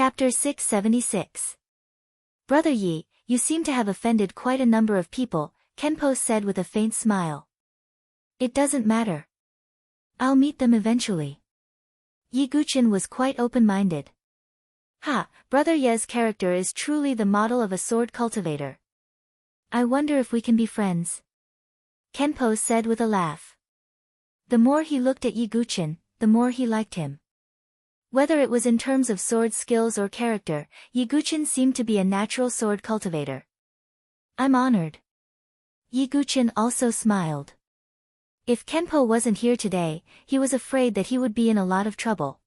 Chapter 676. Brother Yi, you seem to have offended quite a number of people, Kenpo said with a faint smile. It doesn't matter. I'll meet them eventually. Yi Guqin was quite open-minded. Ha, Brother Ye's character is truly the model of a sword cultivator. I wonder if we can be friends. Kenpo said with a laugh. The more he looked at Yi Guqin, the more he liked him. Whether it was in terms of sword skills or character, Yi Guqin seemed to be a natural sword cultivator. I'm honored. Yi Guqin also smiled. If Kenpo wasn't here today, he was afraid that he would be in a lot of trouble.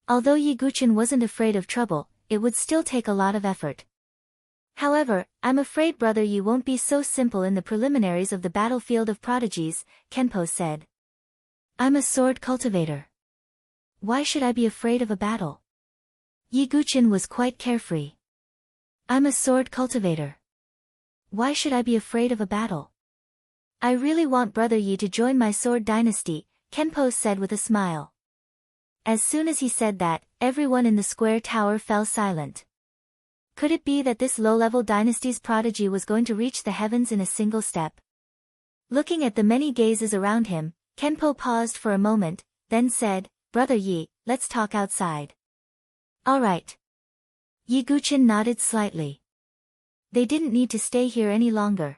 Although Yi Guqin wasn't afraid of trouble, it would still take a lot of effort. However, I'm afraid Brother Yi won't be so simple in the preliminaries of the battlefield of prodigies, Kenpo said. I'm a sword cultivator. Why should I be afraid of a battle? Yi Guqin was quite carefree. I'm a sword cultivator. Why should I be afraid of a battle? I really want Brother Yi to join my sword dynasty, Kenpo said with a smile. As soon as he said that, everyone in the square tower fell silent. Could it be that this low-level dynasty's prodigy was going to reach the heavens in a single step? Looking at the many gazes around him, Kenpo paused for a moment, then said, Brother Yi, let's talk outside. All right. Yi Guqin nodded slightly. They didn't need to stay here any longer.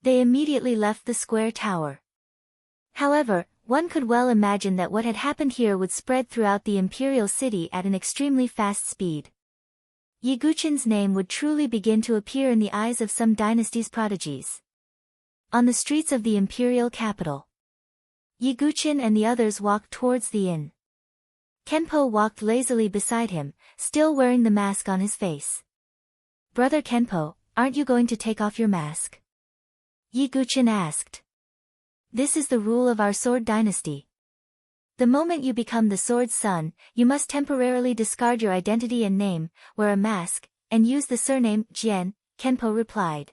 They immediately left the square tower. However, one could well imagine that what had happened here would spread throughout the imperial city at an extremely fast speed. Yi Guqin's name would truly begin to appear in the eyes of some dynasty's prodigies. On the streets of the imperial capital, Yi Guqin and the others walked towards the inn. Kenpo walked lazily beside him, still wearing the mask on his face. Brother Kenpo, aren't you going to take off your mask? Yi Guqin asked. This is the rule of our sword dynasty. The moment you become the sword's son, you must temporarily discard your identity and name, wear a mask, and use the surname Jian, Kenpo replied.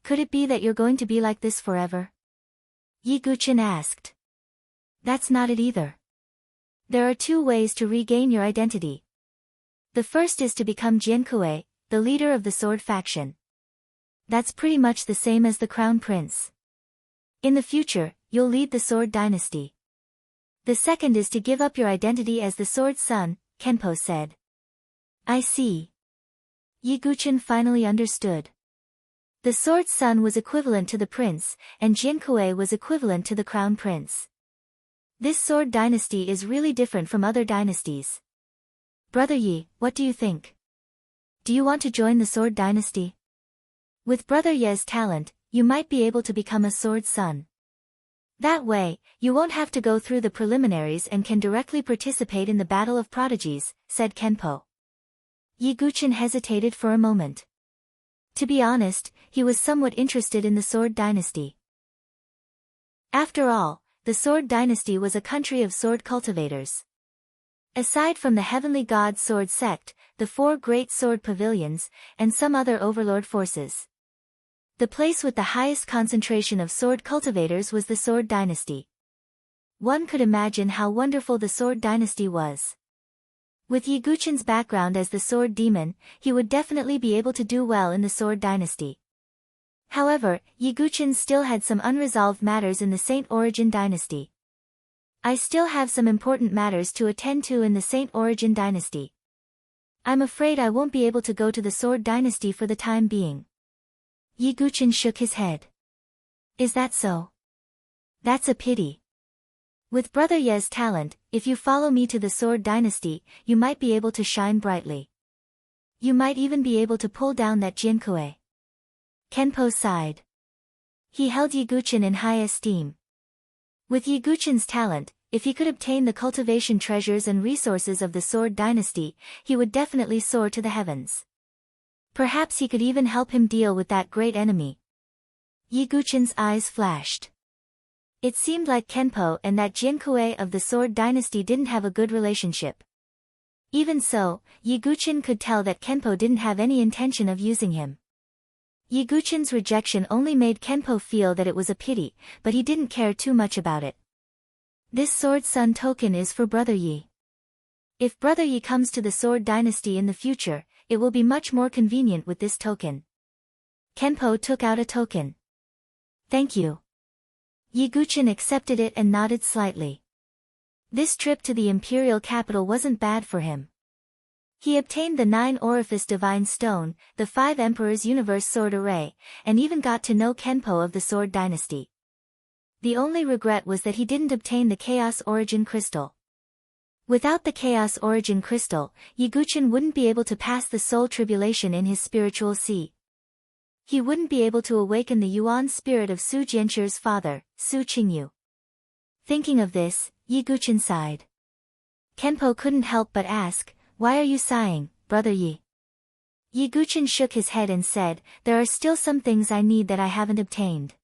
Could it be that you're going to be like this forever? Yi Guqin asked. That's not it either. There are two ways to regain your identity. The first is to become Jiankui, the leader of the sword faction. That's pretty much the same as the crown prince. In the future, you'll lead the sword dynasty. The second is to give up your identity as the sword's son, Kenpo said. I see. Yi Guqin finally understood. The sword's son was equivalent to the prince, and Jiankui was equivalent to the crown prince. This sword dynasty is really different from other dynasties. Brother Yi, what do you think? Do you want to join the sword dynasty? With Brother Ye's talent, you might be able to become a sword's son. That way, you won't have to go through the preliminaries and can directly participate in the battle of prodigies, said Kenpo. Yi Guqin hesitated for a moment. To be honest, he was somewhat interested in the sword dynasty. After all, the sword dynasty was a country of sword cultivators. Aside from the heavenly god sword sect, the 4 great sword pavilions, and some other overlord forces, the place with the highest concentration of sword cultivators was the sword dynasty. One could imagine how wonderful the sword dynasty was. With Yi Guqin's background as the sword demon, he would definitely be able to do well in the sword dynasty. However, Yi Guqin still had some unresolved matters in the Saint Origin dynasty. I still have some important matters to attend to in the Saint Origin dynasty. I'm afraid I won't be able to go to the sword dynasty for the time being. Yi Guqin shook his head. Is that so? That's a pity. With Brother Ye's talent, if you follow me to the sword dynasty, you might be able to shine brightly. You might even be able to pull down that Jiankui. Kenpo sighed. He held Yi Guqin in high esteem. With Yi Guqin's talent, if he could obtain the cultivation treasures and resources of the sword dynasty, he would definitely soar to the heavens. Perhaps he could even help him deal with that great enemy. Yi Guqin's eyes flashed. It seemed like Kenpo and that Jiankui of the sword dynasty didn't have a good relationship. Even so, Yi Guqin could tell that Kenpo didn't have any intention of using him. Yi Guqin's rejection only made Kenpo feel that it was a pity, but he didn't care too much about it. This sword son token is for Brother Yi. If Brother Yi comes to the Sword Dynasty in the future, it will be much more convenient with this token. Kenpo took out a token. Thank you. Yiguchin accepted it and nodded slightly. This trip to the imperial capital wasn't bad for him. He obtained the 9-orifice divine stone, the 5 emperors universe sword array, and even got to know Kenpo of the Sword Dynasty. The only regret was that he didn't obtain the Chaos Origin Crystal. Without the Chaos Origin Crystal, Yiguchin wouldn't be able to pass the soul tribulation in his spiritual sea. He wouldn't be able to awaken the Yuan spirit of Su Jianchu's father, Su Qingyu. Thinking of this, Yiguchin sighed. Kenpo couldn't help but ask, "Why are you sighing, Brother Yi?" Yiguchin shook his head and said, "There are still some things I need that I haven't obtained."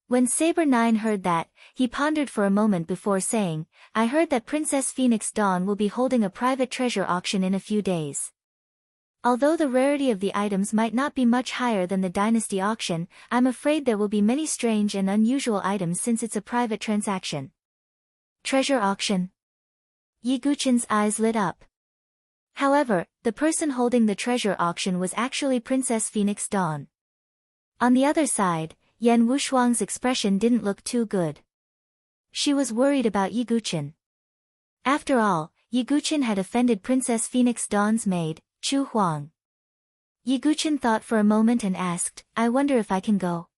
When Saber 9 heard that, he pondered for a moment before saying, "I heard that Princess Phoenix Dawn will be holding a private treasure auction in a few days. Although the rarity of the items might not be much higher than the Dynasty auction, I'm afraid there will be many strange and unusual items since it's a private transaction." Treasure auction? Yiguchin's eyes lit up. However, the person holding the treasure auction was actually Princess Phoenix Dawn. On the other side, Yan Wushuang's expression didn't look too good. She was worried about Yiguchin. After all, Yiguchin had offended Princess Phoenix Dawn's maid, Chu Huang. Yiguchin thought for a moment and asked, "I wonder if I can go."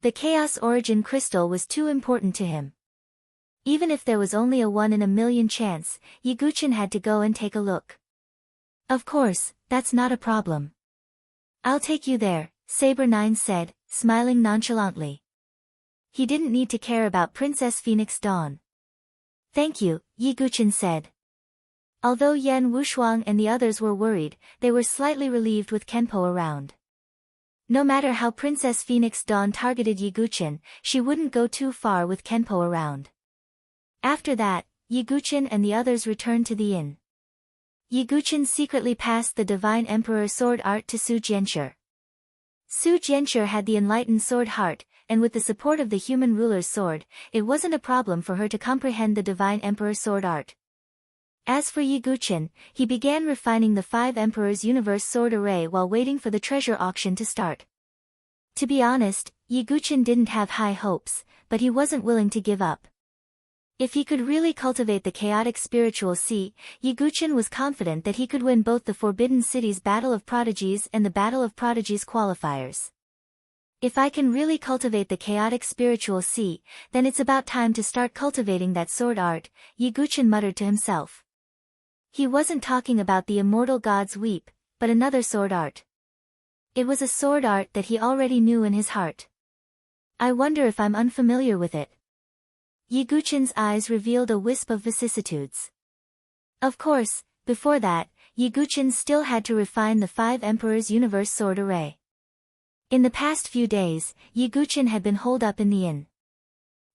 The Chaos Origin Crystal was too important to him. Even if there was only a 1 in a million chance, Yiguchin had to go and take a look. "Of course, that's not a problem. I'll take you there," Saber 9 said, smiling nonchalantly. He didn't need to care about Princess Phoenix Dawn. "Thank you," Yiguchin said. Although Yan Wushuang and the others were worried, they were slightly relieved with Kenpo around. No matter how Princess Phoenix Dawn targeted Yiguchin, she wouldn't go too far with Kenpo around. After that, Yiguchin and the others returned to the inn. Yiguchin secretly passed the Divine Emperor sword art to Su Jianchu. Su Jianchu had the enlightened sword heart, and with the support of the human ruler's sword, it wasn't a problem for her to comprehend the Divine Emperor sword art. As for Yiguchin, he began refining the 5 Emperors Universe sword array while waiting for the treasure auction to start. To be honest, Yiguchin didn't have high hopes, but he wasn't willing to give up. If he could really cultivate the chaotic spiritual sea, Yiguchin was confident that he could win both the Forbidden City's Battle of Prodigies and the Battle of Prodigies qualifiers. If I can really cultivate the chaotic spiritual sea, then it's about time to start cultivating that sword art, Yiguchin muttered to himself. He wasn't talking about the immortal god's weep, but another sword art. It was a sword art that he already knew in his heart. I wonder if I'm unfamiliar with it. Yiguchin's eyes revealed a wisp of vicissitudes. Of course, before that, Yiguchin still had to refine the 5 Emperors Universe sword array. In the past few days, Yiguchin had been holed up in the inn.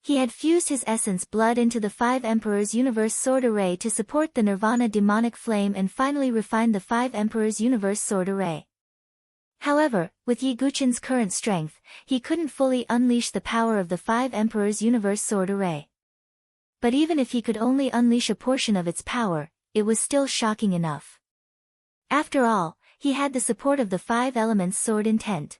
He had fused his essence blood into the 5 Emperors Universe sword array to support the Nirvana demonic flame and finally refined the 5 Emperors Universe sword array. However, with Yiguchin's current strength, he couldn't fully unleash the power of the 5 Emperors Universe sword array. But even if he could only unleash a portion of its power, it was still shocking enough. After all, he had the support of the 5 elements sword intent.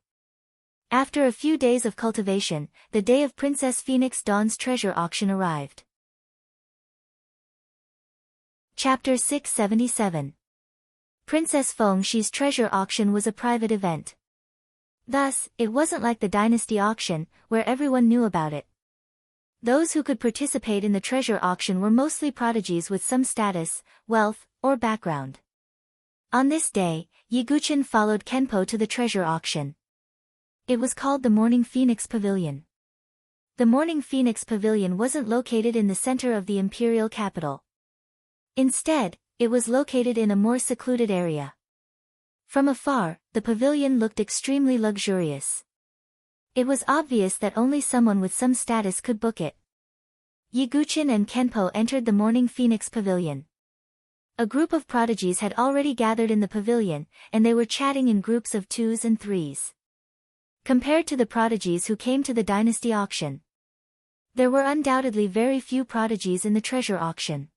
After a few days of cultivation, the day of Princess Phoenix Dawn's treasure auction arrived. Chapter 677. Princess Fengshi's treasure auction was a private event. Thus, it wasn't like the Dynasty auction, where everyone knew about it. Those who could participate in the treasure auction were mostly prodigies with some status, wealth, or background. On this day, Yiguchin followed Kenpo to the treasure auction. It was called the Morning Phoenix Pavilion. The Morning Phoenix Pavilion wasn't located in the center of the imperial capital. Instead, it was located in a more secluded area. From afar, the pavilion looked extremely luxurious. It was obvious that only someone with some status could book it. Yiguchin and Kenpo entered the Morning Phoenix Pavilion. A group of prodigies had already gathered in the pavilion, and they were chatting in groups of 2s and 3s. Compared to the prodigies who came to the Dynasty auction, there were undoubtedly very few prodigies in the treasure auction.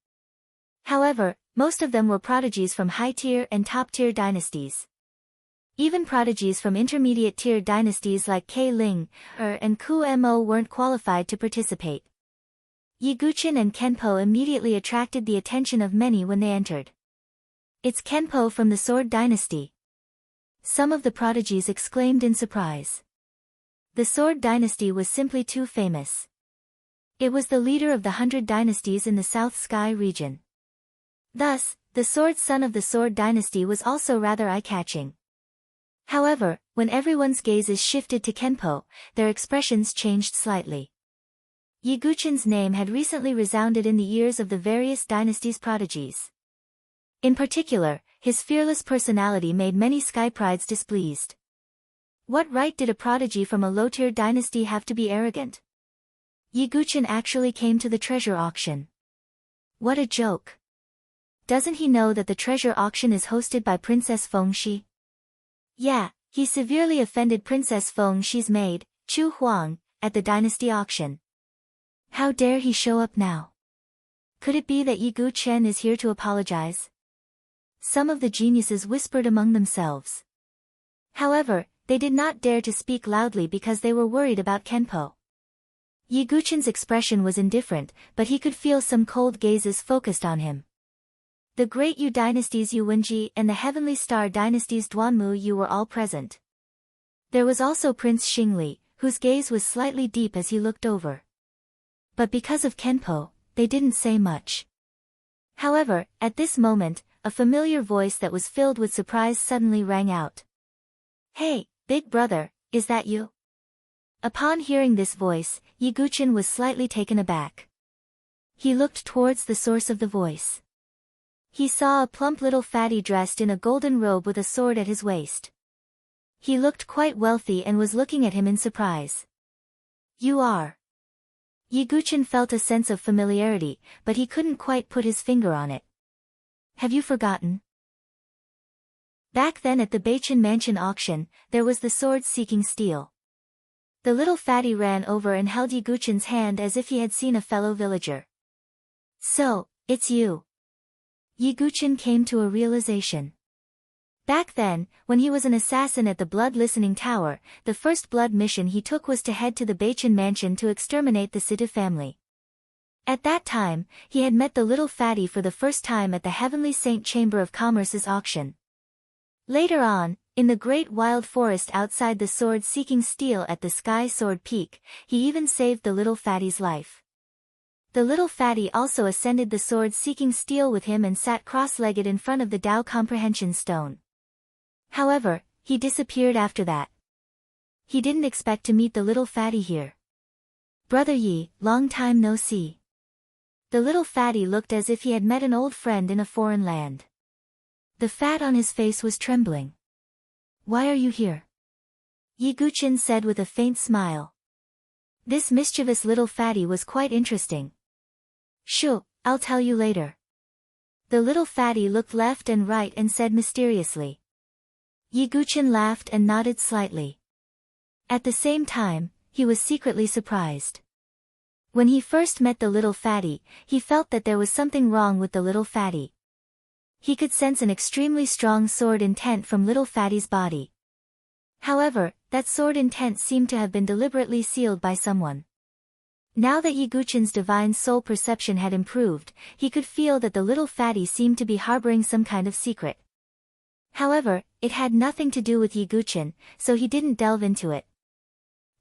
However, most of them were prodigies from high-tier and top-tier dynasties. Even prodigies from intermediate-tier dynasties like K Ling, and Ku Mo weren't qualified to participate. Yiguchin and Kenpo immediately attracted the attention of many when they entered. "It's Kenpo from the Sword Dynasty," some of the prodigies exclaimed in surprise. The Sword Dynasty was simply too famous. It was the leader of the 100 dynasties in the South Sky region. Thus, the Sword Son of the Sword Dynasty was also rather eye-catching. However, when everyone's gazes shifted to Kenpo, their expressions changed slightly. Yiguchin's name had recently resounded in the ears of the various dynasties' prodigies. In particular, his fearless personality made many sky prides displeased. What right did a prodigy from a low-tier dynasty have to be arrogant? Yiguchin actually came to the treasure auction. What a joke. Doesn't he know that the treasure auction is hosted by Princess Fengxi? Yeah, he severely offended Princess Fengxi's maid, Chu Huang, at the dynasty auction. How dare he show up now? Could it be that Yiguchen is here to apologize? Some of the geniuses whispered among themselves. However, they did not dare to speak loudly because they were worried about Kenpo. Yiguchen's expression was indifferent, but he could feel some cold gazes focused on him. The great Yu dynasties Yu Wenji and the Heavenly Star dynasties Duanmu Yu were all present. There was also Prince Xingli, whose gaze was slightly deep as he looked over. But because of Kenpo, they didn't say much. However, at this moment, a familiar voice that was filled with surprise suddenly rang out. "Hey, big brother, is that you?" Upon hearing this voice, Yiguchen was slightly taken aback. He looked towards the source of the voice. He saw a plump little fatty dressed in a golden robe with a sword at his waist. He looked quite wealthy and was looking at him in surprise. "You are." Yiguchen felt a sense of familiarity, but he couldn't quite put his finger on it. "Have you forgotten?" Back then at the Beichin Mansion auction, there was the sword seeking steel. The little fatty ran over and held Yiguchen's hand as if he had seen a fellow villager. "So, it's you." Yiguchen came to a realization. Back then, when he was an assassin at the Blood Listening Tower, the first blood mission he took was to head to the Beichin Mansion to exterminate the Sidu family. At that time, he had met the little fatty for the first time at the Heavenly Saint Chamber of Commerce's auction. Later on, in the great wild forest outside the sword-seeking steel at the Sky Sword Peak, he even saved the little fatty's life. The little fatty also ascended the sword-seeking steel with him and sat cross-legged in front of the Tao Comprehension Stone. However, he disappeared after that. He didn't expect to meet the little fatty here. "Brother Yi, long time no see." The little fatty looked as if he had met an old friend in a foreign land. The fat on his face was trembling. "Why are you here?" Yiguchen said with a faint smile. This mischievous little fatty was quite interesting. "Shoo, I'll tell you later." The little fatty looked left and right and said mysteriously. Yiguchen laughed and nodded slightly. At the same time, he was secretly surprised. When he first met the little fatty, he felt that there was something wrong with the little fatty. He could sense an extremely strong sword intent from little fatty's body. However, that sword intent seemed to have been deliberately sealed by someone. Now that Yiguchen's divine soul perception had improved, he could feel that the little fatty seemed to be harboring some kind of secret. However, it had nothing to do with Yiguchen, so he didn't delve into it.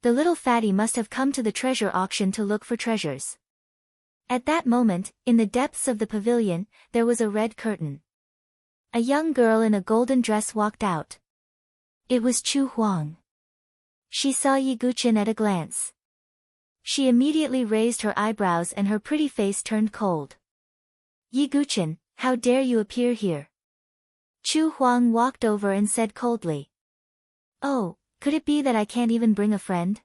The little fatty must have come to the treasure auction to look for treasures. At that moment, in the depths of the pavilion, there was a red curtain. A young girl in a golden dress walked out. It was Chu Huang. She saw Yiguchen at a glance. She immediately raised her eyebrows and her pretty face turned cold. "Yiguchen, how dare you appear here?" Chu Huang walked over and said coldly. "Oh, could it be that I can't even bring a friend?"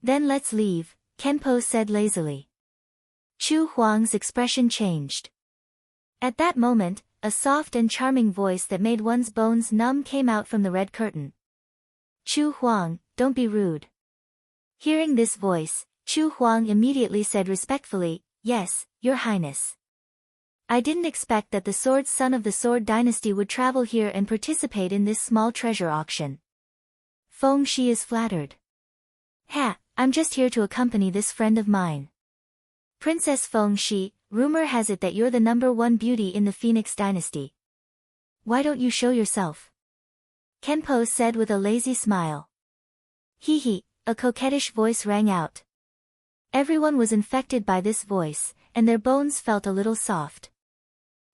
"Then let's leave," Kenpo said lazily. Chu Huang's expression changed. At that moment, a soft and charming voice that made one's bones numb came out from the red curtain. "Chu Huang, don't be rude." Hearing this voice, Chu Huang immediately said respectfully, "Yes, Your Highness." I didn't expect that the sword son of the Sword Dynasty would travel here and participate in this small treasure auction. Feng Shi is flattered. Ha, I'm just here to accompany this friend of mine. Princess Feng Shi, rumor has it that you're the #1 beauty in the Phoenix Dynasty. Why don't you show yourself? Kenpo said with a lazy smile. Hee hee, a coquettish voice rang out. Everyone was infected by this voice, and their bones felt a little soft.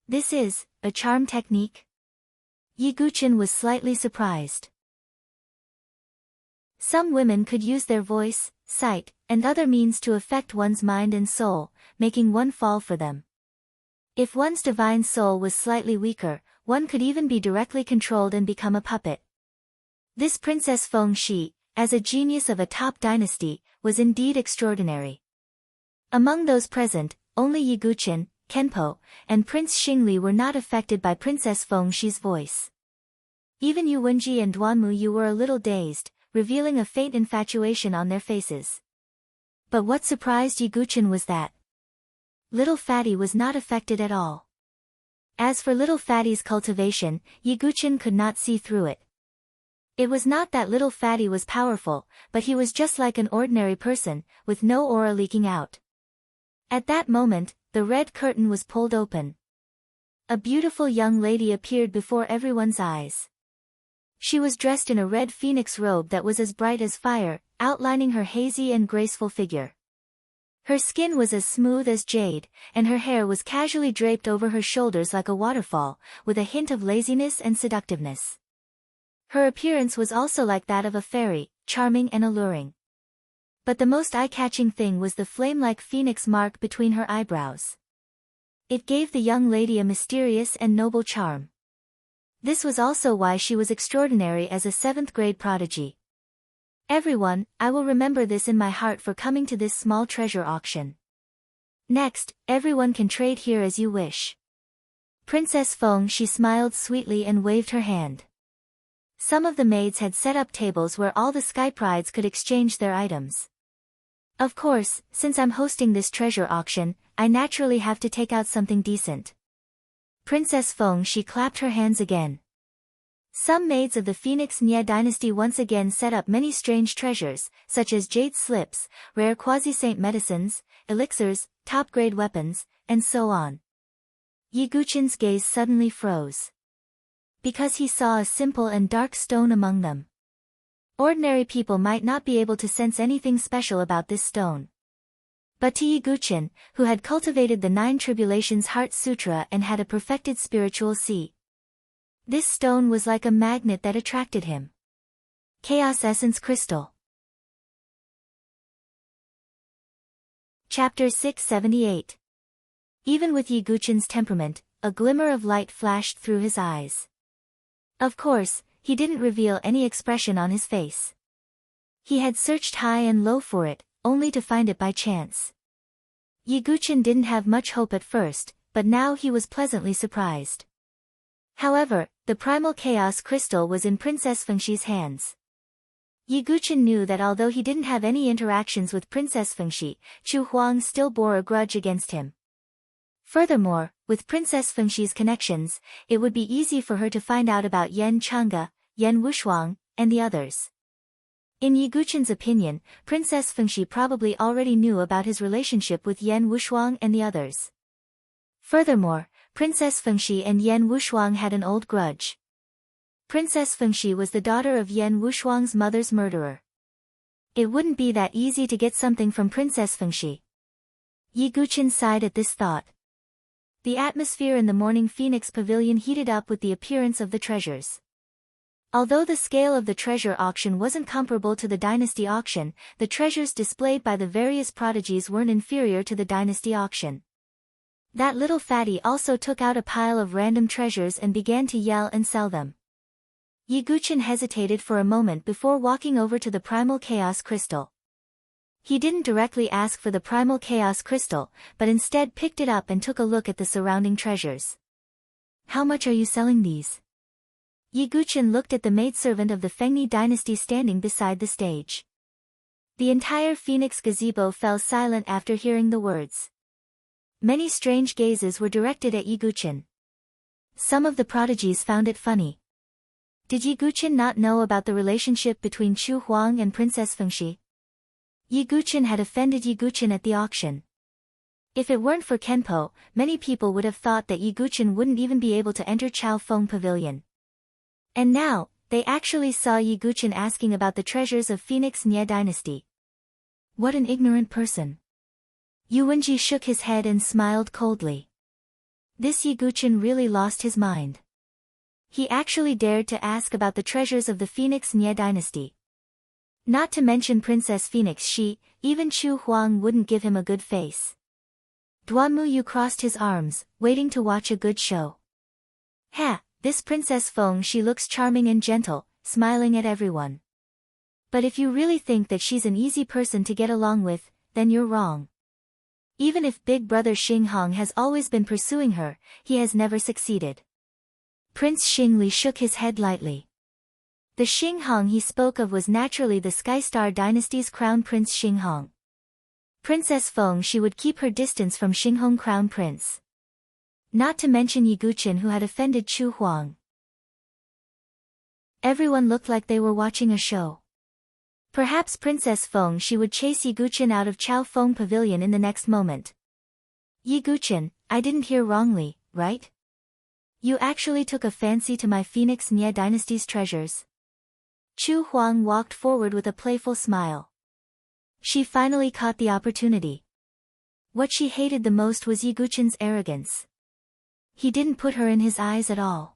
This is a charm technique? Yi Guqin was slightly surprised. Some women could use their voice, sight, and other means to affect one's mind and soul, making one fall for them. If one's divine soul was slightly weaker, one could even be directly controlled and become a puppet. This Princess Feng Shi, as a genius of a top dynasty, was indeed extraordinary. Among those present, only Yi Guqin, Kenpo, and Prince Xingli were not affected by Princess Feng Shi's voice. Even Yu Wenji and Duanmu Yu were a little dazed, revealing a faint infatuation on their faces. But what surprised Yi Guqin was that Little Fatty was not affected at all. As for Little Fatty's cultivation, Yi Guqin could not see through it. It was not that Little Fatty was powerful, but he was just like an ordinary person, with no aura leaking out. At that moment, the red curtain was pulled open. A beautiful young lady appeared before everyone's eyes. She was dressed in a red phoenix robe that was as bright as fire, outlining her hazy and graceful figure. Her skin was as smooth as jade, and her hair was casually draped over her shoulders like a waterfall, with a hint of laziness and seductiveness. Her appearance was also like that of a fairy, charming and alluring. But the most eye-catching thing was the flame-like phoenix mark between her eyebrows. It gave the young lady a mysterious and noble charm. This was also why she was extraordinary as a 7th-grade prodigy. Everyone, I will remember this in my heart for coming to this small treasure auction. Next, everyone can trade here as you wish. Princess Feng Shi smiled sweetly and waved her hand. Some of the maids had set up tables where all the Sky Prides could exchange their items. Of course, since I'm hosting this treasure auction, I naturally have to take out something decent. Princess Feng Shi clapped her hands again. Some maids of the Phoenix Nye dynasty once again set up many strange treasures, such as jade slips, rare quasi-saint medicines, elixirs, top-grade weapons, and so on. Yi Guqin's gaze suddenly froze. Because he saw a simple and dark stone among them. Ordinary people might not be able to sense anything special about this stone. But to Yi Guqin, who had cultivated the 9 Tribulations Heart Sutra and had a perfected spiritual sea, this stone was like a magnet that attracted him. Chaos Essence Crystal. Chapter 678. Even with Yi Guqin's temperament, a glimmer of light flashed through his eyes. Of course, he didn't reveal any expression on his face. He had searched high and low for it, only to find it by chance. Yi Guqin didn't have much hope at first, but now he was pleasantly surprised. However, the primal chaos crystal was in Princess Feng Shi's hands. Yi Guqin knew that although he didn't have any interactions with Princess Feng Shi, Chu Huang still bore a grudge against him. Furthermore, with Princess Feng Shi's connections, it would be easy for her to find out about Yan Chang'e, Yan Wushuang, and the others. In Yi Guqin's opinion, Princess Feng Shi probably already knew about his relationship with Yan Wushuang and the others. Furthermore, Princess Feng Shi and Yan Wushuang had an old grudge. Princess Feng Shi was the daughter of Yan Wushuang's mother's murderer. It wouldn't be that easy to get something from Princess Feng Shi. Yi Guqin sighed at this thought. The atmosphere in the Morning Phoenix Pavilion heated up with the appearance of the treasures. Although the scale of the treasure auction wasn't comparable to the dynasty auction, the treasures displayed by the various prodigies weren't inferior to the dynasty auction. That little fatty also took out a pile of random treasures and began to yell and sell them. Yi Guqin hesitated for a moment before walking over to the Primal Chaos Crystal. He didn't directly ask for the Primal Chaos Crystal, but instead picked it up and took a look at the surrounding treasures. How much are you selling these? Yi Guqin looked at the maidservant of the Fengni dynasty standing beside the stage. The entire Phoenix gazebo fell silent after hearing the words. Many strange gazes were directed at Yiguchen. Some of the prodigies found it funny. Did Yiguchen not know about the relationship between Chu Huang and Princess Fengxi? Yiguchen had offended Yiguchen at the auction. If it weren't for Kenpo, many people would have thought that Yiguchen wouldn't even be able to enter Chao Feng Pavilion. And now, they actually saw Yiguchen asking about the treasures of Phoenix Nye dynasty. What an ignorant person. Yu Wenji shook his head and smiled coldly. This Yiguchen really lost his mind. He actually dared to ask about the treasures of the Phoenix Nye dynasty. Not to mention Princess Phoenix Shi, even Chu Huang wouldn't give him a good face. Duan Muyu crossed his arms, waiting to watch a good show. Ha, this Princess Feng, she looks charming and gentle, smiling at everyone. But if you really think that she's an easy person to get along with, then you're wrong. Even if big brother Xing Hong has always been pursuing her, he has never succeeded. Prince Xingli shook his head lightly. The Xing Hong he spoke of was naturally the Skystar dynasty's crown prince Xing Hong. Princess Feng, she would keep her distance from Xing Hong crown prince. Not to mention Yiguchen, who had offended Chu Huang. Everyone looked like they were watching a show. Perhaps Princess Feng, she would chase Yiguchen out of Chao Feng Pavilion in the next moment. Yiguchen, I didn't hear wrongly, right? You actually took a fancy to my Phoenix Nye dynasty's treasures. Chu Huang walked forward with a playful smile. She finally caught the opportunity. What she hated the most was Yiguchen's arrogance. He didn't put her in his eyes at all.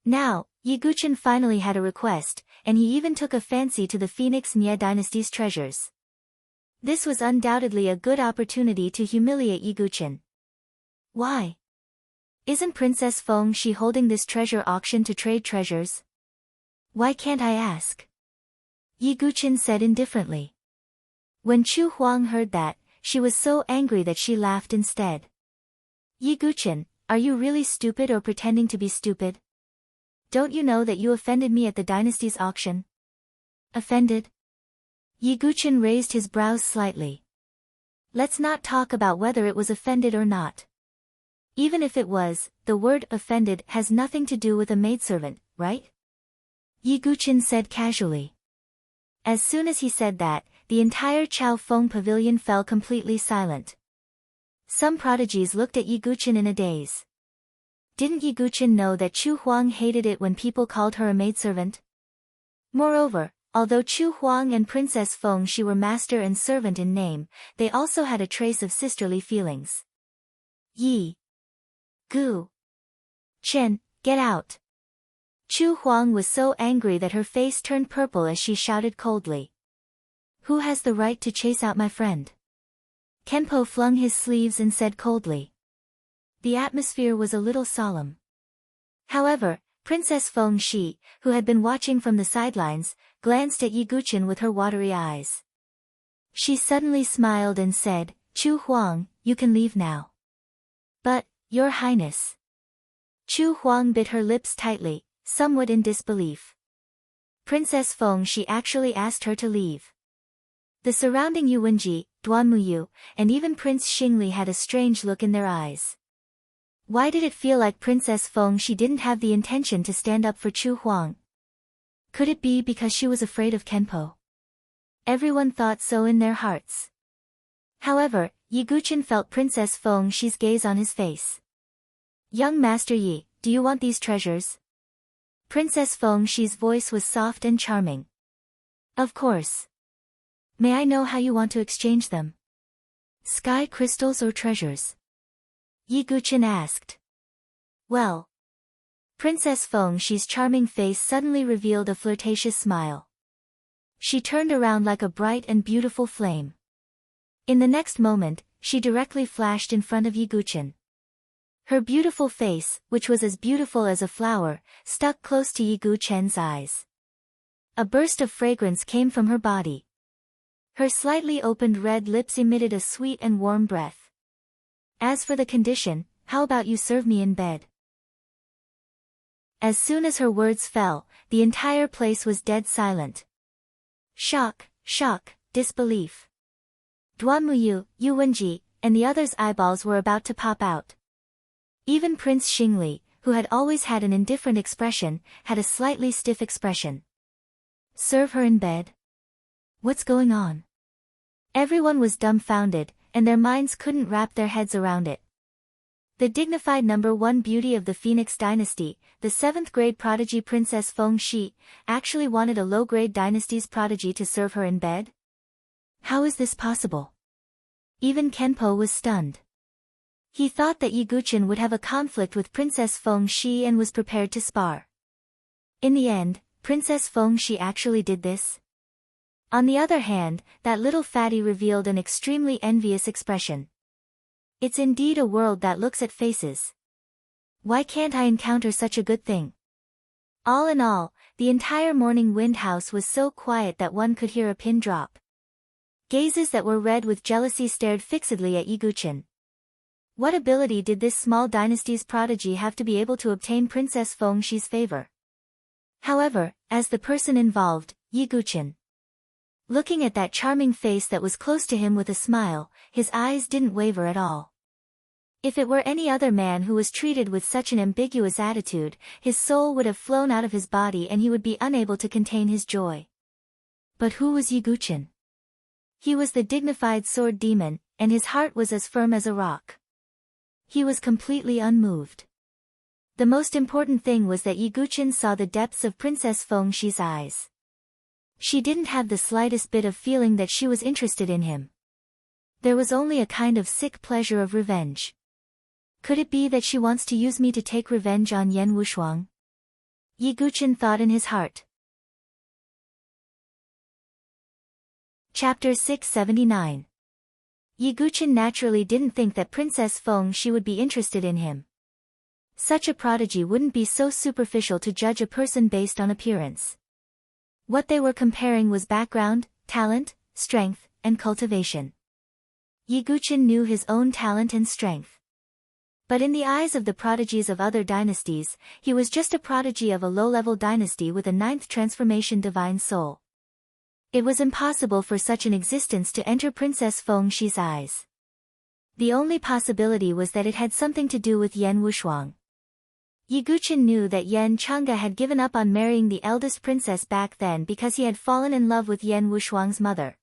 Now, Yiguchen finally had a request, and he even took a fancy to the Phoenix Nye dynasty's treasures. This was undoubtedly a good opportunity to humiliate Yiguchen. Why? Isn't Princess Feng she holding this treasure auction to trade treasures? Why can't I ask? Yiguchen said indifferently. When Chu Huang heard that, she was so angry that she laughed instead. Yiguchen, are you really stupid or pretending to be stupid? Don't you know that you offended me at the dynasty's auction? Offended? Yiguchen raised his brows slightly. Let's not talk about whether it was offended or not. Even if it was, the word offended has nothing to do with a maidservant, right? Yiguchen said casually. As soon as he said that, the entire Chao Feng Pavilion fell completely silent. Some prodigies looked at Yiguchen in a daze. Didn't Yiguchen know that Chu Huang hated it when people called her a maidservant? Moreover, although Chu Huang and Princess Feng she were master and servant in name, they also had a trace of sisterly feelings. Yi. Gu. Chen, get out. Chu Huang was so angry that her face turned purple as she shouted coldly. Who has the right to chase out my friend? Kenpo flung his sleeves and said coldly. The atmosphere was a little solemn. However, Princess Feng Shi, who had been watching from the sidelines, glanced at Yiguchen with her watery eyes. She suddenly smiled and said, Chu Huang, you can leave now. But, Your Highness. Chu Huang bit her lips tightly, somewhat in disbelief. Princess Feng Shi actually asked her to leave. The surrounding Yu Wenji, Duan Muyu, and even Prince Xingli had a strange look in their eyes. Why did it feel like Princess Feng Shi didn't have the intention to stand up for Chu Huang? Could it be because she was afraid of Kenpo? Everyone thought so in their hearts. However, Yiguchen felt Princess Feng Shi's gaze on his face. Young Master Yi, do you want these treasures? Princess Feng Shi's voice was soft and charming. Of course. May I know how you want to exchange them? Sky crystals or treasures? Yiguchen asked. Well. Princess Feng Shi's charming face suddenly revealed a flirtatious smile. She turned around like a bright and beautiful flame. In the next moment, she directly flashed in front of Yiguchen. Her beautiful face, which was as beautiful as a flower, stuck close to Yiguchen's eyes. A burst of fragrance came from her body. Her slightly opened red lips emitted a sweet and warm breath. As for the condition, how about you serve me in bed? As soon as her words fell, the entire place was dead silent. Shock, disbelief. Duan Muyu, Yu Wenji, and the other's eyeballs were about to pop out. Even Prince Xingli, who had always had an indifferent expression, had a slightly stiff expression. Serve her in bed? What's going on? Everyone was dumbfounded, and their minds couldn't wrap their heads around it. The dignified number 1 beauty of the Phoenix dynasty, the 7th grade prodigy Princess Feng Shi, actually wanted a low-grade dynasty's prodigy to serve her in bed? How is this possible? Even Kenpo was stunned. He thought that Ye Guqin would have a conflict with Princess Feng Shi and was prepared to spar. In the end, Princess Feng Shi actually did this. On the other hand, that little fatty revealed an extremely envious expression. It's indeed a world that looks at faces. Why can't I encounter such a good thing? All in all, the entire morning wind house was so quiet that one could hear a pin drop. Gazes that were red with jealousy stared fixedly at Ye Guqin. What ability did this small dynasty's prodigy have to be able to obtain Princess Feng Shi's favor? However, as the person involved, Ye Guqin, looking at that charming face that was close to him with a smile, his eyes didn't waver at all. If it were any other man who was treated with such an ambiguous attitude, his soul would have flown out of his body and he would be unable to contain his joy. But who was Ye Guqin? He was the dignified sword demon, and his heart was as firm as a rock. He was completely unmoved. The most important thing was that Ye Guqin saw the depths of Princess Feng Shi's eyes. She didn't have the slightest bit of feeling that she was interested in him. There was only a kind of sick pleasure of revenge. Could it be that she wants to use me to take revenge on Yan Wushuang? Ye Guqin thought in his heart. Chapter 679. Ye Guqin naturally didn't think that Princess Feng Shi would be interested in him. Such a prodigy wouldn't be so superficial to judge a person based on appearance. What they were comparing was background, talent, strength, and cultivation. Ye Guqin knew his own talent and strength. But in the eyes of the prodigies of other dynasties, he was just a prodigy of a low-level dynasty with a 9th transformation divine soul. It was impossible for such an existence to enter Princess Feng Shi's eyes. The only possibility was that it had something to do with Yan Wushuang. Ye Guqin knew that Yan Changge had given up on marrying the eldest princess back then because he had fallen in love with Yan Wushuang's mother.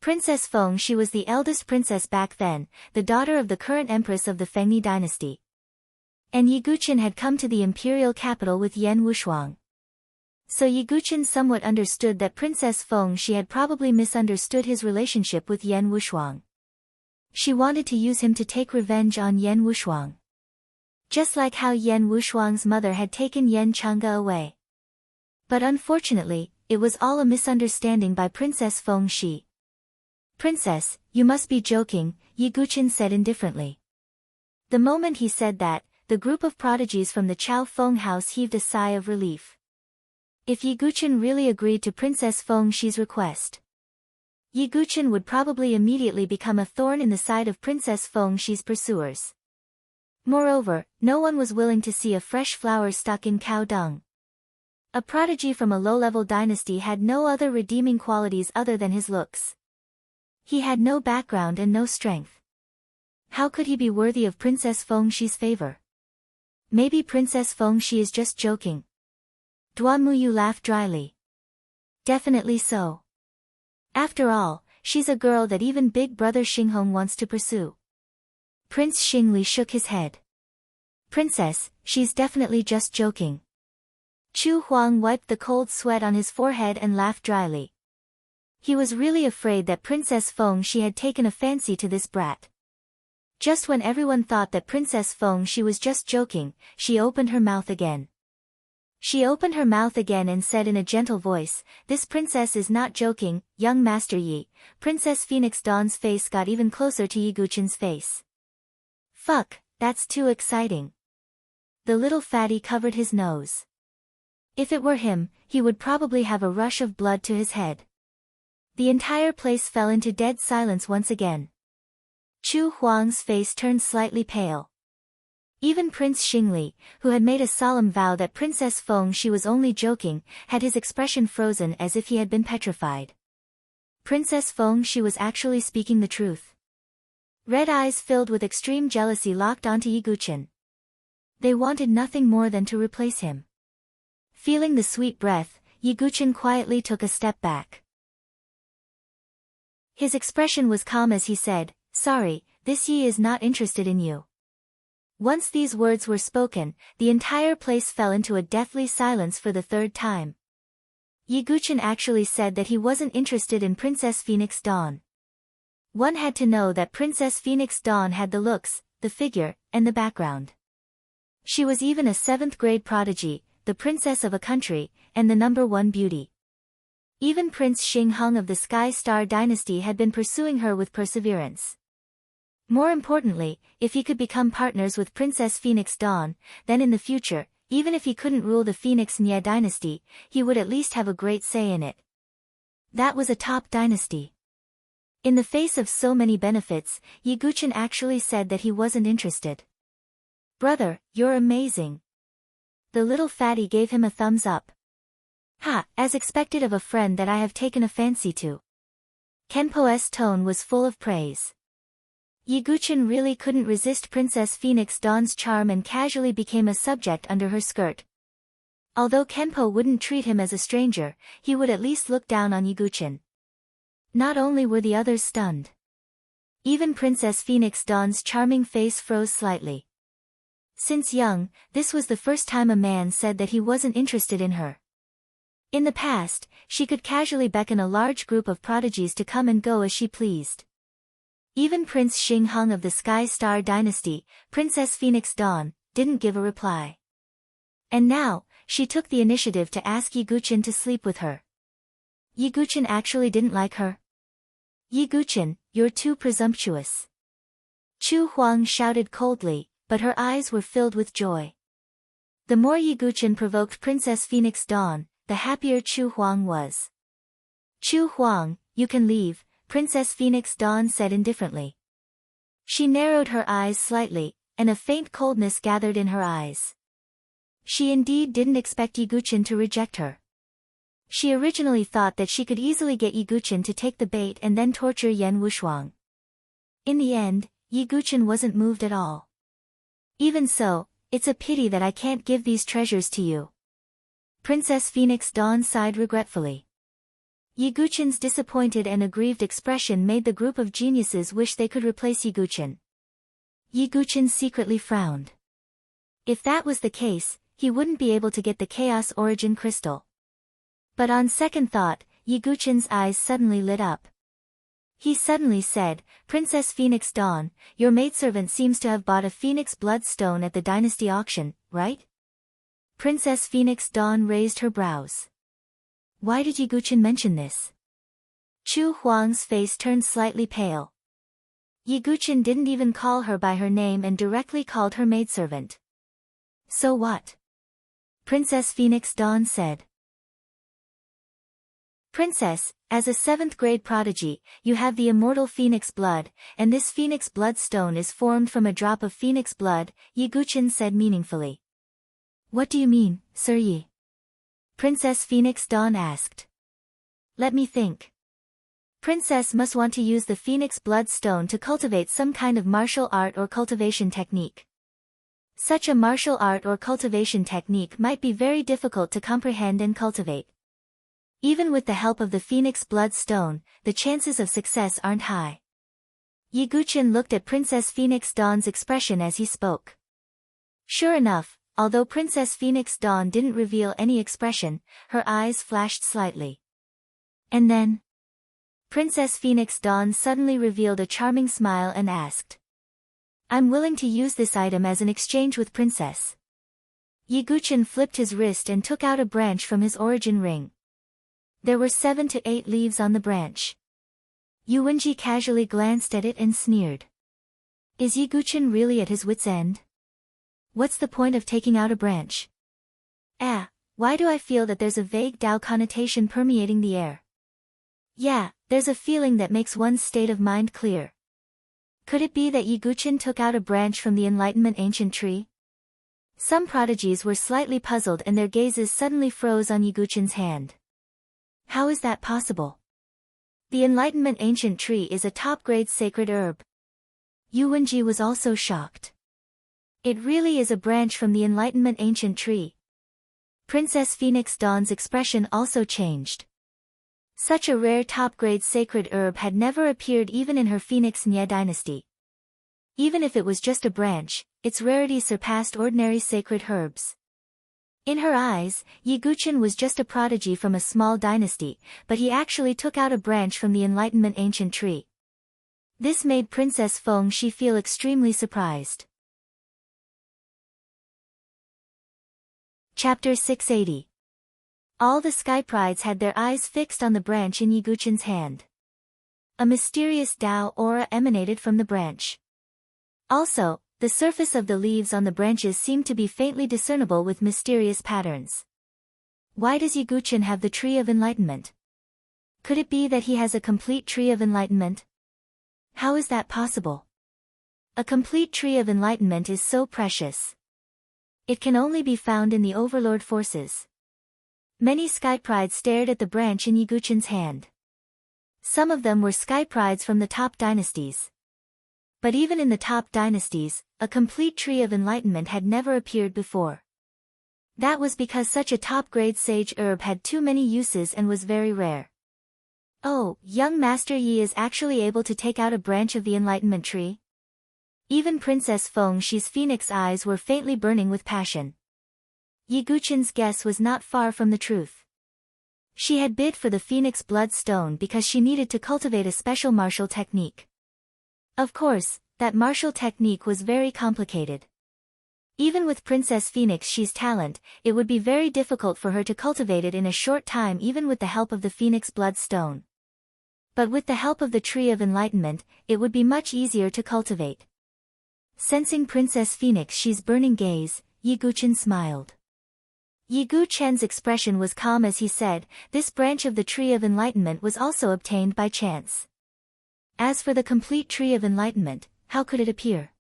Princess Feng Shi was the eldest princess back then, the daughter of the current empress of the Fengni dynasty. And Ye Guqin had come to the imperial capital with Yan Wushuang. So Ye Guqin somewhat understood that Princess Feng Shi had probably misunderstood his relationship with Yan Wushuang. She wanted to use him to take revenge on Yan Wushuang. Just like how Yan Wushuang's mother had taken Yan Changge away. But unfortunately, it was all a misunderstanding by Princess Feng Shi. Princess, you must be joking, Ye Guqin said indifferently. The moment he said that, the group of prodigies from the Chao Feng house heaved a sigh of relief. If Ye Guqin really agreed to Princess Feng Shi's request, Ye Guqin would probably immediately become a thorn in the side of Princess Feng Shi's pursuers. Moreover, no one was willing to see a fresh flower stuck in cow dung. A prodigy from a low-level dynasty had no other redeeming qualities other than his looks. He had no background and no strength. How could he be worthy of Princess Feng Shi's favor? Maybe Princess Feng Shi is just joking. Duan Muyu laughed dryly. Definitely so. After all, she's a girl that even big brother Xinghong wants to pursue. Prince Xingli shook his head. Princess, she's definitely just joking. Chu Huang wiped the cold sweat on his forehead and laughed dryly. He was really afraid that Princess Feng Shi had taken a fancy to this brat. Just when everyone thought that Princess Feng Shi was just joking, she opened her mouth again. She opened her mouth again and said in a gentle voice, "This princess is not joking, young Master Yi." Princess Phoenix Dawn's face got even closer to Ye Guqin's face. Fuck, that's too exciting. The little fatty covered his nose. If it were him, he would probably have a rush of blood to his head. The entire place fell into dead silence once again. Chu Huang's face turned slightly pale. Even Prince Xingli, who had made a solemn vow that Princess Feng Shi was only joking, had his expression frozen as if he had been petrified. Princess Feng Shi was actually speaking the truth. Red eyes filled with extreme jealousy locked onto Yiguchin. They wanted nothing more than to replace him. Feeling the sweet breath, Yiguchin quietly took a step back. His expression was calm as he said, "Sorry, this Yi is not interested in you." Once these words were spoken, the entire place fell into a deathly silence for the third time. Yiguchin actually said that he wasn't interested in Princess Phoenix Dawn. One had to know that Princess Phoenix Dawn had the looks, the figure, and the background. She was even a 7th grade prodigy, the princess of a country, and the #1 beauty. Even Prince Xing Hung of the Sky Star Dynasty had been pursuing her with perseverance. More importantly, if he could become partners with Princess Phoenix Dawn, then in the future, even if he couldn't rule the Phoenix Nye dynasty, he would at least have a great say in it. That was a top dynasty. In the face of so many benefits, Yiguchin actually said that he wasn't interested. "Brother, you're amazing." The little fatty gave him a thumbs up. "Ha, as expected of a friend that I have taken a fancy to." Kenpo's tone was full of praise. Yiguchin really couldn't resist Princess Phoenix Dawn's charm and casually became a subject under her skirt. Although Kenpo wouldn't treat him as a stranger, he would at least look down on Yiguchin. Not only were the others stunned. Even Princess Phoenix Dawn's charming face froze slightly. Since young, this was the first time a man said that he wasn't interested in her. In the past, she could casually beckon a large group of prodigies to come and go as she pleased. Even Prince Xing Hung of the Sky Star Dynasty, Princess Phoenix Dawn, didn't give a reply. And now, she took the initiative to ask Yiguchin to sleep with her. Yiguchin actually didn't like her. "Yiguchin, you're too presumptuous." Chu Huang shouted coldly, but her eyes were filled with joy. The more Yiguchin provoked Princess Phoenix Dawn, the happier Chu Huang was. "Chu Huang, you can leave," Princess Phoenix Dawn said indifferently. She narrowed her eyes slightly, and a faint coldness gathered in her eyes. She indeed didn't expect Yiguchin to reject her. She originally thought that she could easily get Yiguchin to take the bait and then torture Yan Wushuang. In the end, Yiguchin wasn't moved at all. "Even so, it's a pity that I can't give these treasures to you." Princess Phoenix Dawn sighed regretfully. Yiguchin's disappointed and aggrieved expression made the group of geniuses wish they could replace Yiguchin. Yiguchin secretly frowned. If that was the case, he wouldn't be able to get the Chaos Origin Crystal. But on second thought, Yiguchin's eyes suddenly lit up. He suddenly said, "Princess Phoenix Dawn, your maidservant seems to have bought a Phoenix Blood Stone at the Dynasty auction, right?" Princess Phoenix Dawn raised her brows. Why did Yiguchin mention this? Chu Huang's face turned slightly pale. Yiguchin didn't even call her by her name and directly called her maidservant. "So what?" Princess Phoenix Dawn said. "Princess, as a 7th grade prodigy, you have the immortal phoenix blood, and this phoenix blood stone is formed from a drop of phoenix blood," Yiguchin said meaningfully. "What do you mean, Sir Yi?" Princess Phoenix Dawn asked. "Let me think. Princess must want to use the Phoenix Blood Stone to cultivate some kind of martial art or cultivation technique. Such a martial art or cultivation technique might be very difficult to comprehend and cultivate. Even with the help of the Phoenix Blood Stone, the chances of success aren't high." Yiguchin looked at Princess Phoenix Dawn's expression as he spoke. Sure enough, although Princess Phoenix Dawn didn't reveal any expression, her eyes flashed slightly. And then, Princess Phoenix Dawn suddenly revealed a charming smile and asked, "I'm willing to use this item as an exchange with Princess." Yiguchin flipped his wrist and took out a branch from his origin ring. There were 7 to 8 leaves on the branch. Yuwenji casually glanced at it and sneered. Is Yiguchin really at his wit's end? What's the point of taking out a branch? Why do I feel that there's a vague Tao connotation permeating the air? Yeah, there's a feeling that makes one's state of mind clear. Could it be that Yiguchin took out a branch from the Enlightenment ancient tree? Some prodigies were slightly puzzled and their gazes suddenly froze on Yiguchin's hand. How is that possible? The Enlightenment ancient tree is a top-grade sacred herb. Yu Wenji was also shocked. It really is a branch from the Enlightenment ancient tree. Princess Phoenix Dawn's expression also changed. Such a rare top-grade sacred herb had never appeared even in her Phoenix Nye dynasty. Even if it was just a branch, its rarity surpassed ordinary sacred herbs. In her eyes, Yi Guqin was just a prodigy from a small dynasty, but he actually took out a branch from the Enlightenment ancient tree. This made Princess Feng Shi feel extremely surprised. Chapter 680. All the Sky Prides had their eyes fixed on the branch in Yi Guqin's hand. A mysterious Tao aura emanated from the branch. Also, the surface of the leaves on the branches seemed to be faintly discernible with mysterious patterns. Why does Yi Guqin have the Tree of Enlightenment? Could it be that he has a complete Tree of Enlightenment? How is that possible? A complete Tree of Enlightenment is so precious. It can only be found in the Overlord forces. Many Sky Prides stared at the branch in Yi Guqin's hand. Some of them were Sky Prides from the top dynasties. But even in the top dynasties, a complete Tree of Enlightenment had never appeared before. That was because such a top-grade sage herb had too many uses and was very rare. Oh, young Master Yi is actually able to take out a branch of the Enlightenment tree? Even Princess Feng Shi's phoenix eyes were faintly burning with passion. Yi Guqin's guess was not far from the truth. She had bid for the Phoenix Blood Stone because she needed to cultivate a special martial technique. Of course, that martial technique was very complicated. Even with Princess Phoenix Shi's talent, it would be very difficult for her to cultivate it in a short time even with the help of the Phoenix Blood Stone. But with the help of the Tree of Enlightenment, it would be much easier to cultivate. Sensing Princess Phoenix Shi's burning gaze, Yi Guqin smiled. Yi Guqian's expression was calm as he said, this branch of the Tree of Enlightenment was also obtained by chance. As for the complete Tree of Enlightenment, how could it appear?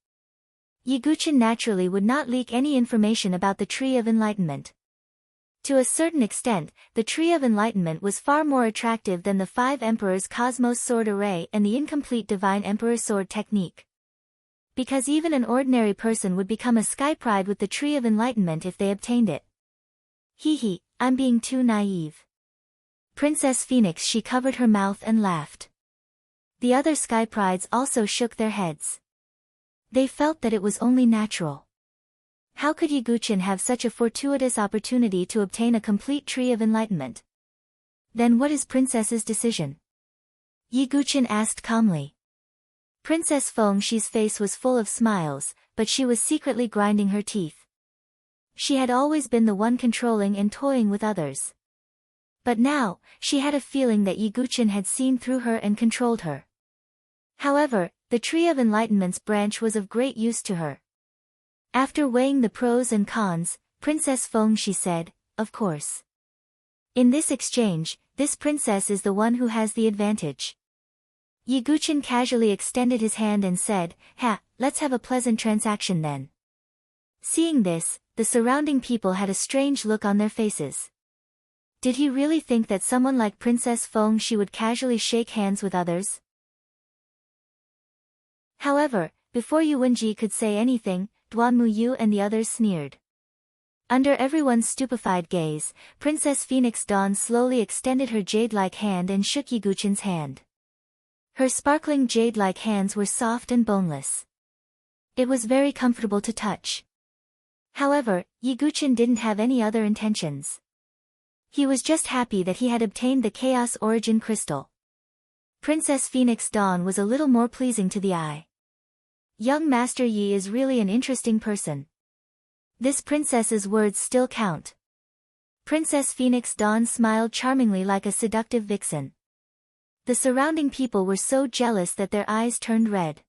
Yi Guqin naturally would not leak any information about the Tree of Enlightenment. To a certain extent, the Tree of Enlightenment was far more attractive than the 5 Emperors Cosmos Sword Array and the incomplete Divine Emperor Sword technique. Because even an ordinary person would become a Sky Pride with the Tree of Enlightenment if they obtained it. Hee, I'm being too naive. Princess Phoenix Shi covered her mouth and laughed. The other Sky Prides also shook their heads. They felt that it was only natural. How could Yi Guqin have such a fortuitous opportunity to obtain a complete Tree of Enlightenment? Then what is Princess's decision? Yi Guqin asked calmly. Princess Feng Shi's face was full of smiles, but she was secretly grinding her teeth. She had always been the one controlling and toying with others. But now, she had a feeling that Yi Guqin had seen through her and controlled her. However, the Tree of Enlightenment's branch was of great use to her. After weighing the pros and cons, Princess Feng Shi said, of course. In this exchange, this princess is the one who has the advantage. Yi Guqin casually extended his hand and said, let's have a pleasant transaction then. Seeing this, the surrounding people had a strange look on their faces. Did he really think that someone like Princess Feng Shi would casually shake hands with others? However, before Yu Wenji could say anything, Duan Muyu and the others sneered. Under everyone's stupefied gaze, Princess Phoenix Dawn slowly extended her jade-like hand and shook Yi Guqin's hand. Her sparkling jade-like hands were soft and boneless. It was very comfortable to touch. However, Yi Guqin didn't have any other intentions. He was just happy that he had obtained the Chaos Origin Crystal. Princess Phoenix Dawn was a little more pleasing to the eye. Young Master Yi is really an interesting person. This princess's words still count. Princess Phoenix Dawn smiled charmingly like a seductive vixen. The surrounding people were so jealous that their eyes turned red.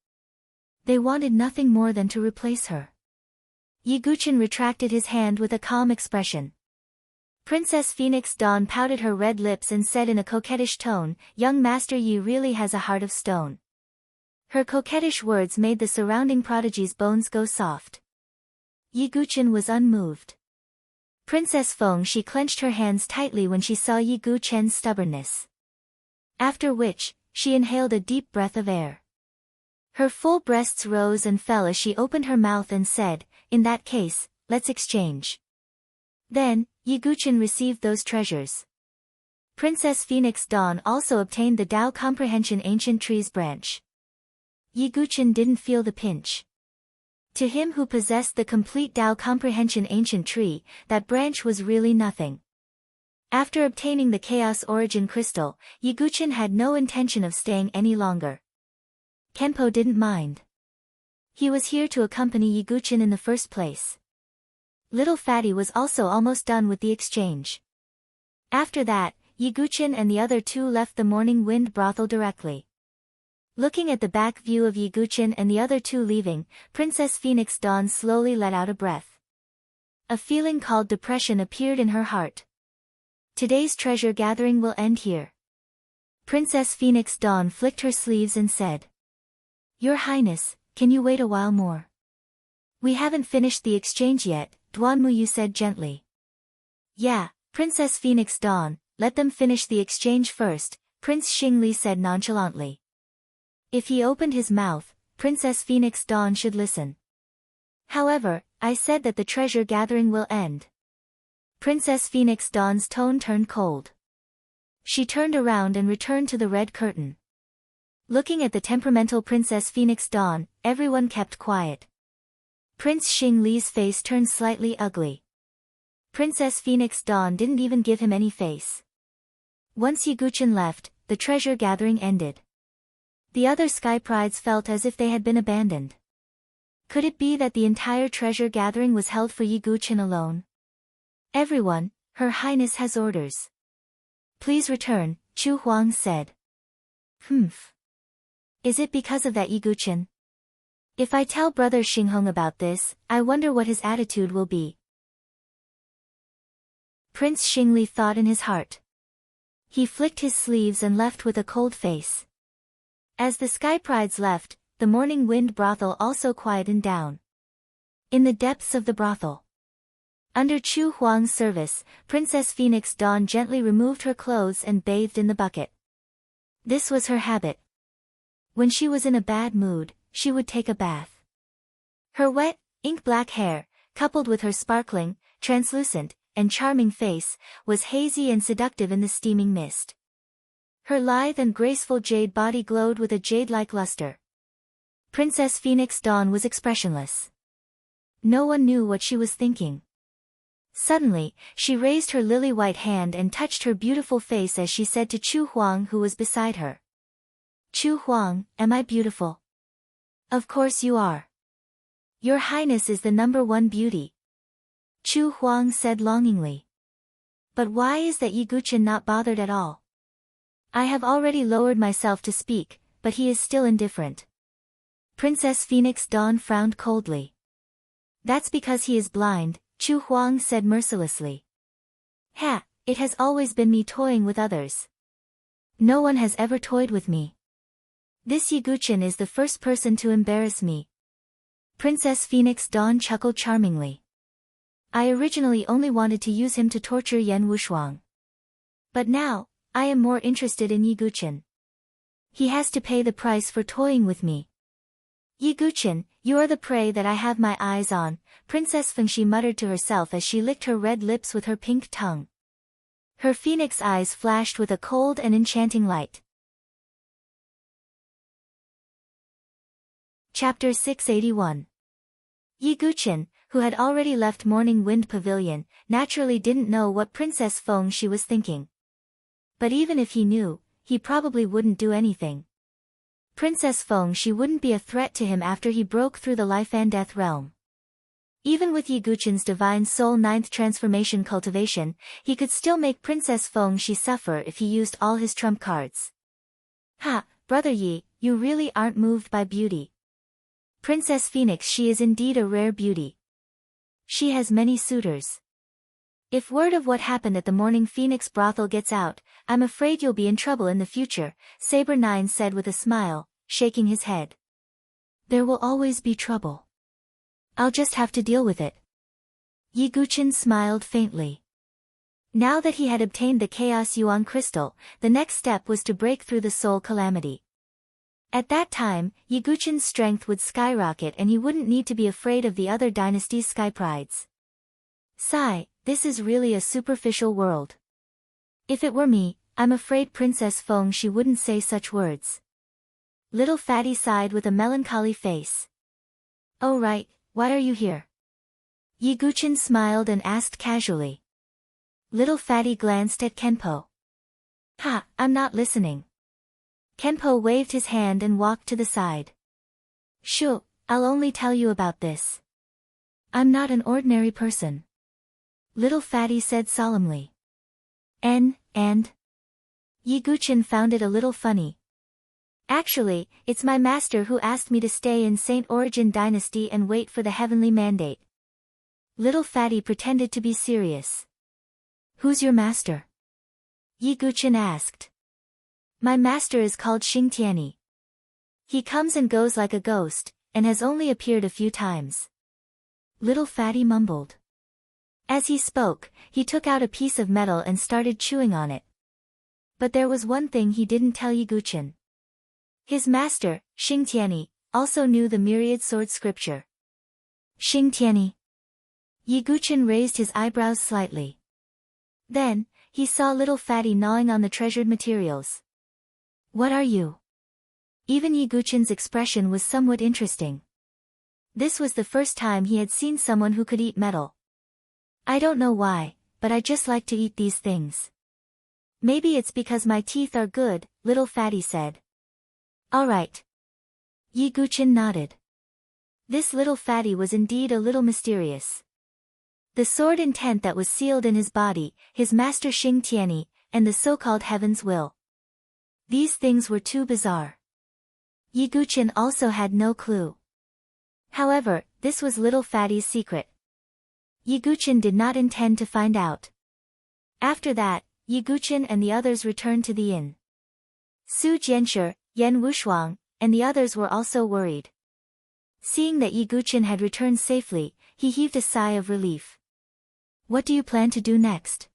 They wanted nothing more than to replace her. Yi Guqin retracted his hand with a calm expression. Princess Phoenix Dawn pouted her red lips and said in a coquettish tone, young Master Yi really has a heart of stone. Her coquettish words made the surrounding prodigy's bones go soft. Yi Guqin was unmoved. Princess Feng Shi clenched her hands tightly when she saw Yi Guqian's stubbornness. After which, she inhaled a deep breath of air. Her full breasts rose and fell as she opened her mouth and said, "In that case, let's exchange." Then, Yiguchen received those treasures. Princess Phoenix Dawn also obtained the Tao Comprehension Ancient Trees branch. Yiguchen didn't feel the pinch. To him who possessed the complete Tao Comprehension Ancient Tree, that branch was really nothing. After obtaining the Chaos Origin Crystal, Yiguchen had no intention of staying any longer. Kenpo didn't mind. He was here to accompany Yiguchen in the first place. Little Fatty was also almost done with the exchange. After that, Yiguchen and the other two left the Morning Wind brothel directly. Looking at the back view of Yiguchen and the other two leaving, Princess Phoenix Dawn slowly let out a breath. A feeling called depression appeared in her heart. Today's treasure gathering will end here. Princess Phoenix Dawn flicked her sleeves and said, "Your Highness, can you wait a while more? We haven't finished the exchange yet," Duanmuyu said gently. "Yeah, Princess Phoenix Dawn, let them finish the exchange first," Prince Xingli said nonchalantly. If he opened his mouth, Princess Phoenix Dawn should listen. "However, I said that the treasure gathering will end." Princess Phoenix Dawn's tone turned cold. She turned around and returned to the red curtain. Looking at the temperamental Princess Phoenix Dawn, everyone kept quiet. Prince Xingli's face turned slightly ugly. Princess Phoenix Dawn didn't even give him any face. Once Yiguchen left, the treasure gathering ended. The other Sky Prides felt as if they had been abandoned. Could it be that the entire treasure gathering was held for Yiguchen alone? "Everyone, Her Highness has orders. Please return," Chu Huang said. "Humph. Is it because of that Yiguchen? If I tell Brother Xinghong about this, I wonder what his attitude will be." Prince Xingli thought in his heart. He flicked his sleeves and left with a cold face. As the Sky Prides left, the Morning Wind brothel also quietened down. In the depths of the brothel, under Chu Huang's service, Princess Phoenix Dawn gently removed her clothes and bathed in the bucket. This was her habit. When she was in a bad mood, she would take a bath. Her wet, ink-black hair, coupled with her sparkling, translucent, and charming face, was hazy and seductive in the steaming mist. Her lithe and graceful jade body glowed with a jade-like luster. Princess Phoenix Dawn was expressionless. No one knew what she was thinking. Suddenly, she raised her lily-white hand and touched her beautiful face as she said to Chu Huang, who was beside her. "Chu Huang, am I beautiful?" "Of course you are. Your Highness is the #1 beauty," Chu Huang said longingly. "But why is that Yiguchen not bothered at all?" "I have already lowered myself to speak, but he is still indifferent." Princess Phoenix Dawn frowned coldly. "That's because he is blind," Chu Huang said mercilessly. "Ha, it has always been me toying with others. No one has ever toyed with me. This Yiguchen is the first person to embarrass me." Princess Phoenix Dawn chuckled charmingly. "I originally only wanted to use him to torture Yan Wushuang. But now, I am more interested in Yiguchen. He has to pay the price for toying with me." "Yiguchen, you are the prey that I have my eyes on," Princess Fengxi muttered to herself as she licked her red lips with her pink tongue. Her phoenix eyes flashed with a cold and enchanting light. Chapter 681. Yiguchen, who had already left Morning Wind Pavilion, naturally didn't know what Princess Fengxi was thinking. But even if he knew, he probably wouldn't do anything. Princess Fengxi wouldn't be a threat to him after he broke through the life and death realm. Even with Yiguchen's Divine Soul 9th Transformation cultivation, he could still make Princess Fengxi suffer if he used all his trump cards. "Ha, Brother Yi, you really aren't moved by beauty. Princess Phoenix, she is indeed a rare beauty. She has many suitors. If word of what happened at the Morning Phoenix brothel gets out, I'm afraid you'll be in trouble in the future," Saber 9 said with a smile, shaking his head. "There will always be trouble. I'll just have to deal with it." Yiguchen smiled faintly. Now that he had obtained the Chaos Yuan crystal, the next step was to break through the soul calamity. At that time, Yiguchin's strength would skyrocket and he wouldn't need to be afraid of the other dynasty's sky prides. Sigh, this is really a superficial world. If it were me, I'm afraid Princess Fengxi wouldn't say such words. Little Fatty sighed with a melancholy face. Oh right, why are you here? Yiguchin smiled and asked casually. Little Fatty glanced at Kenpo. Ha, I'm not listening. Kenpo waved his hand and walked to the side. Shoo, I'll only tell you about this. I'm not an ordinary person. Little Fatty said solemnly. And? Yiguchin found it a little funny. Actually, it's my master who asked me to stay in Saint Origin Dynasty and wait for the heavenly mandate. Little Fatty pretended to be serious. Who's your master? Yiguchin asked. My master is called Xingtiani. He comes and goes like a ghost, and has only appeared a few times. Little Fatty mumbled. As he spoke, he took out a piece of metal and started chewing on it. But there was one thing he didn't tell Yiguchin. His master, Xingtiani, also knew the myriad sword scripture. Xingtiani. Yiguchin raised his eyebrows slightly. Then, he saw Little Fatty gnawing on the treasured materials. What are you? Even Yiguchin's expression was somewhat interesting. This was the first time he had seen someone who could eat metal. I don't know why, but I just like to eat these things. Maybe it's because my teeth are good, Little Fatty said. Alright. Yiguchin nodded. This Little Fatty was indeed a little mysterious. The sword intent that was sealed in his body, his master Xingtiani, and the so-called Heaven's Will. These things were too bizarre. Yiguchin also had no clue. However, this was Little Fatty's secret. Yiguchin did not intend to find out. After that, Yiguchin and the others returned to the inn. Su Jianshi, Yan Wushuang, and the others were also worried. Seeing that Yiguchin had returned safely, he heaved a sigh of relief. What do you plan to do next?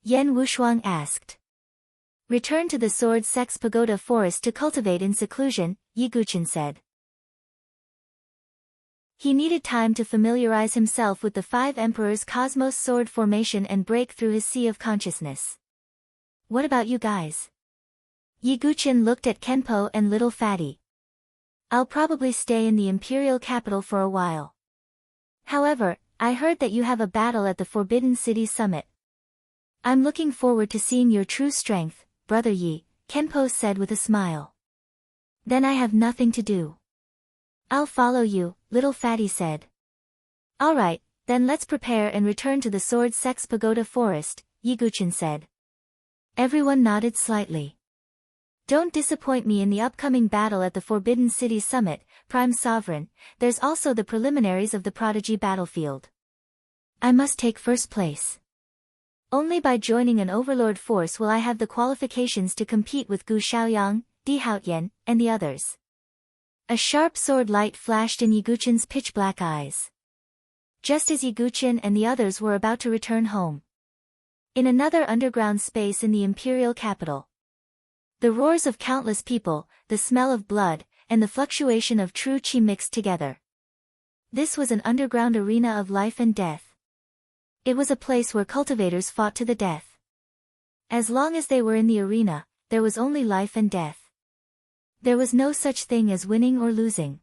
Yan Wushuang asked. Return to the Sword Sex Pagoda Forest to cultivate in seclusion, Yiguchin said. He needed time to familiarize himself with the 5 Emperors' Cosmos Sword formation and break through his sea of consciousness. What about you guys? Yiguchin looked at Kenpo and Little Fatty. I'll probably stay in the imperial capital for a while. However, I heard that you have a battle at the Forbidden City Summit. I'm looking forward to seeing your true strength, Brother Yi, Kenpo said with a smile. Then I have nothing to do. I'll follow you, Little Fatty said. Alright, then let's prepare and return to the Sword Sex Pagoda Forest, Yiguchin said. Everyone nodded slightly. Don't disappoint me in the upcoming battle at the Forbidden City Summit, Prime Sovereign. There's also the preliminaries of the Prodigy battlefield. I must take first place. Only by joining an overlord force will I have the qualifications to compete with Gu Xiaoyang, Di Haotian, and the others. A sharp sword light flashed in Yiguchin's pitch-black eyes. Just as Yiguchin and the others were about to return home. In another underground space in the imperial capital. The roars of countless people, the smell of blood, and the fluctuation of true qi mixed together. This was an underground arena of life and death. It was a place where cultivators fought to the death. As long as they were in the arena, there was only life and death. There was no such thing as winning or losing.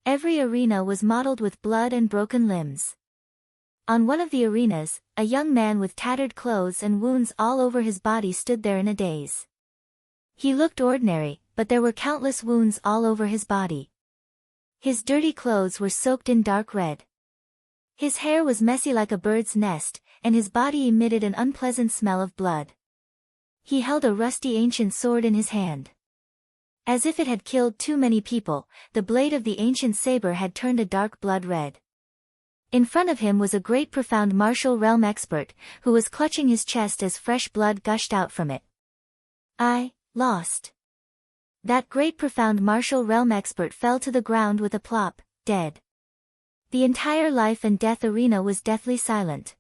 Every arena was mottled with blood and broken limbs. On one of the arenas, a young man with tattered clothes and wounds all over his body stood there in a daze. He looked ordinary, but there were countless wounds all over his body. His dirty clothes were soaked in dark red. His hair was messy like a bird's nest, and his body emitted an unpleasant smell of blood. He held a rusty ancient sword in his hand. As if it had killed too many people, the blade of the ancient saber had turned a dark blood red. In front of him was a great profound martial realm expert, who was clutching his chest as fresh blood gushed out from it. I lost. That great profound martial realm expert fell to the ground with a plop, dead. The entire life and death arena was deathly silent.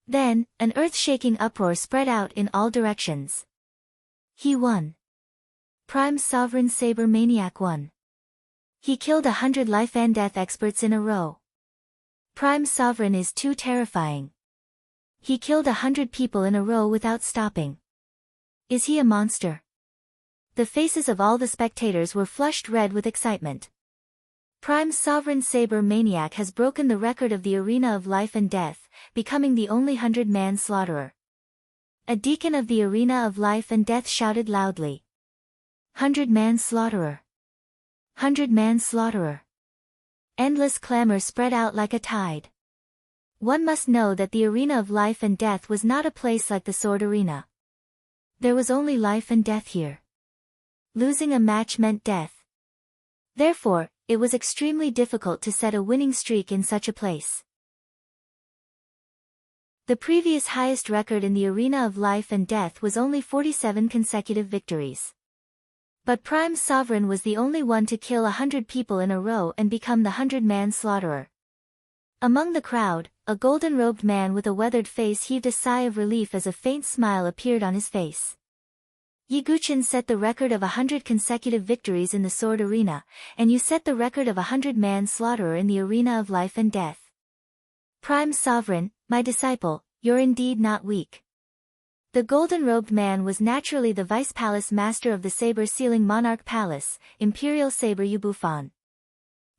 Then, an earth-shaking uproar spread out in all directions. He won. Prime Sovereign Saber Maniac 1. He killed 100 life and death experts in a row. Prime Sovereign is too terrifying. He killed 100 people in a row without stopping. Is he a monster? The faces of all the spectators were flushed red with excitement. Prime Sovereign Saber Maniac has broken the record of the Arena of Life and Death, becoming the only 100-man slaughterer. A deacon of the Arena of Life and Death shouted loudly. 100-man slaughterer. 100-man slaughterer. Endless clamor spread out like a tide. One must know that the Arena of Life and Death was not a place like the Sword Arena. There was only life and death here. Losing a match meant death. Therefore, it was extremely difficult to set a winning streak in such a place. The previous highest record in the Arena of Life and Death was only 47 consecutive victories. But Prime Sovereign was the only one to kill 100 people in a row and become the 100-man slaughterer. Among the crowd, a golden-robed man with a weathered face heaved a sigh of relief as a faint smile appeared on his face. Yiguchin set the record of 100 consecutive victories in the Sword Arena, and you set the record of 100-man slaughterer in the Arena of Life and Death. Prime Sovereign, my disciple, you're indeed not weak. The golden-robed man was naturally the vice-palace master of the saber-sealing monarch palace, Imperial Saber Yubufan.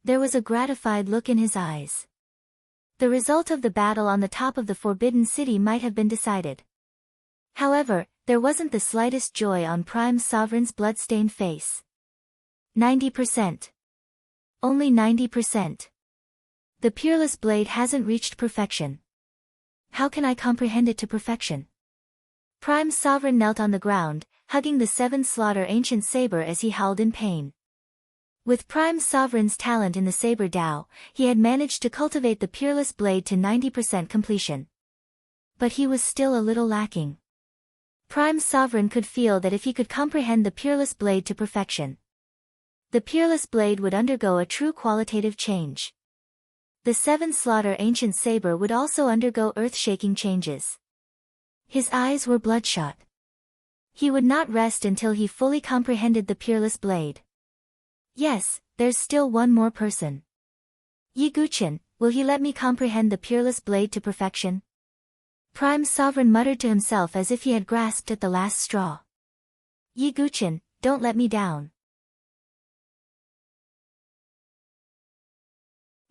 There was a gratified look in his eyes. The result of the battle on the top of the Forbidden City might have been decided. However, there wasn't the slightest joy on Prime Sovereign's blood-stained face. 90%. Only 90%. The peerless blade hasn't reached perfection. How can I comprehend it to perfection? Prime Sovereign knelt on the ground, hugging the seventh slaughter ancient saber as he howled in pain. With Prime Sovereign's talent in the saber Dao, he had managed to cultivate the peerless blade to 90% completion. But he was still a little lacking. Prime Sovereign could feel that if he could comprehend the peerless blade to perfection, the peerless blade would undergo a true qualitative change. The seventh slaughter ancient saber would also undergo earth-shaking changes. His eyes were bloodshot. He would not rest until he fully comprehended the peerless blade. Yes, there's still one more person. Yiguchin, will he let me comprehend the peerless blade to perfection? Prime Sovereign muttered to himself as if he had grasped at the last straw. Yiguchin, don't let me down.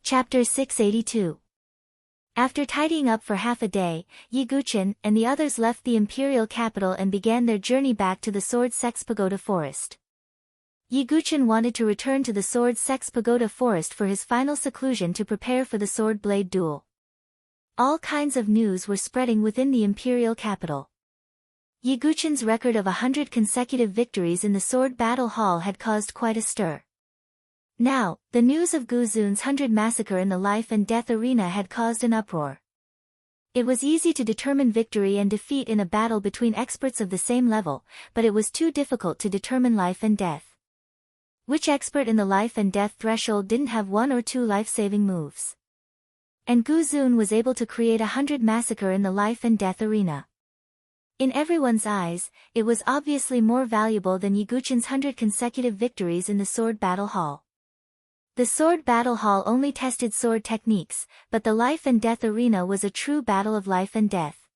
Chapter 682. After tidying up for half a day, Yiguchin and the others left the imperial capital and began their journey back to the Sword Sex Pagoda Forest. Yiguchin wanted to return to the Sword Sex Pagoda Forest for his final seclusion to prepare for the sword blade duel. All kinds of news were spreading within the imperial capital. Yiguchin's record of 100 consecutive victories in the sword battle hall had caused quite a stir. Now, the news of Guzun's 100 massacre in the life and death arena had caused an uproar. It was easy to determine victory and defeat in a battle between experts of the same level, but it was too difficult to determine life and death. Which expert in the life and death threshold didn't have one or two life-saving moves? And Guzun was able to create 100 massacre in the life and death arena. In everyone's eyes, it was obviously more valuable than Yiguchin's 100 consecutive victories in the sword battle hall. The sword battle hall only tested sword techniques, but the life and death arena was a true battle of life and death.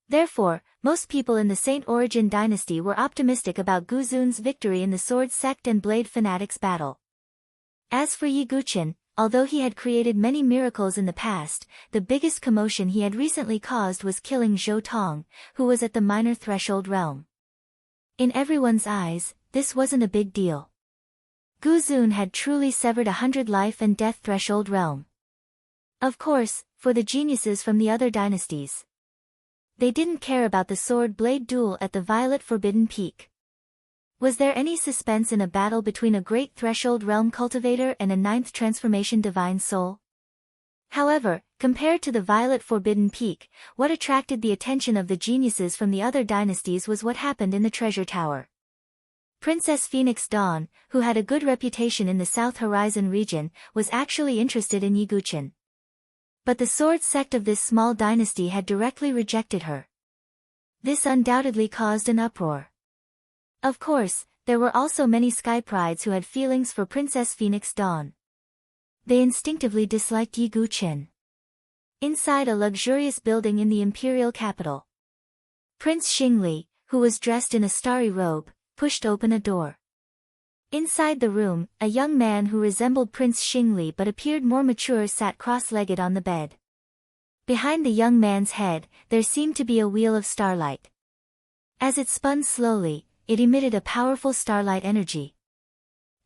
Therefore, most people in the Saint Origin dynasty were optimistic about Guzun's victory in the sword sect and blade fanatics battle. As for Yiguchin, although he had created many miracles in the past, the biggest commotion he had recently caused was killing Zhou Tong, who was at the minor threshold realm. In everyone's eyes, this wasn't a big deal. Guzun had truly severed 100 life and death threshold realm. Of course, for the geniuses from the other dynasties, they didn't care about the sword blade duel at the Violet Forbidden Peak. Was there any suspense in a battle between a great threshold realm cultivator and a ninth transformation divine soul? However, compared to the Violet Forbidden Peak, what attracted the attention of the geniuses from the other dynasties was what happened in the treasure tower. Princess Phoenix Dawn, who had a good reputation in the South Horizon region, was actually interested in Yiguchin. But the sword sect of this small dynasty had directly rejected her. This undoubtedly caused an uproar. Of course, there were also many sky prides who had feelings for Princess Phoenix Dawn. They instinctively disliked Yi Guqin. Inside a luxurious building in the imperial capital, Prince Xingli, who was dressed in a starry robe, pushed open a door. Inside the room, a young man who resembled Prince Xingli but appeared more mature sat cross-legged on the bed. Behind the young man's head, there seemed to be a wheel of starlight. As it spun slowly, it emitted a powerful starlight energy.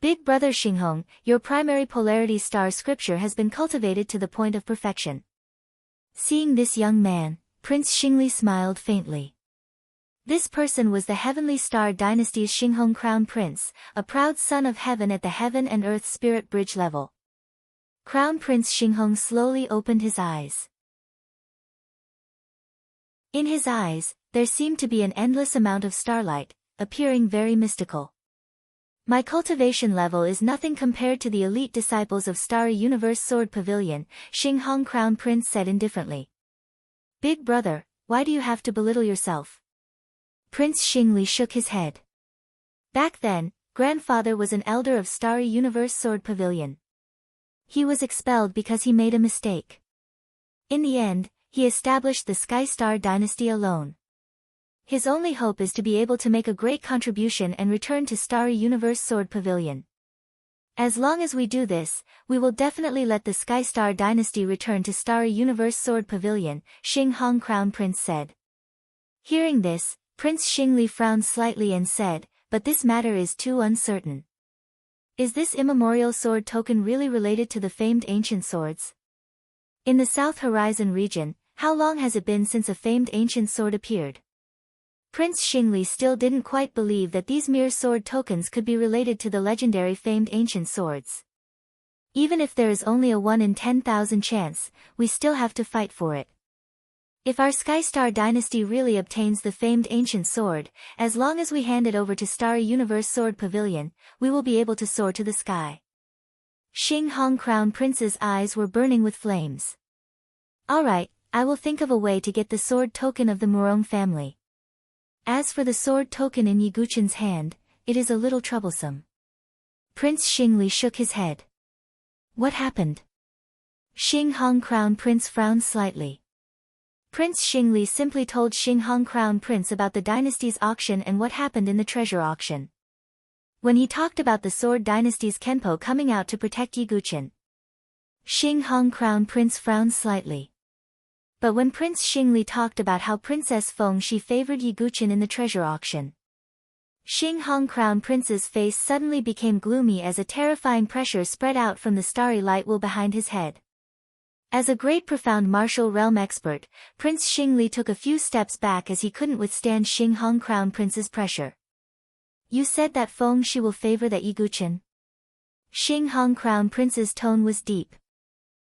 Big brother Xinghong, your primary polarity star scripture has been cultivated to the point of perfection. Seeing this young man, Prince Xingli smiled faintly. This person was the Heavenly Star Dynasty's Xinghong Crown Prince, a proud son of heaven at the heaven and earth spirit bridge level. Crown Prince Xinghong slowly opened his eyes. In his eyes, there seemed to be an endless amount of starlight, appearing very mystical. My cultivation level is nothing compared to the elite disciples of Starry Universe Sword Pavilion, Xinghong Crown Prince said indifferently. Big brother, why do you have to belittle yourself? Prince Xingli shook his head. Back then, grandfather was an elder of Starry Universe Sword Pavilion. He was expelled because he made a mistake. In the end, he established the Sky Star Dynasty alone. His only hope is to be able to make a great contribution and return to Starry Universe Sword Pavilion. As long as we do this, we will definitely let the Sky Star Dynasty return to Starry Universe Sword Pavilion, Xinghong Crown Prince said. Hearing this, Prince Xingli frowned slightly and said, but this matter is too uncertain. Is this immemorial sword token really related to the famed ancient swords? In the South Horizon region, how long has it been since a famed ancient sword appeared? Prince Xingli still didn't quite believe that these mere sword tokens could be related to the legendary famed ancient swords. Even if there is only a 1 in 10,000 chance, we still have to fight for it. If our Sky Star Dynasty really obtains the famed ancient sword, as long as we hand it over to Starry Universe Sword Pavilion, we will be able to soar to the sky. Xinghong Crown Prince's eyes were burning with flames. Alright, I will think of a way to get the sword token of the Murong family. As for the sword token in Yi Guqin's hand, it is a little troublesome. Prince Xingli shook his head. What happened? Xinghong Crown Prince frowned slightly. Prince Xingli simply told Xinghong Crown Prince about the dynasty's auction and what happened in the treasure auction. When he talked about the Sword Dynasty's Kenpo coming out to protect Yi Guqin, Xinghong Crown Prince frowned slightly. But when Prince Xingli talked about how Princess Feng Shi favored Yi Guqin in the treasure auction, Xinghong Crown Prince's face suddenly became gloomy as a terrifying pressure spread out from the starry light wheel behind his head. As a great profound martial realm expert, Prince Xingli took a few steps back as he couldn't withstand Xinghong Crown Prince's pressure. You said that Feng Shi will favor that Yi Guqin? Xinghong Crown Prince's tone was deep.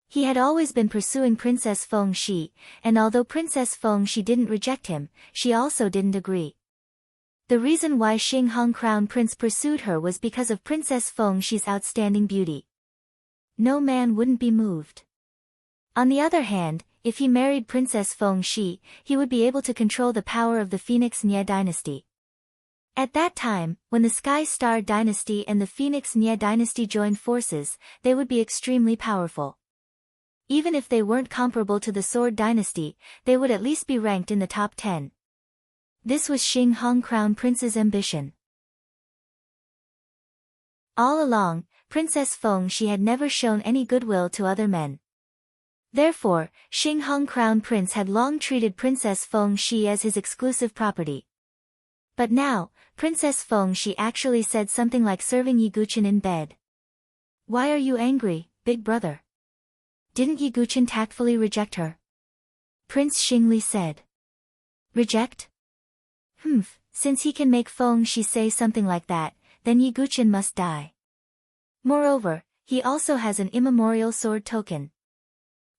He had always been pursuing Princess Feng Shi, and although Princess Feng Shi didn't reject him, she also didn't agree. The reason why Xinghong Crown Prince pursued her was because of Princess Feng Shi's outstanding beauty. No man wouldn't be moved. On the other hand, if he married Princess Feng Shi, he would be able to control the power of the Phoenix Nye dynasty. At that time, when the Sky Star Dynasty and the Phoenix Nye dynasty joined forces, they would be extremely powerful. Even if they weren't comparable to the Sword Dynasty, they would at least be ranked in the top 10. This was Xinghong Crown Prince's ambition. All along, Princess Feng Shi had never shown any goodwill to other men. Therefore, Xinghong Crown Prince had long treated Princess Feng Shi as his exclusive property. But now, Princess Feng Shi actually said something like serving Yi Guqin in bed. Why are you angry, big brother? Didn't Yi Guqin tactfully reject her? Prince Xingli said. Reject? Since he can make Feng Shi say something like that, then Yi Guqin must die. Moreover, he also has an immemorial sword token.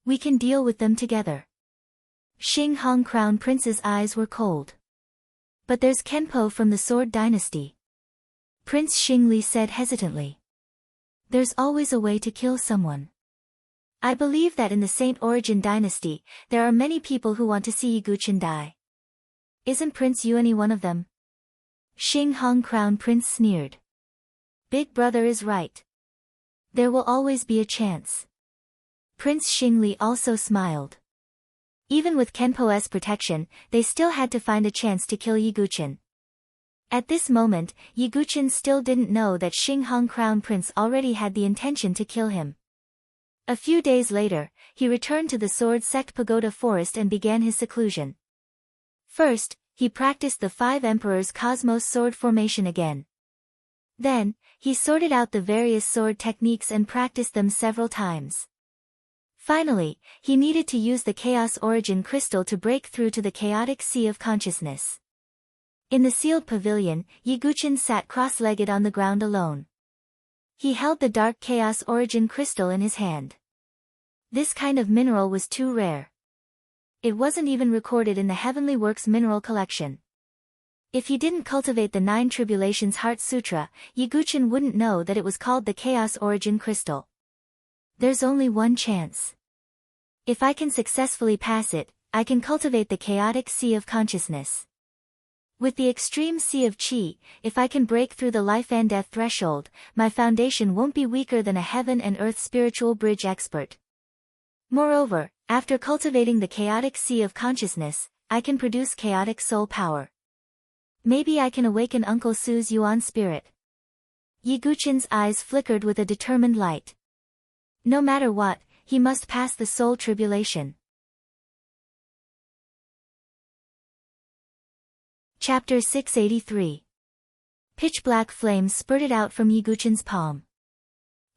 We can deal with them together. Xinghong Crown Prince's eyes were cold. But there's Kenpo from the Sword Dynasty. Prince Xingli said hesitantly. There's always a way to kill someone. I believe that in the Saint Origin Dynasty, there are many people who want to see Yi Guqin die. Isn't Prince Yuani one of them? Xing Hong Crown Prince sneered. Big brother is right. There will always be a chance. Prince Xingli also smiled. Even with Kenpo's protection, they still had to find a chance to kill Yiguchen. At this moment, Yiguchen still didn't know that Xing Hong Crown Prince already had the intention to kill him. A few days later, he returned to the Sword Sect Pagoda Forest and began his seclusion. First, he practiced the 5 Emperors Cosmos sword formation again. Then, he sorted out the various sword techniques and practiced them several times. Finally, he needed to use the Chaos Origin Crystal to break through to the chaotic sea of consciousness. In the sealed pavilion, Yiguchen sat cross-legged on the ground alone. He held the dark Chaos Origin Crystal in his hand. This kind of mineral was too rare. It wasn't even recorded in the Heavenly Works mineral collection. If he didn't cultivate the 9 Tribulations Heart Sutra, Yiguchen wouldn't know that it was called the Chaos Origin Crystal. There's only one chance. If I can successfully pass it, I can cultivate the chaotic sea of consciousness. With the extreme sea of Qi, if I can break through the life and death threshold, my foundation won't be weaker than a heaven and earth spiritual bridge expert. Moreover, after cultivating the chaotic sea of consciousness, I can produce chaotic soul power. Maybe I can awaken Uncle Su's Yuan spirit. Yiguchen's eyes flickered with a determined light. No matter what, he must pass the soul tribulation. Chapter 683. Pitch-black flames spurted out from Yiguchen's palm.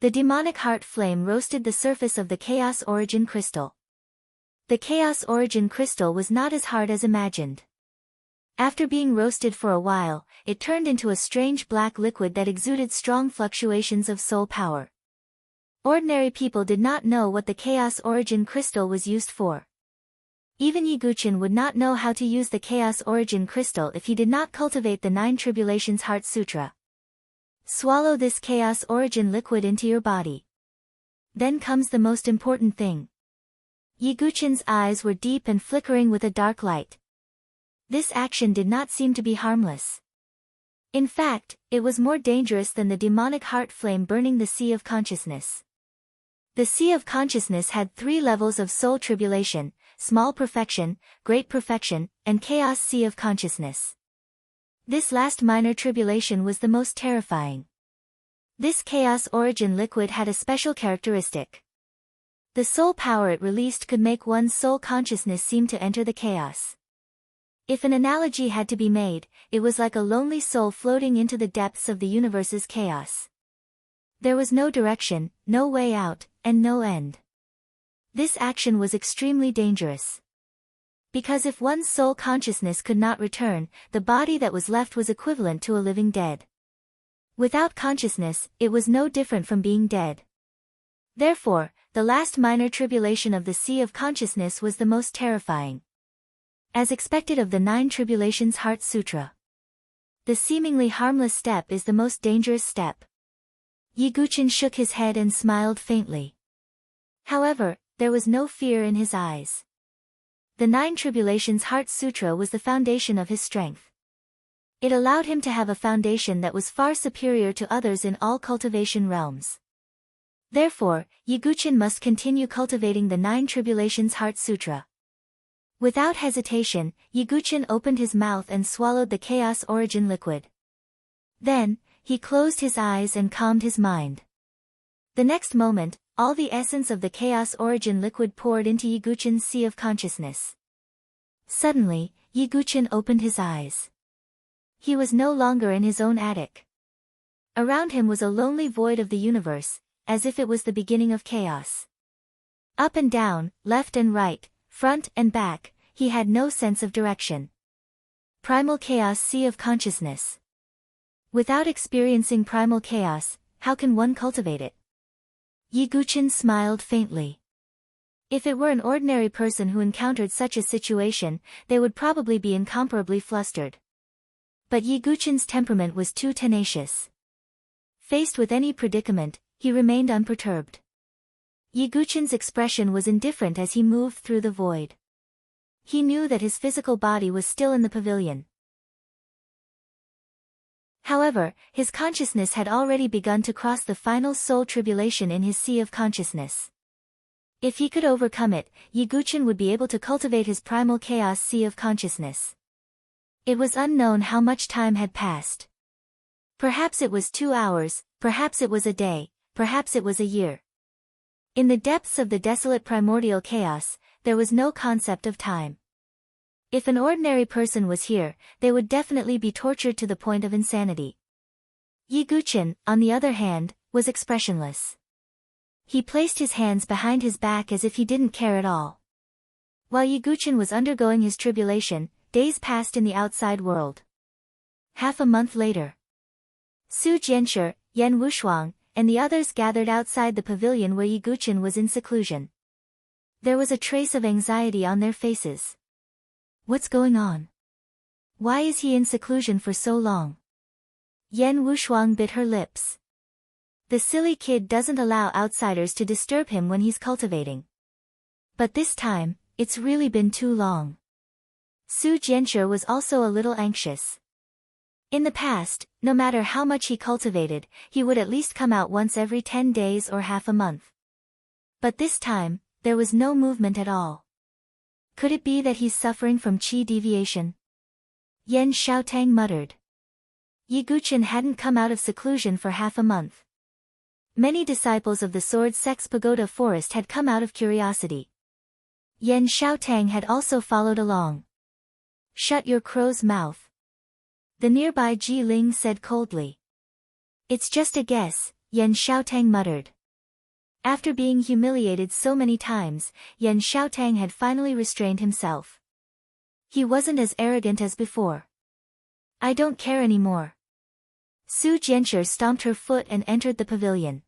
The demonic heart flame roasted the surface of the Chaos Origin Crystal. The Chaos Origin Crystal was not as hard as imagined. After being roasted for a while, it turned into a strange black liquid that exuded strong fluctuations of soul power. Ordinary people did not know what the Chaos Origin Crystal was used for. Even Yiguchen would not know how to use the Chaos Origin Crystal if he did not cultivate the 9 Tribulations Heart Sutra. Swallow this Chaos Origin liquid into your body. Then comes the most important thing. Yiguchen's eyes were deep and flickering with a dark light. This action did not seem to be harmless. In fact, it was more dangerous than the demonic heart flame burning the sea of consciousness. The sea of consciousness had 3 levels of soul tribulation: small perfection, great perfection, and chaos sea of consciousness. This last minor tribulation was the most terrifying. This chaos origin liquid had a special characteristic. The soul power it released could make one's soul consciousness seem to enter the chaos. If an analogy had to be made, it was like a lonely soul floating into the depths of the universe's chaos. There was no direction, no way out, and no end. This action was extremely dangerous. Because if one's soul consciousness could not return, the body that was left was equivalent to a living dead. Without consciousness, it was no different from being dead. Therefore, the last minor tribulation of the sea of consciousness was the most terrifying. As expected of the 9 Tribulations Heart Sutra, the seemingly harmless step is the most dangerous step. Yiguchen shook his head and smiled faintly. However, there was no fear in his eyes. The 9 Tribulations Heart Sutra was the foundation of his strength. It allowed him to have a foundation that was far superior to others in all cultivation realms. Therefore, Yiguchen must continue cultivating the 9 Tribulations Heart Sutra. Without hesitation, Yiguchen opened his mouth and swallowed the Chaos Origin liquid. Then, he closed his eyes and calmed his mind. The next moment, all the essence of the Chaos Origin liquid poured into Yiguchen's sea of consciousness. Suddenly, Yiguchen opened his eyes. He was no longer in his own attic. Around him was a lonely void of the universe, as if it was the beginning of chaos. Up and down, left and right, front and back, he had no sense of direction. Primal chaos sea of consciousness. Without experiencing primal chaos, how can one cultivate it? Yiguchen smiled faintly. If it were an ordinary person who encountered such a situation, they would probably be incomparably flustered. But Yiguchen's temperament was too tenacious. Faced with any predicament, he remained unperturbed. Yiguchen's expression was indifferent as he moved through the void. He knew that his physical body was still in the pavilion. However, his consciousness had already begun to cross the final soul tribulation in his sea of consciousness. If he could overcome it, Yiguchen would be able to cultivate his primal chaos sea of consciousness. It was unknown how much time had passed. Perhaps it was 2 hours, perhaps it was a day, perhaps it was a year. In the depths of the desolate primordial chaos, there was no concept of time. If an ordinary person was here, they would definitely be tortured to the point of insanity. Yiguchen, on the other hand, was expressionless. He placed his hands behind his back as if he didn't care at all. While Yiguchen was undergoing his tribulation, days passed in the outside world. Half a month later, Su Jianshi, Yan Wushuang, and the others gathered outside the pavilion where Yiguchen was in seclusion. There was a trace of anxiety on their faces. What's going on? Why is he in seclusion for so long? Yan Wushuang bit her lips. The silly kid doesn't allow outsiders to disturb him when he's cultivating. But this time, it's really been too long. Su Jianshi was also a little anxious. In the past, no matter how much he cultivated, he would at least come out once every 10 days or half a month. But this time, there was no movement at all. Could it be that he's suffering from qi deviation? Yan Xiaotang muttered. Yiguchen hadn't come out of seclusion for half a month. Many disciples of the Sword Sect's Pagoda Forest had come out of curiosity. Yan Xiaotang had also followed along. Shut your crow's mouth. The nearby Ji Ling said coldly. It's just a guess, Yan Xiaotang muttered. After being humiliated so many times, Yan Xiaotang had finally restrained himself. He wasn't as arrogant as before. I don't care anymore. Su Jianshi stomped her foot and entered the pavilion.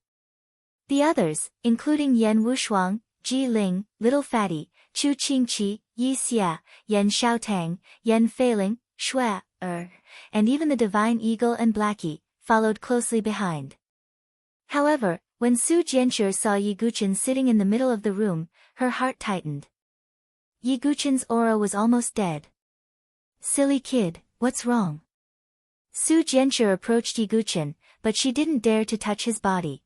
The others, including Yan Wushuang, Ji Ling, Little Fatty, Chu Qingqi, Yi Xia, Yan Xiaotang, Yan Feiling, Shui, and even the Divine Eagle and Blackie, followed closely behind. However, when Su Jianshi saw Yiguchen sitting in the middle of the room, her heart tightened. Yiguchen's aura was almost dead. Silly kid, what's wrong? Su Jianshi approached Yiguchen, but she didn't dare to touch his body.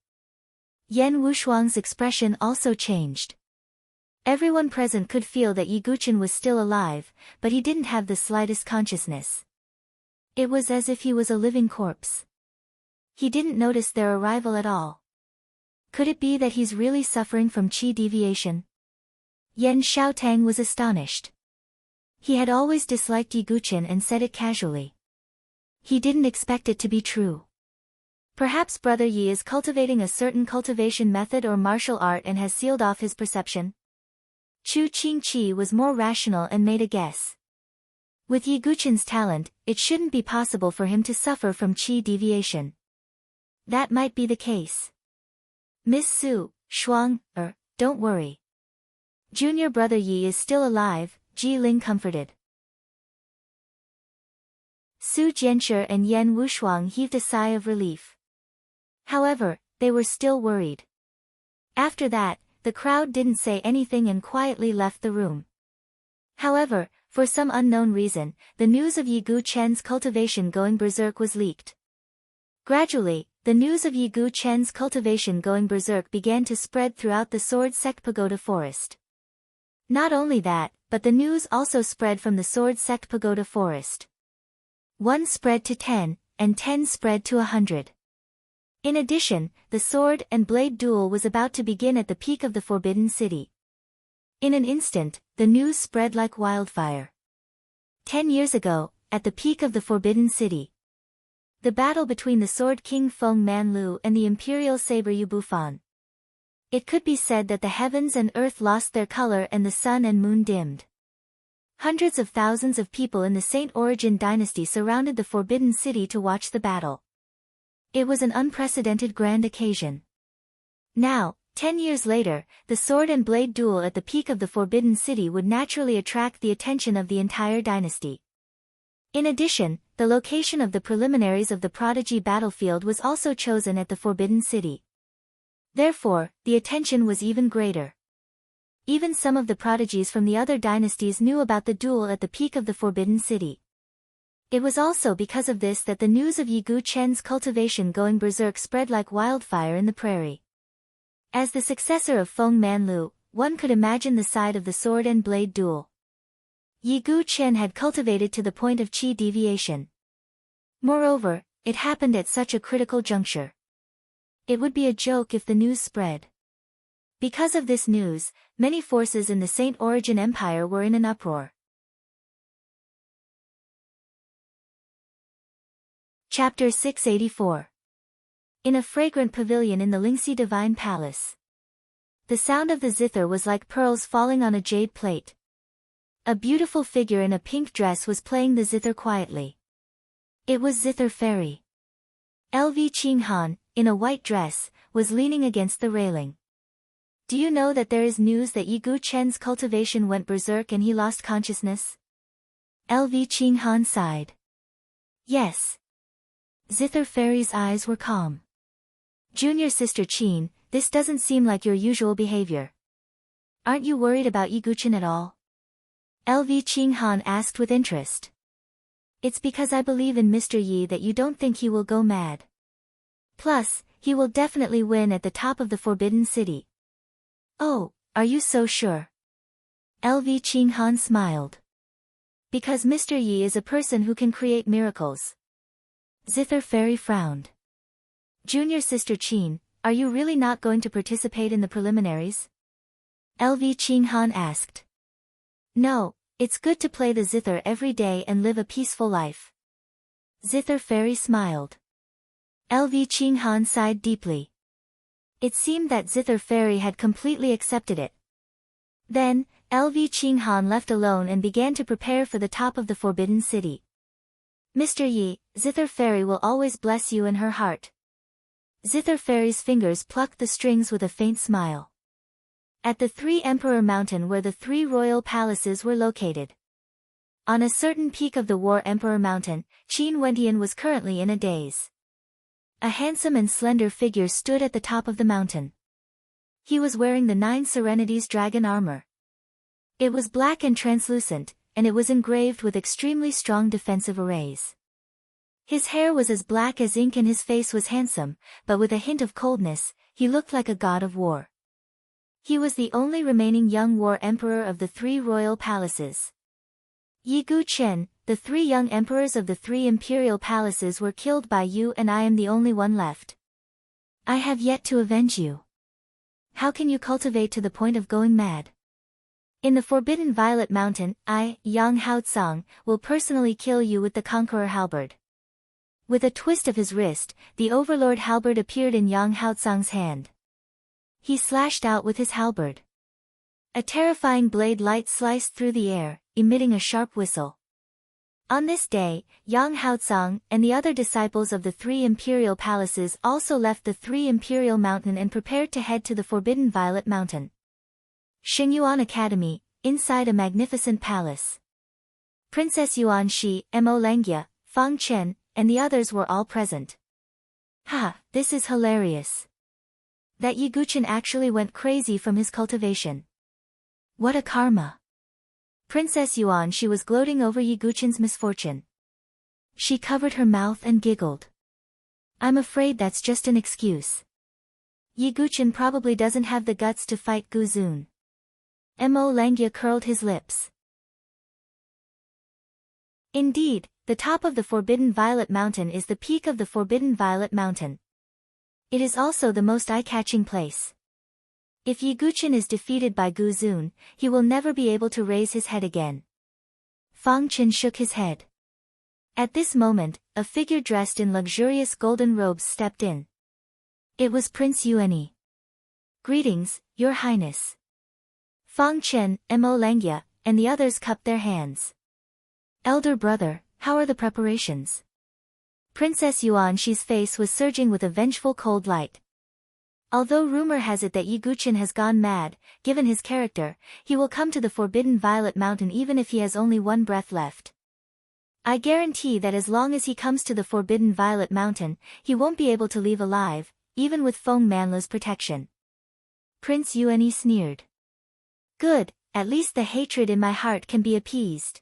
Yan Wushuang's expression also changed. Everyone present could feel that Yiguchen was still alive, but he didn't have the slightest consciousness. It was as if he was a living corpse. He didn't notice their arrival at all. Could it be that he's really suffering from qi deviation? Yan Xiaotang was astonished. He had always disliked Yiguchen and said it casually. He didn't expect it to be true. Perhaps Brother Yi is cultivating a certain cultivation method or martial art and has sealed off his perception. Chu Qingqi was more rational and made a guess. With Yiguchen's talent, it shouldn't be possible for him to suffer from qi deviation. That might be the case. Miss Su, Shuang, don't worry. Junior Brother Yi is still alive, Ji Ling comforted. Su Jianshi and Yan Wushuang heaved a sigh of relief. However, they were still worried. After that, the crowd didn't say anything and quietly left the room. However, for some unknown reason, the news of Yiguchen's cultivation going berserk was leaked. Gradually, the news of Yiguchen's cultivation going berserk began to spread throughout the Sword Sect Pagoda Forest. Not only that, but the news also spread from the Sword Sect Pagoda Forest. 1 spread to 10, and 10 spread to 100. In addition, the sword and blade duel was about to begin at the peak of the Forbidden City. In an instant, the news spread like wildfire. 10 years ago, at the peak of the Forbidden City, the battle between the Sword King Feng Manlu and the Imperial Saber Yu Bufan. It could be said that the heavens and earth lost their color and the sun and moon dimmed. Hundreds of thousands of people in the Saint Origin dynasty surrounded the Forbidden City to watch the battle. It was an unprecedented grand occasion. Now, 10 years later, the sword and blade duel at the peak of the Forbidden City would naturally attract the attention of the entire dynasty. In addition, the location of the preliminaries of the Prodigy battlefield was also chosen at the Forbidden City. Therefore, the attention was even greater. Even some of the prodigies from the other dynasties knew about the duel at the peak of the Forbidden City. It was also because of this that the news of Yi Gu Chen's cultivation going berserk spread like wildfire in the prairie. As the successor of Feng Manlu, one could imagine the side of the sword and blade duel. Yi Gu Chen had cultivated to the point of qi deviation. Moreover, it happened at such a critical juncture. It would be a joke if the news spread. Because of this news, many forces in the Saint Origin Empire were in an uproar. Chapter 684. In a fragrant pavilion in the Lingxi Divine Palace. The sound of the zither was like pearls falling on a jade plate. A beautiful figure in a pink dress was playing the zither quietly. It was Zither Fairy. LV Qing Han, in a white dress, was leaning against the railing. Do you know that there is news that Yi Gu Chen's cultivation went berserk and he lost consciousness? LV Qing Han sighed. Yes. Zither Fairy's eyes were calm. Junior Sister Qin, this doesn't seem like your usual behavior. Aren't you worried about Yi Gu Chen at all? LV Qing Han asked with interest. It's because I believe in Mr. Yi that you don't think he will go mad. Plus, he will definitely win at the top of the Forbidden City. Oh, are you so sure? LV Qing Han smiled. Because Mr. Yi is a person who can create miracles. Zither Fairy frowned. Junior Sister Qin, are you really not going to participate in the preliminaries? LV Qing Han asked. No, it's good to play the zither every day and live a peaceful life. Zither Fairy smiled. LV Qing Han sighed deeply. It seemed that Zither Fairy had completely accepted it. Then, LV Qing Han left alone and began to prepare for the top of the Forbidden City. Mr. Yi, Zither Fairy will always bless you in her heart. Zither Fairy's fingers plucked the strings with a faint smile. At the Three Emperor Mountain where the three royal palaces were located. On a certain peak of the War Emperor Mountain, Qin Wentian was currently in a daze. A handsome and slender figure stood at the top of the mountain. He was wearing the 9 Serenities dragon armor. It was black and translucent, and it was engraved with extremely strong defensive arrays. His hair was as black as ink and his face was handsome, but with a hint of coldness, he looked like a god of war. He was the only remaining young war emperor of the 3 royal palaces. Yi Gu Chen, the 3 young emperors of the 3 imperial palaces were killed by you and I am the only one left. I have yet to avenge you. How can you cultivate to the point of going mad? In the Forbidden Violet Mountain, I, Yang Haotsang, will personally kill you with the Conqueror Halberd. With a twist of his wrist, the Overlord Halberd appeared in Yang Haotsang's hand. He slashed out with his halberd. A terrifying blade light sliced through the air, emitting a sharp whistle. On this day, Yang Haotsang and the other disciples of the 3 imperial palaces also left the 3 imperial mountain and prepared to head to the Forbidden Violet Mountain. Xingyuan Academy, inside a magnificent palace. Princess Yuan Shi, Mo Lengia, Fang Chen, and the others were all present. Ha, this is hilarious. That Yi Gu Chen actually went crazy from his cultivation. What a karma. Princess Yuan Shi was gloating over Yi Gu Chen's misfortune. She covered her mouth and giggled. I'm afraid that's just an excuse. Yi Gu Chen probably doesn't have the guts to fight Gu Zun. Mo Lengia curled his lips. Indeed, the top of the Forbidden Violet Mountain is the peak of the Forbidden Violet Mountain. It is also the most eye-catching place. If Yi Gu Chen is defeated by Gu Zun, he will never be able to raise his head again. Fang Chen shook his head. At this moment, a figure dressed in luxurious golden robes stepped in. It was Prince Yuanyi. Greetings, Your Highness. Fang Chen, Mo Lengia, and the others cupped their hands. Elder brother, how are the preparations? Princess Yuan Shi's face was surging with a vengeful cold light. Although rumor has it that Yi Gu Chen has gone mad, given his character, he will come to the Forbidden Violet Mountain even if he has only 1 breath left. I guarantee that as long as he comes to the Forbidden Violet Mountain, he won't be able to leave alive, even with Feng Manlu's protection. Prince Yuanyi sneered. Good, at least the hatred in my heart can be appeased.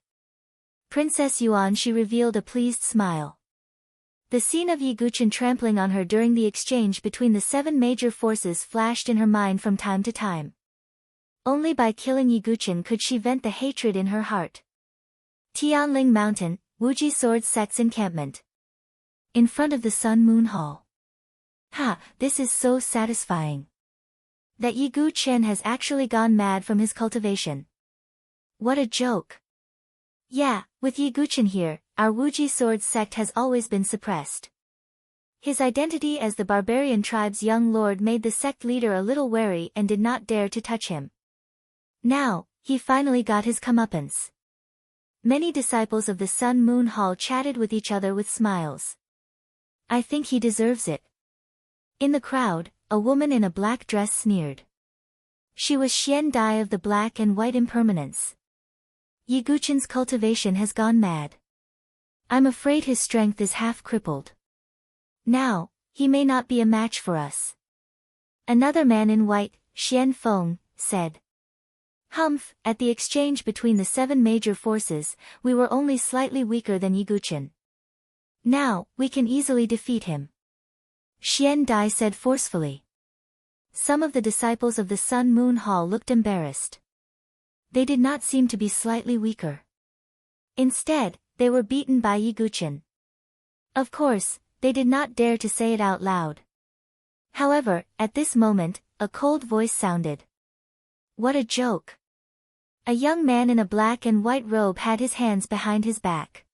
Princess Yuan, she revealed a pleased smile. The scene of Yiguchen trampling on her during the exchange between the 7 major forces flashed in her mind from time to time. Only by killing Yiguchen could she vent the hatred in her heart. Tianling Mountain, Wuji Sword Sect's encampment. In front of the Sun Moon Hall. Ha, this is so satisfying. That Yiguchen has actually gone mad from his cultivation. What a joke. Yeah, with Yiguchen here, our Wuji Sword Sect has always been suppressed. His identity as the barbarian tribe's young lord made the sect leader a little wary and did not dare to touch him. Now, he finally got his comeuppance. Many disciples of the Sun Moon Hall chatted with each other with smiles. I think he deserves it. In the crowd, a woman in a black dress sneered. She was Xian Dai of the Black and White Impermanence. Yiguchen's cultivation has gone mad. I'm afraid his strength is half crippled. Now, he may not be a match for us. Another man in white, Xian Feng, said. Humph, at the exchange between the 7 major forces, we were only slightly weaker than Yiguchen. Now, we can easily defeat him. Xian Dai said forcefully. Some of the disciples of the Sun Moon Hall looked embarrassed. They did not seem to be slightly weaker. Instead, they were beaten by Yiguchen. Of course, they did not dare to say it out loud. However, at this moment, a cold voice sounded. What a joke. A young man in a black and white robe had his hands behind his back.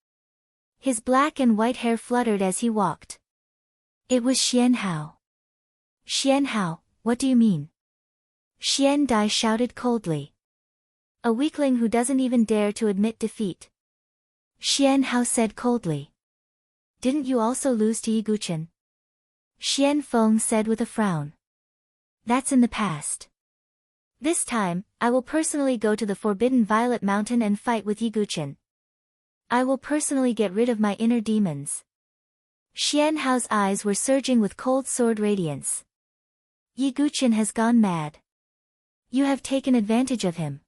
His black and white hair fluttered as he walked. It was Xian Hao. Xian Hao, what do you mean? Xian Dai shouted coldly. A weakling who doesn't even dare to admit defeat. Xian Hao said coldly. Didn't you also lose to Yiguchen? Xian Feng said with a frown. That's in the past. This time, I will personally go to the Forbidden Violet Mountain and fight with Yiguchen. I will personally get rid of my inner demons. Xian Hao's eyes were surging with cold sword radiance. Yiguchen has gone mad. You have taken advantage of him.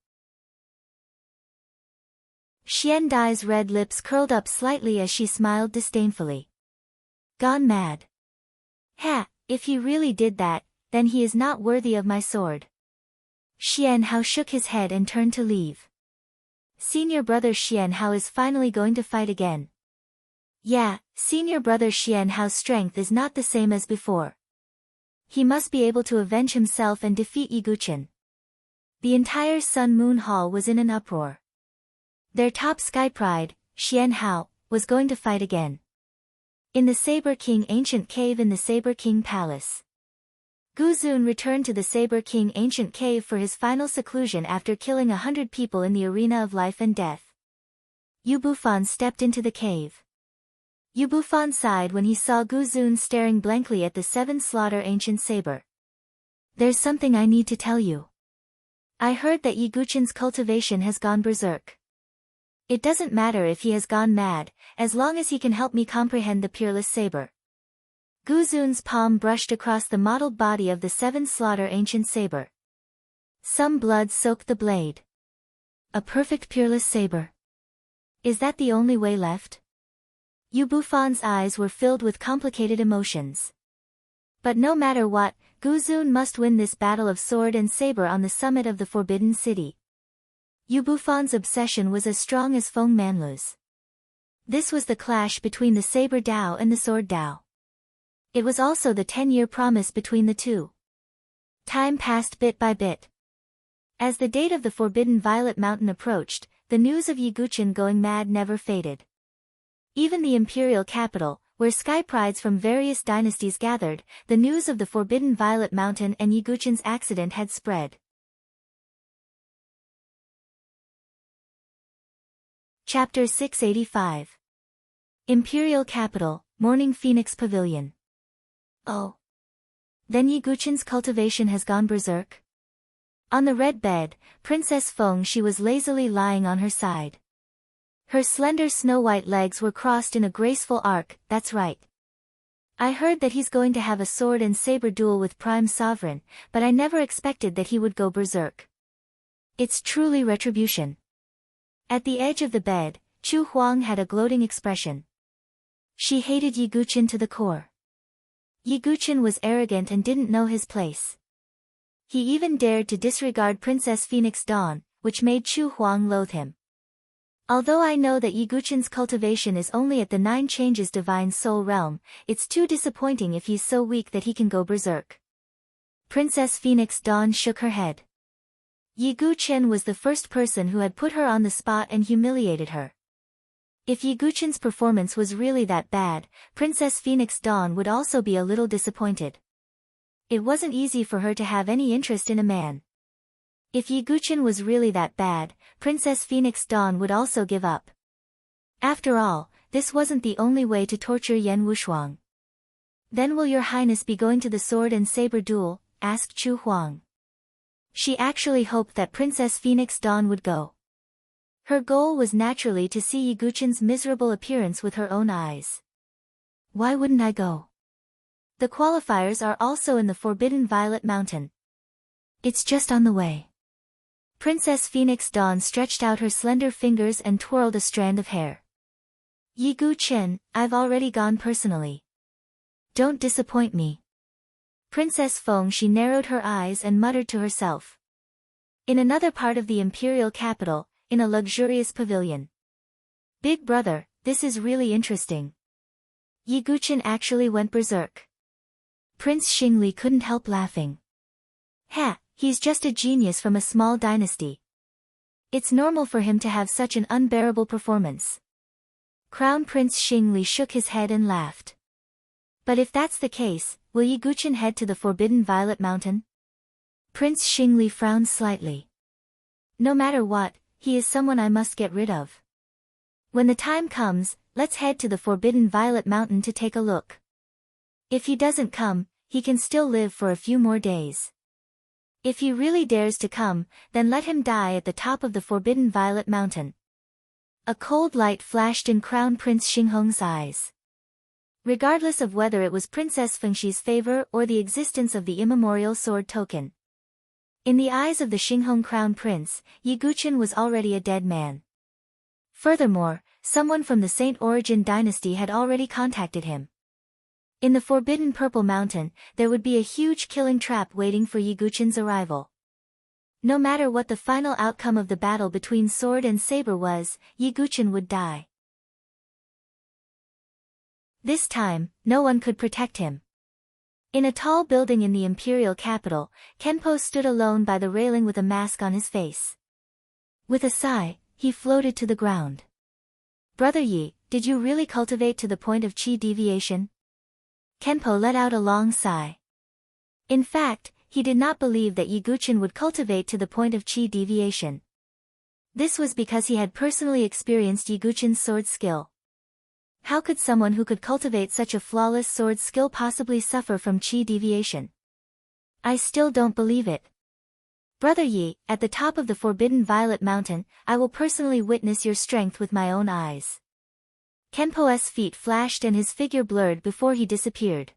Xian Dai's red lips curled up slightly as she smiled disdainfully. Gone mad. Ha, if he really did that, then he is not worthy of my sword. Xian Hao shook his head and turned to leave. Senior brother Xian Hao is finally going to fight again. Yeah, senior brother Xian Hao's strength is not the same as before. He must be able to avenge himself and defeat Yiguchen. The entire Sun Moon Hall was in an uproar. Their top sky pride, Xian Hao, was going to fight again. In the Saber King Ancient Cave in the Saber King Palace. Gu Zun returned to the Saber King Ancient Cave for his final seclusion after killing 100 people in the arena of life and death. Yu Bufan stepped into the cave. Yu Bufan sighed when he saw Gu Zun staring blankly at the 7 Slaughter Ancient Saber. There's something I need to tell you. I heard that Yiguchen's cultivation has gone berserk. It doesn't matter if he has gone mad, as long as he can help me comprehend the Peerless Saber. Gu Zun's palm brushed across the mottled body of the 7 Slaughter Ancient Saber. Some blood soaked the blade. A perfect Peerless Saber. Is that the only way left? Yu Bufan's eyes were filled with complicated emotions. But no matter what, Gu Zun must win this battle of sword and saber on the summit of the Forbidden City. Yu Bufan's obsession was as strong as Feng Manlu's. This was the clash between the Saber Dao and the Sword Dao. It was also the 10-year promise between the two. Time passed bit by bit. As the date of the Forbidden Violet Mountain approached, the news of Yiguchen going mad never faded. Even the imperial capital, where sky prides from various dynasties gathered, the news of the Forbidden Violet Mountain and Yiguchen's accident had spread. Chapter 685. Imperial Capital, Morning Phoenix Pavilion. Oh. Then Yiguchen's cultivation has gone berserk? On the red bed, Princess Feng she was lazily lying on her side. Her slender snow-white legs were crossed in a graceful arc, that's right. I heard that he's going to have a sword and saber duel with Prime Sovereign, but I never expected that he would go berserk. It's truly retribution. At the edge of the bed, Chu Huang had a gloating expression. She hated Ye Guqin to the core. Ye Guqin was arrogant and didn't know his place. He even dared to disregard Princess Phoenix Dawn, which made Chu Huang loathe him. Although I know that Ye Guqin's cultivation is only at the 9 Changes Divine Soul realm, it's too disappointing if he's so weak that he can go berserk. Princess Phoenix Dawn shook her head. Ye Guqin was the first person who had put her on the spot and humiliated her. If Ye Guqin's performance was really that bad, Princess Phoenix Dawn would also be a little disappointed. It wasn't easy for her to have any interest in a man. If Ye Guqin was really that bad, Princess Phoenix Dawn would also give up. After all, this wasn't the only way to torture Yan Wushuang. Then will your highness be going to the sword and saber duel? Asked Chu Huang. She actually hoped that Princess Phoenix Dawn would go. Her goal was naturally to see Ye Guqin's miserable appearance with her own eyes. Why wouldn't I go? The qualifiers are also in the Forbidden Violet Mountain. It's just on the way. Princess Phoenix Dawn stretched out her slender fingers and twirled a strand of hair. Ye Guqin, I've already gone personally. Don't disappoint me. Princess Feng. She narrowed her eyes and muttered to herself. In another part of the imperial capital, in a luxurious pavilion. Big brother, this is really interesting. Ye Guqin actually went berserk. Prince Xingli couldn't help laughing. Ha, he's just a genius from a small dynasty. It's normal for him to have such an unbearable performance. Crown Prince Xingli shook his head and laughed. But if that's the case, will Ye Guqin head to the Forbidden Violet Mountain? Prince Xingli frowned slightly. No matter what, he is someone I must get rid of. When the time comes, let's head to the Forbidden Violet Mountain to take a look. If he doesn't come, he can still live for a few more days. If he really dares to come, then let him die at the top of the Forbidden Violet Mountain. A cold light flashed in Crown Prince Xinghong's eyes. Regardless of whether it was Princess Fengshi's favor or the existence of the immemorial sword token. In the eyes of the Xinghong Crown Prince, Ye Guqin was already a dead man. Furthermore, someone from the Saint Origin dynasty had already contacted him. In the Forbidden Purple Mountain, there would be a huge killing trap waiting for Ye Guqin's arrival. No matter what the final outcome of the battle between sword and saber was, Ye Guqin would die. This time, no one could protect him. In a tall building in the imperial capital, Kenpo stood alone by the railing with a mask on his face. With a sigh, he floated to the ground. Brother Yi, did you really cultivate to the point of qi deviation? Kenpo let out a long sigh. In fact, he did not believe that Ye Guqin would cultivate to the point of qi deviation. This was because he had personally experienced Ye Guqin's sword skill. How could someone who could cultivate such a flawless sword skill possibly suffer from qi deviation? I still don't believe it. Brother Yi, at the top of the Forbidden Violet Mountain, I will personally witness your strength with my own eyes. Kenpo's feet flashed and his figure blurred before he disappeared.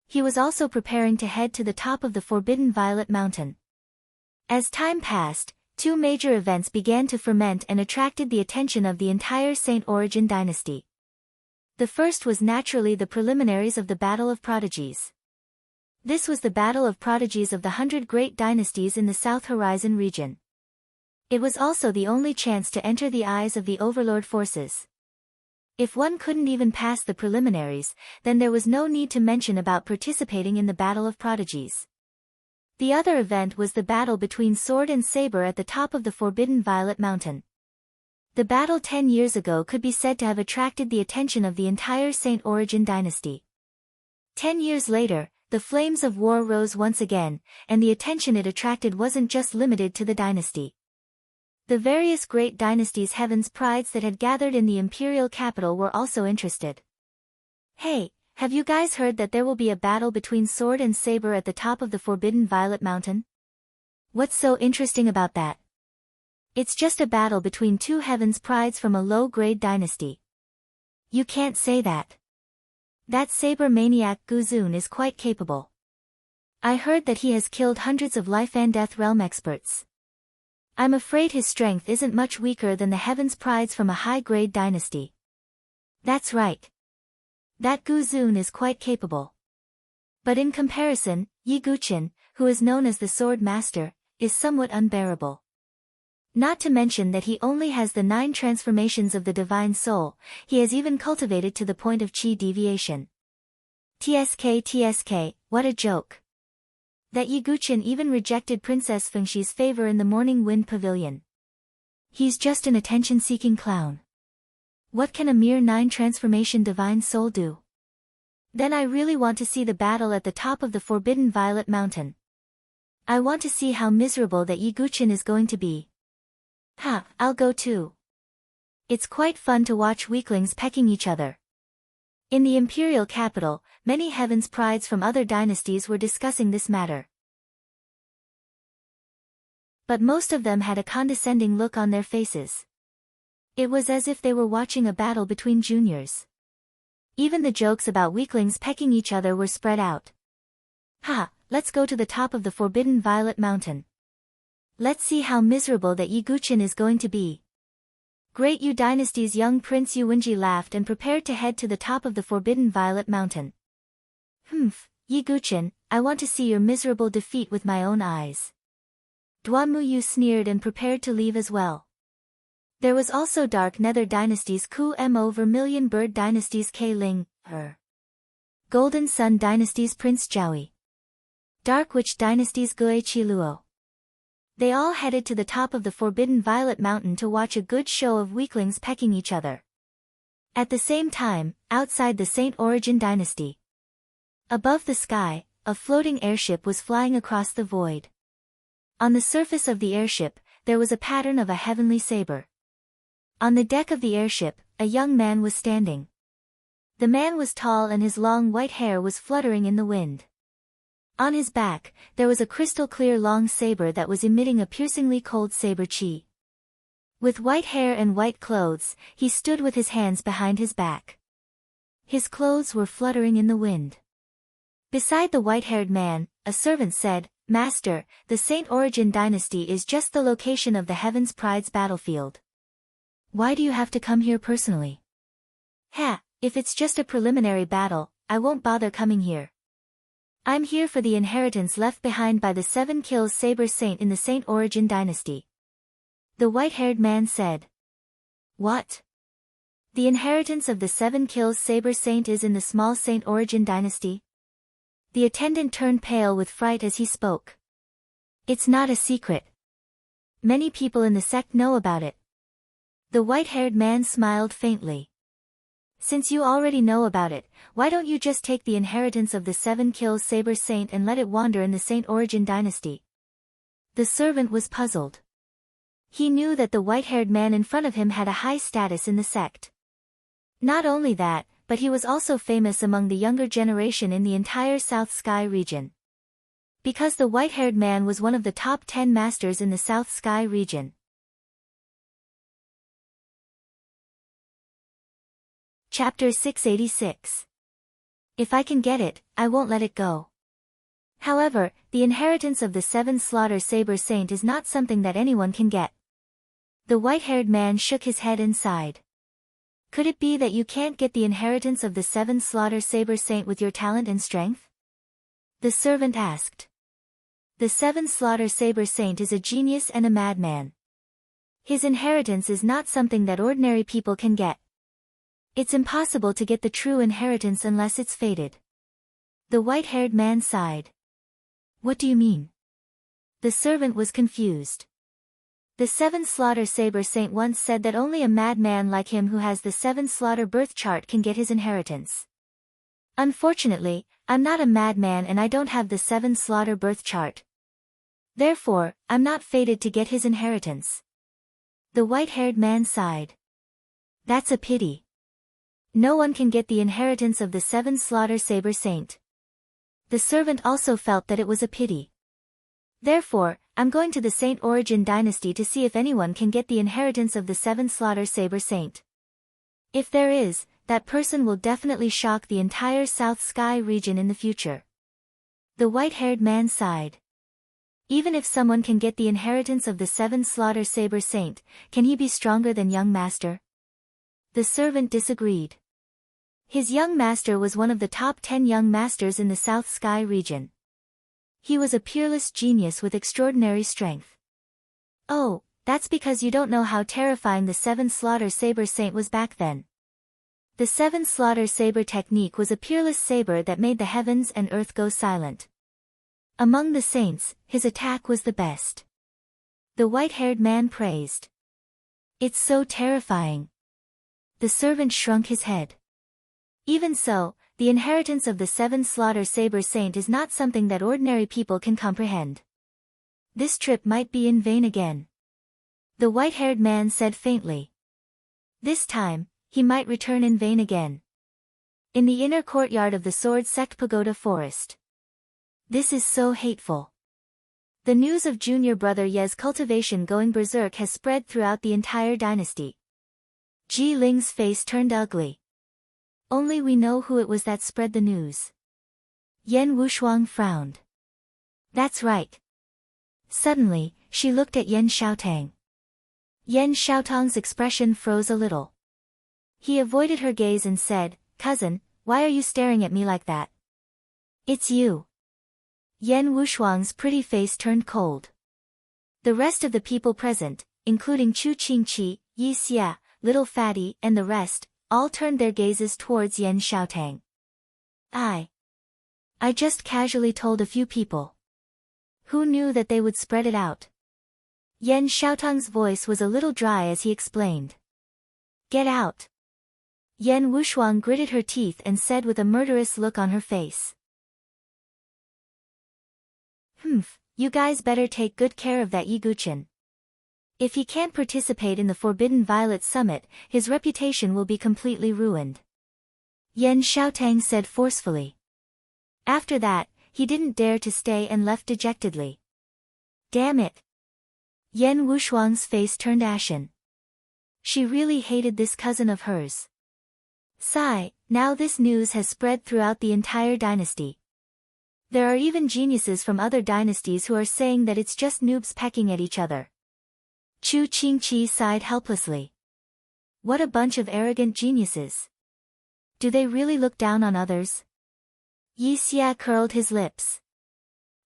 He was also preparing to head to the top of the Forbidden Violet Mountain. As time passed, 2 major events began to ferment and attracted the attention of the entire Saint Origin dynasty. The first was naturally the preliminaries of the Battle of Prodigies. This was the Battle of Prodigies of the 100 Great Dynasties in the South Horizon region. It was also the only chance to enter the eyes of the Overlord forces. If one couldn't even pass the preliminaries, then there was no need to mention about participating in the Battle of Prodigies. The other event was the battle between sword and saber at the top of the Forbidden Violet Mountain. The battle 10 years ago could be said to have attracted the attention of the entire Saint Origin dynasty. 10 years later, the flames of war rose once again, and the attention it attracted wasn't just limited to the dynasty. The various great dynasties' heaven's prides that had gathered in the imperial capital were also interested. Hey, have you guys heard that there will be a battle between sword and saber at the top of the Forbidden Violet Mountain? What's so interesting about that? It's just a battle between 2 heaven's prides from a low-grade dynasty. You can't say that. That saber maniac Guzun is quite capable. I heard that he has killed hundreds of life and death realm experts. I'm afraid his strength isn't much weaker than the Heaven's Prides from a high-grade dynasty. That's right. That Gu Zun is quite capable. But in comparison, Yi Guqin, who is known as the Sword Master, is somewhat unbearable. Not to mention that he only has the 9 transformations of the Divine Soul, he has even cultivated to the point of Qi deviation. TSK, what a joke. That Yi Guqin even rejected Princess Fengxi's favor in the Morning Wind Pavilion. He's just an attention-seeking clown. What can a mere 9 transformation Divine Soul do? Then I really want to see the battle at the top of the Forbidden Violet Mountain. I want to see how miserable that Yi Guqin is going to be. Ha, I'll go too. It's quite fun to watch weaklings pecking each other. In the imperial capital, many Heaven's Prides from other dynasties were discussing this matter. But most of them had a condescending look on their faces. It was as if they were watching a battle between juniors. Even the jokes about weaklings pecking each other were spread out. Ha, let's go to the top of the Forbidden Violet Mountain. Let's see how miserable that Yi Guqin is going to be. Great Yu Dynasty's young Prince Yu Wenji laughed and prepared to head to the top of the Forbidden Violet Mountain. Yi Guqin, I want to see your miserable defeat with my own eyes. Duanmu Yu sneered and prepared to leave as well. There was also Dark Nether Dynasty's Ku Mo Vermilion Bird Dynasty's K Ling, Golden Sun Dynasty's Prince Zhaoi. Dark Witch Dynasty's Gue Chi Luo. They all headed to the top of the Forbidden Violet Mountain to watch a good show of weaklings pecking each other. At the same time, outside the Saint Origin Dynasty. Above the sky, a floating airship was flying across the void. On the surface of the airship, there was a pattern of a heavenly saber. On the deck of the airship, a young man was standing. The man was tall and his long white hair was fluttering in the wind. On his back, there was a crystal-clear long saber that was emitting a piercingly cold saber chi. With white hair and white clothes, he stood with his hands behind his back. His clothes were fluttering in the wind. Beside the white-haired man, a servant said, "Master, the Saint Origin Dynasty is just the location of the Heaven's Pride's battlefield. Why do you have to come here personally?" If it's just a preliminary battle, I won't bother coming here. I'm here for the inheritance left behind by the 7 kills Saber Saint in the Saint Origin Dynasty. The white-haired man said. What? The inheritance of the 7 kills Saber Saint is in the small Saint Origin Dynasty? The attendant turned pale with fright as he spoke. It's not a secret. Many people in the sect know about it. The white-haired man smiled faintly. Since you already know about it, why don't you just take the inheritance of the 7 kills Saber Saint and let it wander in the Saint Origin Dynasty? The servant was puzzled. He knew that the white-haired man in front of him had a high status in the sect. Not only that, but he was also famous among the younger generation in the entire South Sky region. Because the white-haired man was one of the top 10 masters in the South Sky region. Chapter 686. If I can get it, I won't let it go. However, the inheritance of the 7 Slaughter Saber Saint is not something that anyone can get. The white-haired man shook his head and sighed. Could it be that you can't get the inheritance of the 7 Slaughter Saber Saint with your talent and strength? The servant asked. The 7 Slaughter Saber Saint is a genius and a madman. His inheritance is not something that ordinary people can get. It's impossible to get the true inheritance unless it's fated. The white-haired man sighed. What do you mean? The servant was confused. The 7 Slaughter Saber Saint once said that only a madman like him who has the 7 Slaughter birth chart can get his inheritance. Unfortunately, I'm not a madman and I don't have the 7 Slaughter birth chart. Therefore, I'm not fated to get his inheritance. The white-haired man sighed. That's a pity. No one can get the inheritance of the 7 Slaughter Saber Saint. The servant also felt that it was a pity. Therefore, I'm going to the Saint Origin Dynasty to see if anyone can get the inheritance of the 7 Slaughter Saber Saint. If there is, that person will definitely shock the entire South Sky region in the future. The white-haired man sighed. Even if someone can get the inheritance of the 7 slaughter saber saint, can he be stronger than young master? The servant disagreed. His young master was one of the top 10 young masters in the South Sky region. He was a peerless genius with extraordinary strength. Oh, that's because you don't know how terrifying the 7 slaughter saber saint was back then. The 7 slaughter saber technique was a peerless saber that made the heavens and earth go silent. Among the saints, his attack was the best. The white-haired man praised. It's so terrifying. The servant shrunk his head. Even so, the inheritance of the 7 slaughter saber saint is not something that ordinary people can comprehend. This trip might be in vain again. The white-haired man said faintly. This time, he might return in vain again. In the inner courtyard of the Sword Sect Pagoda Forest. This is so hateful. The news of junior brother Ye's cultivation going berserk has spread throughout the entire dynasty. Ji Ling's face turned ugly. Only we know who it was that spread the news. Yan Wushuang frowned. That's right. Suddenly, she looked at Yan Xiaotang. Yan Xiaotang's expression froze a little. He avoided her gaze and said, "Cousin, why are you staring at me like that?" "It's you." Yan Wushuang's pretty face turned cold. The rest of the people present, including Chu Qingqi, Yi Xia, Little Fatty, and the rest, all turned their gazes towards Yan Xiaotang. I just casually told a few people. Who knew that they would spread it out? Yan Xiaotang's voice was a little dry as he explained. Get out. Yan Wushuang gritted her teeth and said with a murderous look on her face. You guys better take good care of that Yi Guchen. If he can't participate in the Forbidden Violet Summit, his reputation will be completely ruined. Yan Xiaotang said forcefully. After that, he didn't dare to stay and left dejectedly. Damn it. Yan Wushuang's face turned ashen. She really hated this cousin of hers. Sigh, now this news has spread throughout the entire dynasty. There are even geniuses from other dynasties who are saying that it's just noobs pecking at each other. Chu Qingqi sighed helplessly. What a bunch of arrogant geniuses. Do they really look down on others? Yi Xia curled his lips.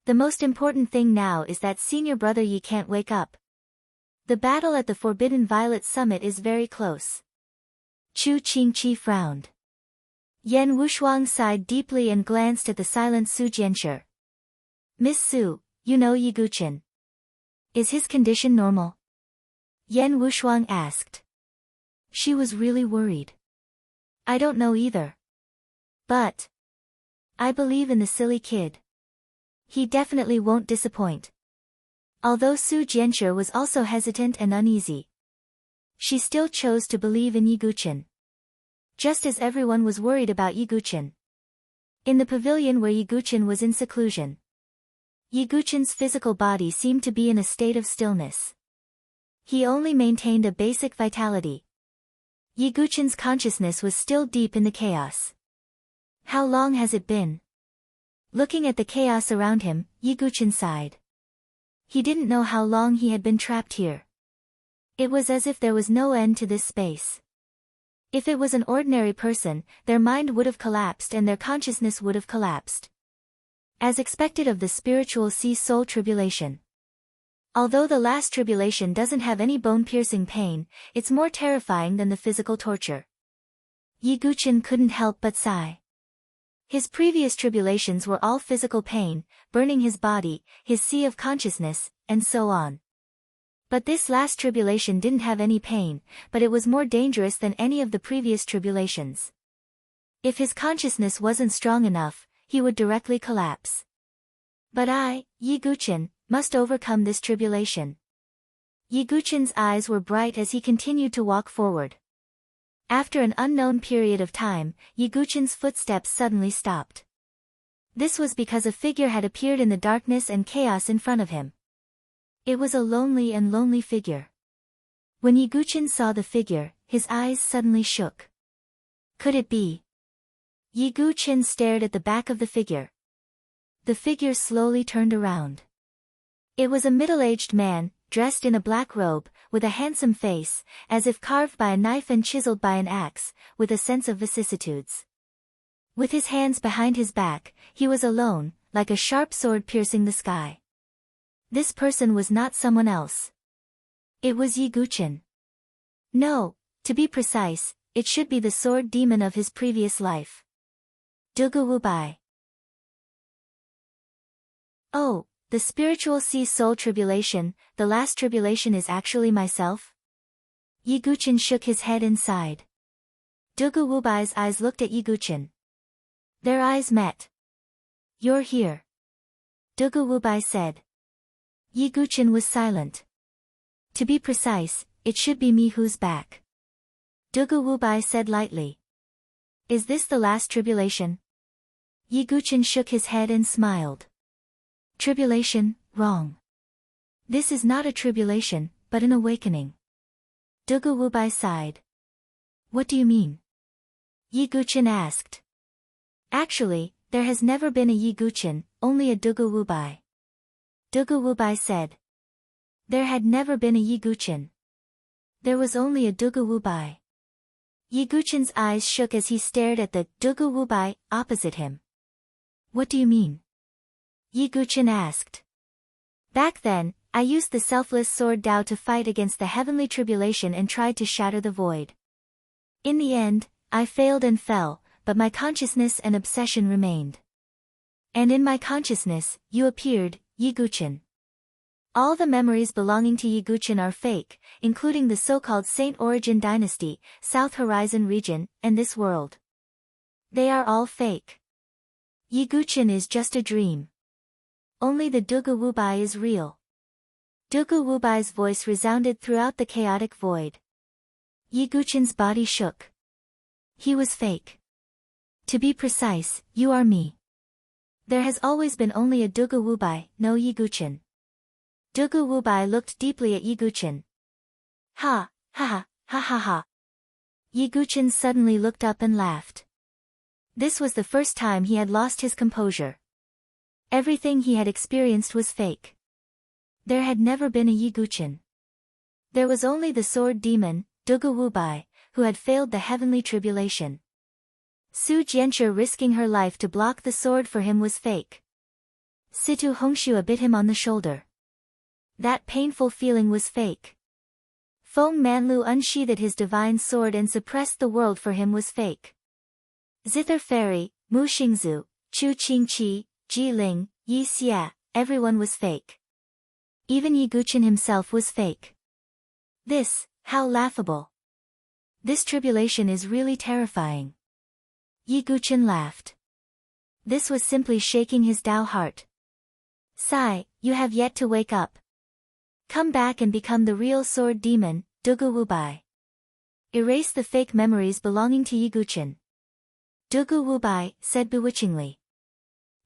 The most important thing now is that senior brother Yi can't wake up. The battle at the Forbidden Violet Summit is very close. Chu Qingqi frowned. Yan Wushuang sighed deeply and glanced at the silent Su Jianshi. Miss Su, you know Yi Guchen. Is his condition normal? Yan Wushuang asked. She was really worried. I don't know either. But I believe in the silly kid. He definitely won't disappoint. Although Su Jianshi was also hesitant and uneasy, she still chose to believe in Yi Guchen. Just as everyone was worried about Yi Guchen. In the pavilion where Yi Guchen was in seclusion, Yi Guchen's physical body seemed to be in a state of stillness. He only maintained a basic vitality. Yi Guchen's consciousness was still deep in the chaos. How long has it been? Looking at the chaos around him, Yi Guchen sighed. He didn't know how long he had been trapped here. It was as if there was no end to this space. If it was an ordinary person, their mind would have collapsed and their consciousness would have collapsed. As expected of the spiritual sea-soul tribulation. Although the last tribulation doesn't have any bone-piercing pain, it's more terrifying than the physical torture. Yi Guchen couldn't help but sigh. His previous tribulations were all physical pain, burning his body, his sea of consciousness, and so on. But this last tribulation didn't have any pain, but it was more dangerous than any of the previous tribulations. If his consciousness wasn't strong enough, he would directly collapse. But I, Yi Guchen, must overcome this tribulation. Yi Guchen's eyes were bright as he continued to walk forward. After an unknown period of time, Yi Guchen's footsteps suddenly stopped. This was because a figure had appeared in the darkness and chaos in front of him. It was a lonely figure. When Yi Guchen saw the figure, his eyes suddenly shook. Could it be? Yi Guchen stared at the back of the figure. The figure slowly turned around. It was a middle-aged man, dressed in a black robe, with a handsome face, as if carved by a knife and chiseled by an axe, with a sense of vicissitudes. With his hands behind his back, he was alone, like a sharp sword piercing the sky. This person was not someone else. It was Yi Guqin. No, to be precise, it should be the sword demon of his previous life. Dugu Wubai. Oh, the spiritual sea soul tribulation, the last tribulation is actually myself? Yi Guqin shook his head and sighed. Dugu Wubai's eyes looked at Yi Guqin. Their eyes met. You're here. Dugu Wubai said. Yi Guqin was silent. To be precise, it should be me who's back. Dugu Wubai said lightly. Is this the last tribulation? Yi Guqin shook his head and smiled. Tribulation, wrong. This is not a tribulation, but an awakening. Dugu Wubai sighed. What do you mean? Yi Guqin asked. Actually, there has never been a Yi Guqin, only a Dugu Wubai. Dugu Wubai said. There had never been a Yi Guqin. There was only a Dugu Wubai. Yi Guqin's eyes shook as he stared at the Dugu Wubai opposite him. What do you mean? Yi Guqin asked. Back then, I used the selfless sword Dao to fight against the heavenly tribulation and tried to shatter the void. In the end, I failed and fell, but my consciousness and obsession remained. And in my consciousness, you appeared, Yi Guqin. All the memories belonging to Yi Guqin are fake, including the so-called Saint Origin Dynasty, South Horizon region, and this world. They are all fake. Yi Guqin is just a dream. Only the Dugu Wubai is real. Dugu Wubai's voice resounded throughout the chaotic void. Yi Guqin's body shook. He was fake. To be precise, you are me. There has always been only a Dugu Wubai, no Yi Guqin. Dugu Wubai looked deeply at Yi Guqin. Ha, ha ha, ha ha ha. Yi Guqin suddenly looked up and laughed. This was the first time he had lost his composure. Everything he had experienced was fake. There had never been a Yi Guqin. There was only the sword demon, Dugu Wubai, who had failed the heavenly tribulation. Su Jianshi risking her life to block the sword for him was fake. Situ Hongxue bit him on the shoulder. That painful feeling was fake. Feng Manlu unsheathed his divine sword and suppressed the world for him was fake. Zither Fairy, Mu Xingzu, Chu Qingqi, Ji Ling, Yi Xia, everyone was fake. Even Yi Guqin himself was fake. This, how laughable. This tribulation is really terrifying. Yi Guqin laughed. This was simply shaking his Dao heart. Sai, you have yet to wake up. Come back and become the real sword demon, Dugu Wubai. Erase the fake memories belonging to Yi Guqin. Dugu Wubai said bewitchingly.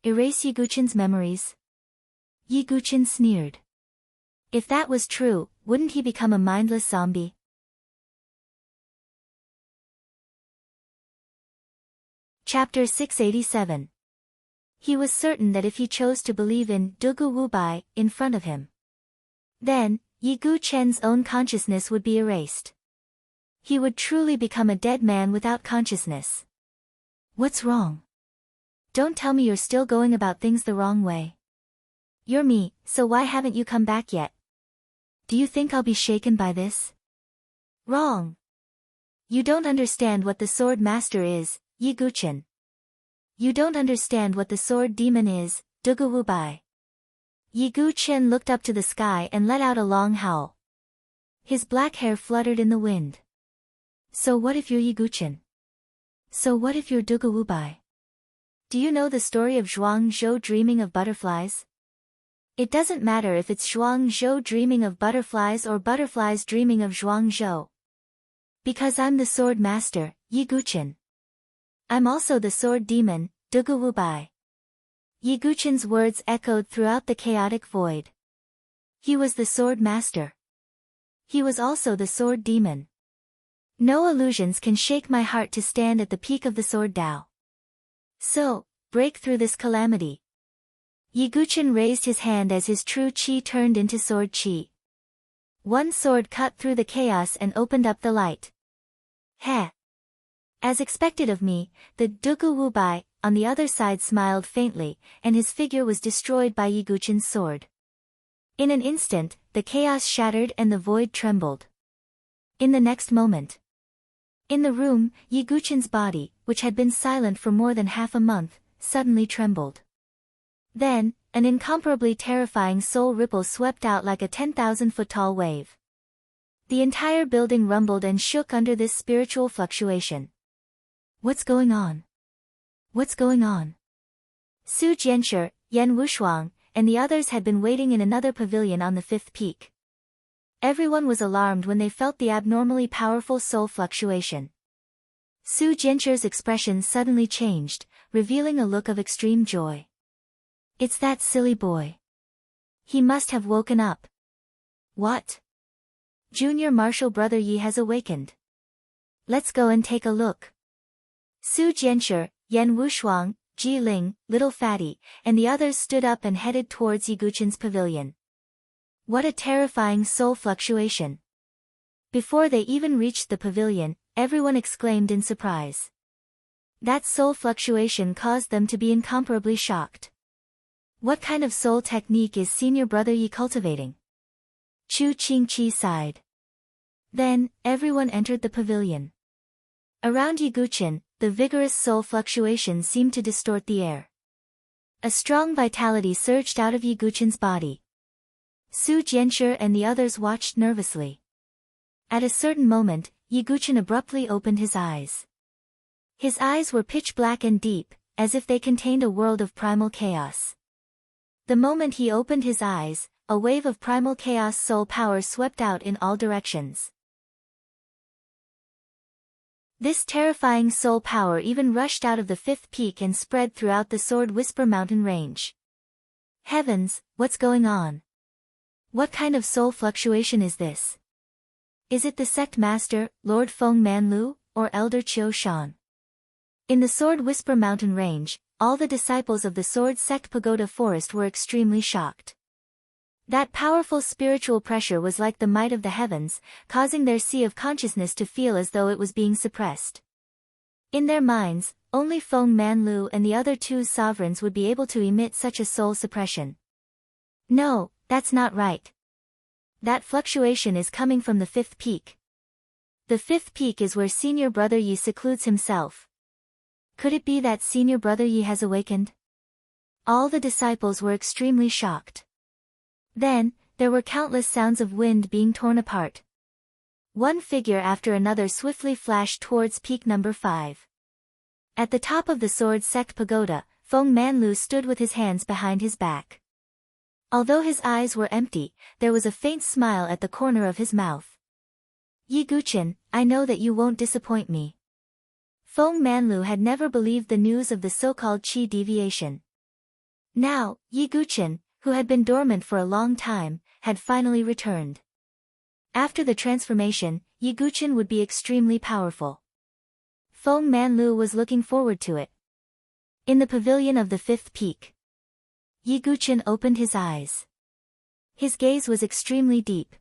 Erase Yi Guqin's memories? Yi Guqin sneered. If that was true, wouldn't he become a mindless zombie? Chapter 687. He was certain that if he chose to believe in Dugu Wubai in front of him, then, Yi Guqin's own consciousness would be erased. He would truly become a dead man without consciousness. What's wrong? Don't tell me you're still going about things the wrong way. You're me, so why haven't you come back yet? Do you think I'll be shaken by this? Wrong. You don't understand what the sword master is, Yi Guqin. You don't understand what the sword demon is, Dugu Wubai. Yi Guqin looked up to the sky and let out a long howl. His black hair fluttered in the wind. So what if you're Yi Guqin? So what if you're Dugu Wubai? Do you know the story of Zhuang Zhou dreaming of butterflies? It doesn't matter if it's Zhuang Zhou dreaming of butterflies or butterflies dreaming of Zhuang Zhou. Because I'm the sword master, Yi Guqin. I'm also the sword demon, Dugu Wubai. Yi Guqin's words echoed throughout the chaotic void. He was the sword master. He was also the sword demon. No illusions can shake my heart to stand at the peak of the sword Dao. So, break through this calamity. Yiguchen raised his hand as his true chi turned into sword chi. One sword cut through the chaos and opened up the light. Heh! As expected of me, the Dugu Wubai, on the other side smiled faintly, and his figure was destroyed by Yiguchen's sword. In an instant, the chaos shattered and the void trembled. In the next moment. In the room, Yiguchen's body, which had been silent for more than half a month, suddenly trembled. Then, an incomparably terrifying soul ripple swept out like a 10,000-foot-tall wave. The entire building rumbled and shook under this spiritual fluctuation. What's going on? What's going on? Su Jianshi, Yan Wushuang, and the others had been waiting in another pavilion on the fifth peak. Everyone was alarmed when they felt the abnormally powerful soul fluctuation. Su Jianshi's expression suddenly changed, revealing a look of extreme joy. It's that silly boy. He must have woken up. What? Junior Marshal Brother Yi has awakened. Let's go and take a look. Su Jianshi, Yan Wushuang, Ji Ling, Little Fatty, and the others stood up and headed towards Yiguchen's pavilion. What a terrifying soul fluctuation. Before they even reached the pavilion, everyone exclaimed in surprise. That soul fluctuation caused them to be incomparably shocked. What kind of soul technique is Senior Brother Yi cultivating? Chu Qingqi sighed. Then, everyone entered the pavilion. Around Yiguchen, the vigorous soul fluctuation seemed to distort the air. A strong vitality surged out of Yiguchen's body. Su Jianshi and the others watched nervously. At a certain moment, Yiguchen abruptly opened his eyes. His eyes were pitch black and deep, as if they contained a world of primal chaos. The moment he opened his eyes, a wave of primal chaos soul power swept out in all directions. This terrifying soul power even rushed out of the fifth peak and spread throughout the Sword Whisper mountain range. Heavens, what's going on? What kind of soul fluctuation is this? Is it the sect master, Lord Feng Manlu, or Elder Qiu Shan? In the Sword Whisper mountain range, all the disciples of the Sword Sect Pagoda Forest were extremely shocked. That powerful spiritual pressure was like the might of the heavens, causing their sea of consciousness to feel as though it was being suppressed. In their minds, only Feng Manlu and the other two sovereigns would be able to emit such a soul suppression. No, that's not right. That fluctuation is coming from the fifth peak. The fifth peak is where Senior Brother Yi secludes himself. Could it be that Senior Brother Yi has awakened? All the disciples were extremely shocked. Then, there were countless sounds of wind being torn apart. One figure after another swiftly flashed towards peak number 5. At the top of the Sword Sect Pagoda, Feng Manlu stood with his hands behind his back. Although his eyes were empty, there was a faint smile at the corner of his mouth. Yiguchen, I know that you won't disappoint me. Feng Manlu had never believed the news of the so-called Qi deviation. Now, Yiguchen, who had been dormant for a long time, had finally returned. After the transformation, Yiguchen would be extremely powerful. Feng Manlu was looking forward to it. In the pavilion of the fifth peak, Yiguchen opened his eyes. His gaze was extremely deep.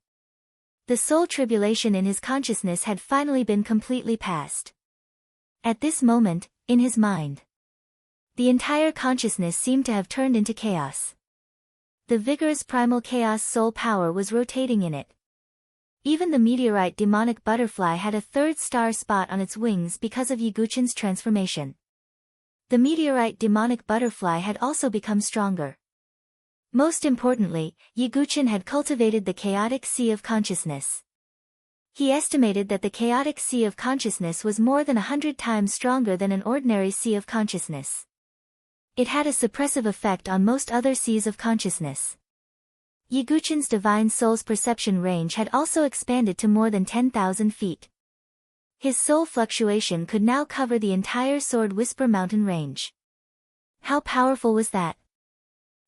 The soul tribulation in his consciousness had finally been completely passed. At this moment, in his mind, the entire consciousness seemed to have turned into chaos. The vigorous primal chaos soul power was rotating in it. Even the meteorite demonic butterfly had a third star spot on its wings because of Yiguchen's transformation. The meteorite demonic butterfly had also become stronger. Most importantly, Yiguchen had cultivated the chaotic sea of consciousness. He estimated that the chaotic sea of consciousness was more than 100 times stronger than an ordinary sea of consciousness. It had a suppressive effect on most other seas of consciousness. Yiguchen's divine soul's perception range had also expanded to more than 10,000 feet. His soul fluctuation could now cover the entire Sword Whisper mountain range. How powerful was that?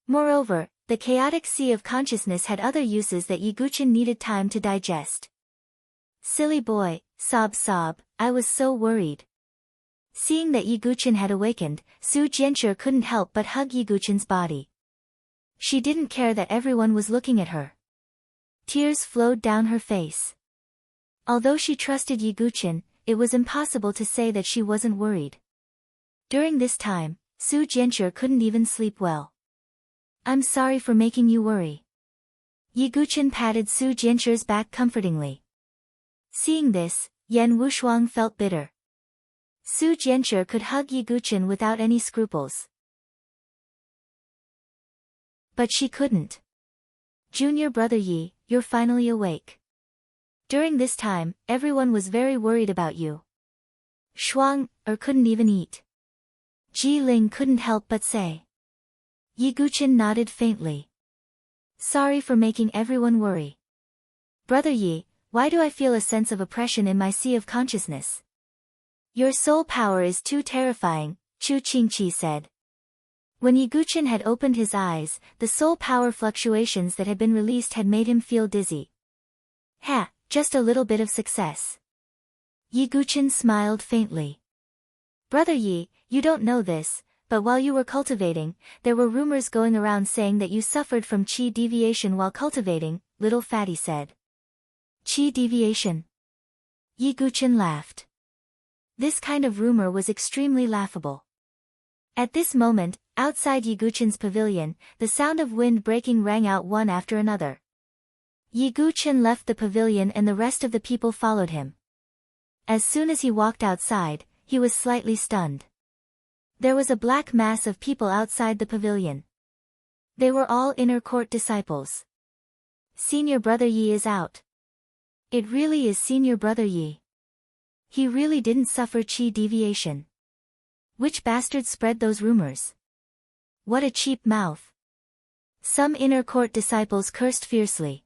Moreover, the chaotic sea of consciousness had other uses that Yiguchen needed time to digest. Silly boy, sob sob, I was so worried. Seeing that Yiguchen had awakened, Su Jianshi couldn't help but hug Yiguchen's body. She didn't care that everyone was looking at her. Tears flowed down her face. Although she trusted Yiguchen, it was impossible to say that she wasn't worried. During this time, Su Jiancher couldn't even sleep well. I'm sorry for making you worry. Yiguchen patted Su Jiancher's back comfortingly. Seeing this, Yan Wushuang felt bitter. Su Jiancher could hug Yiguchen without any scruples. But she couldn't. Junior brother Yi, you're finally awake. During this time, everyone was very worried about you. Shuang, couldn't even eat. Ji Ling couldn't help but say. Yiguchen nodded faintly. Sorry for making everyone worry. Brother Yi, why do I feel a sense of oppression in my sea of consciousness? Your soul power is too terrifying, Chu Qingqi said. When Yiguchen had opened his eyes, the soul power fluctuations that had been released had made him feel dizzy. Ha, just a little bit of success. Yiguchen smiled faintly. Brother Yi, you don't know this, but while you were cultivating, there were rumors going around saying that you suffered from qi deviation while cultivating, little fatty said. Qi deviation? Yiguchen laughed. This kind of rumor was extremely laughable. At this moment, outside Yiguchen's pavilion, the sound of wind breaking rang out one after another. Yiguchen left the pavilion and the rest of the people followed him. As soon as he walked outside, he was slightly stunned. There was a black mass of people outside the pavilion. They were all inner court disciples. Senior brother Yi is out. It really is senior brother Yi. He really didn't suffer qi deviation. Which bastard spread those rumors? What a cheap mouth. Some inner court disciples cursed fiercely.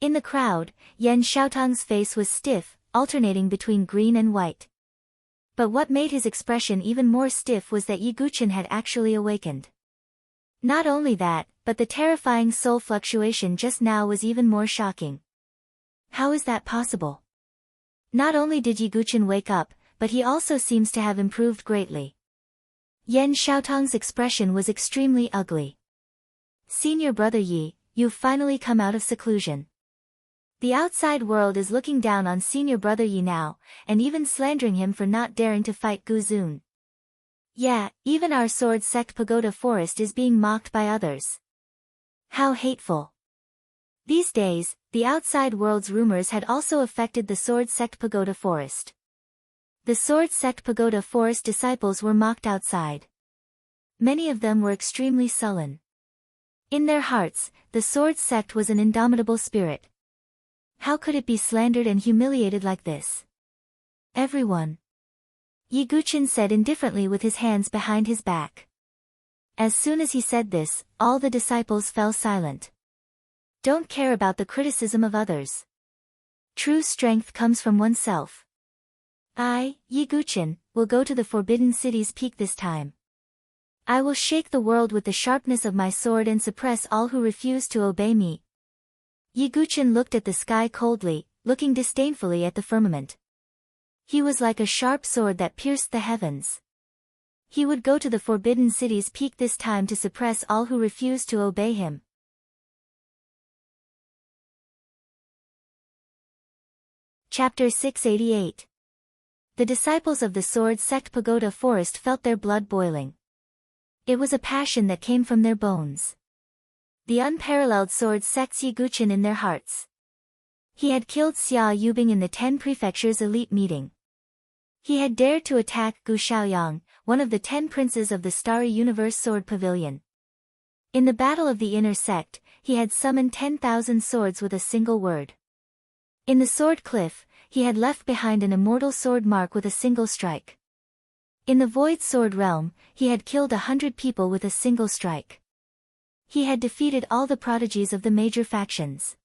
In the crowd, Yan Xiaotang's face was stiff, alternating between green and white. But what made his expression even more stiff was that Yiguchen had actually awakened. Not only that, but the terrifying soul fluctuation just now was even more shocking. How is that possible? Not only did Yiguchen wake up, but he also seems to have improved greatly. Yan Xiaotang's expression was extremely ugly. Senior brother Yi, you've finally come out of seclusion. The outside world is looking down on senior brother Yi now, and even slandering him for not daring to fight Gu Zun. Yeah, even our sword sect pagoda forest is being mocked by others. How hateful. These days, the outside world's rumors had also affected the sword sect pagoda forest. The sword sect pagoda forest disciples were mocked outside. Many of them were extremely sullen. In their hearts, the sword sect was an indomitable spirit. How could it be slandered and humiliated like this? Everyone. Yiguchen said indifferently with his hands behind his back. As soon as he said this, all the disciples fell silent. Don't care about the criticism of others. True strength comes from oneself. I, Yiguchen, will go to the Forbidden City's peak this time. I will shake the world with the sharpness of my sword and suppress all who refuse to obey me. Yiguchen looked at the sky coldly, looking disdainfully at the firmament. He was like a sharp sword that pierced the heavens. He would go to the Forbidden City's peak this time to suppress all who refused to obey him. Chapter 688. The disciples of the Sword Sect Pagoda Forest felt their blood boiling. It was a passion that came from their bones. The unparalleled Sword Sect's Yiguchen in their hearts. He had killed Xia Yubing in the 10 Prefectures elite meeting. He had dared to attack Gu Xiaoyang, one of the 10 princes of the Starry Universe Sword Pavilion. In the Battle of the Inner Sect, he had summoned 10,000 swords with a single word. In the Sword Cliff, he had left behind an immortal sword mark with a single strike. In the Void Sword Realm, he had killed 100 people with a single strike. He had defeated all the prodigies of the major factions.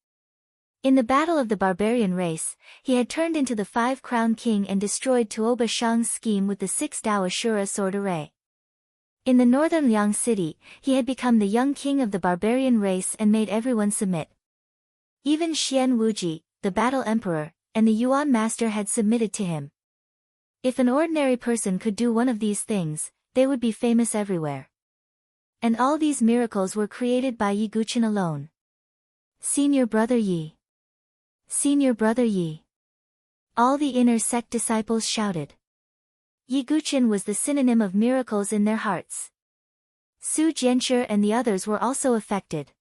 In the Battle of the Barbarian Race, he had turned into the 5-Crown King and destroyed Tuoba Shang's scheme with the 6 Dao Ashura sword array. In the northern Liang City, he had become the young king of the barbarian race and made everyone submit. Even Xian Wuji, the battle emperor, and the Yuan master had submitted to him. If an ordinary person could do one of these things, they would be famous everywhere. And all these miracles were created by Yi Guqin alone. Senior Brother Yi. Senior Brother Yi. All the inner sect disciples shouted. Yi Guqin was the synonym of miracles in their hearts. Su Jianshi and the others were also affected.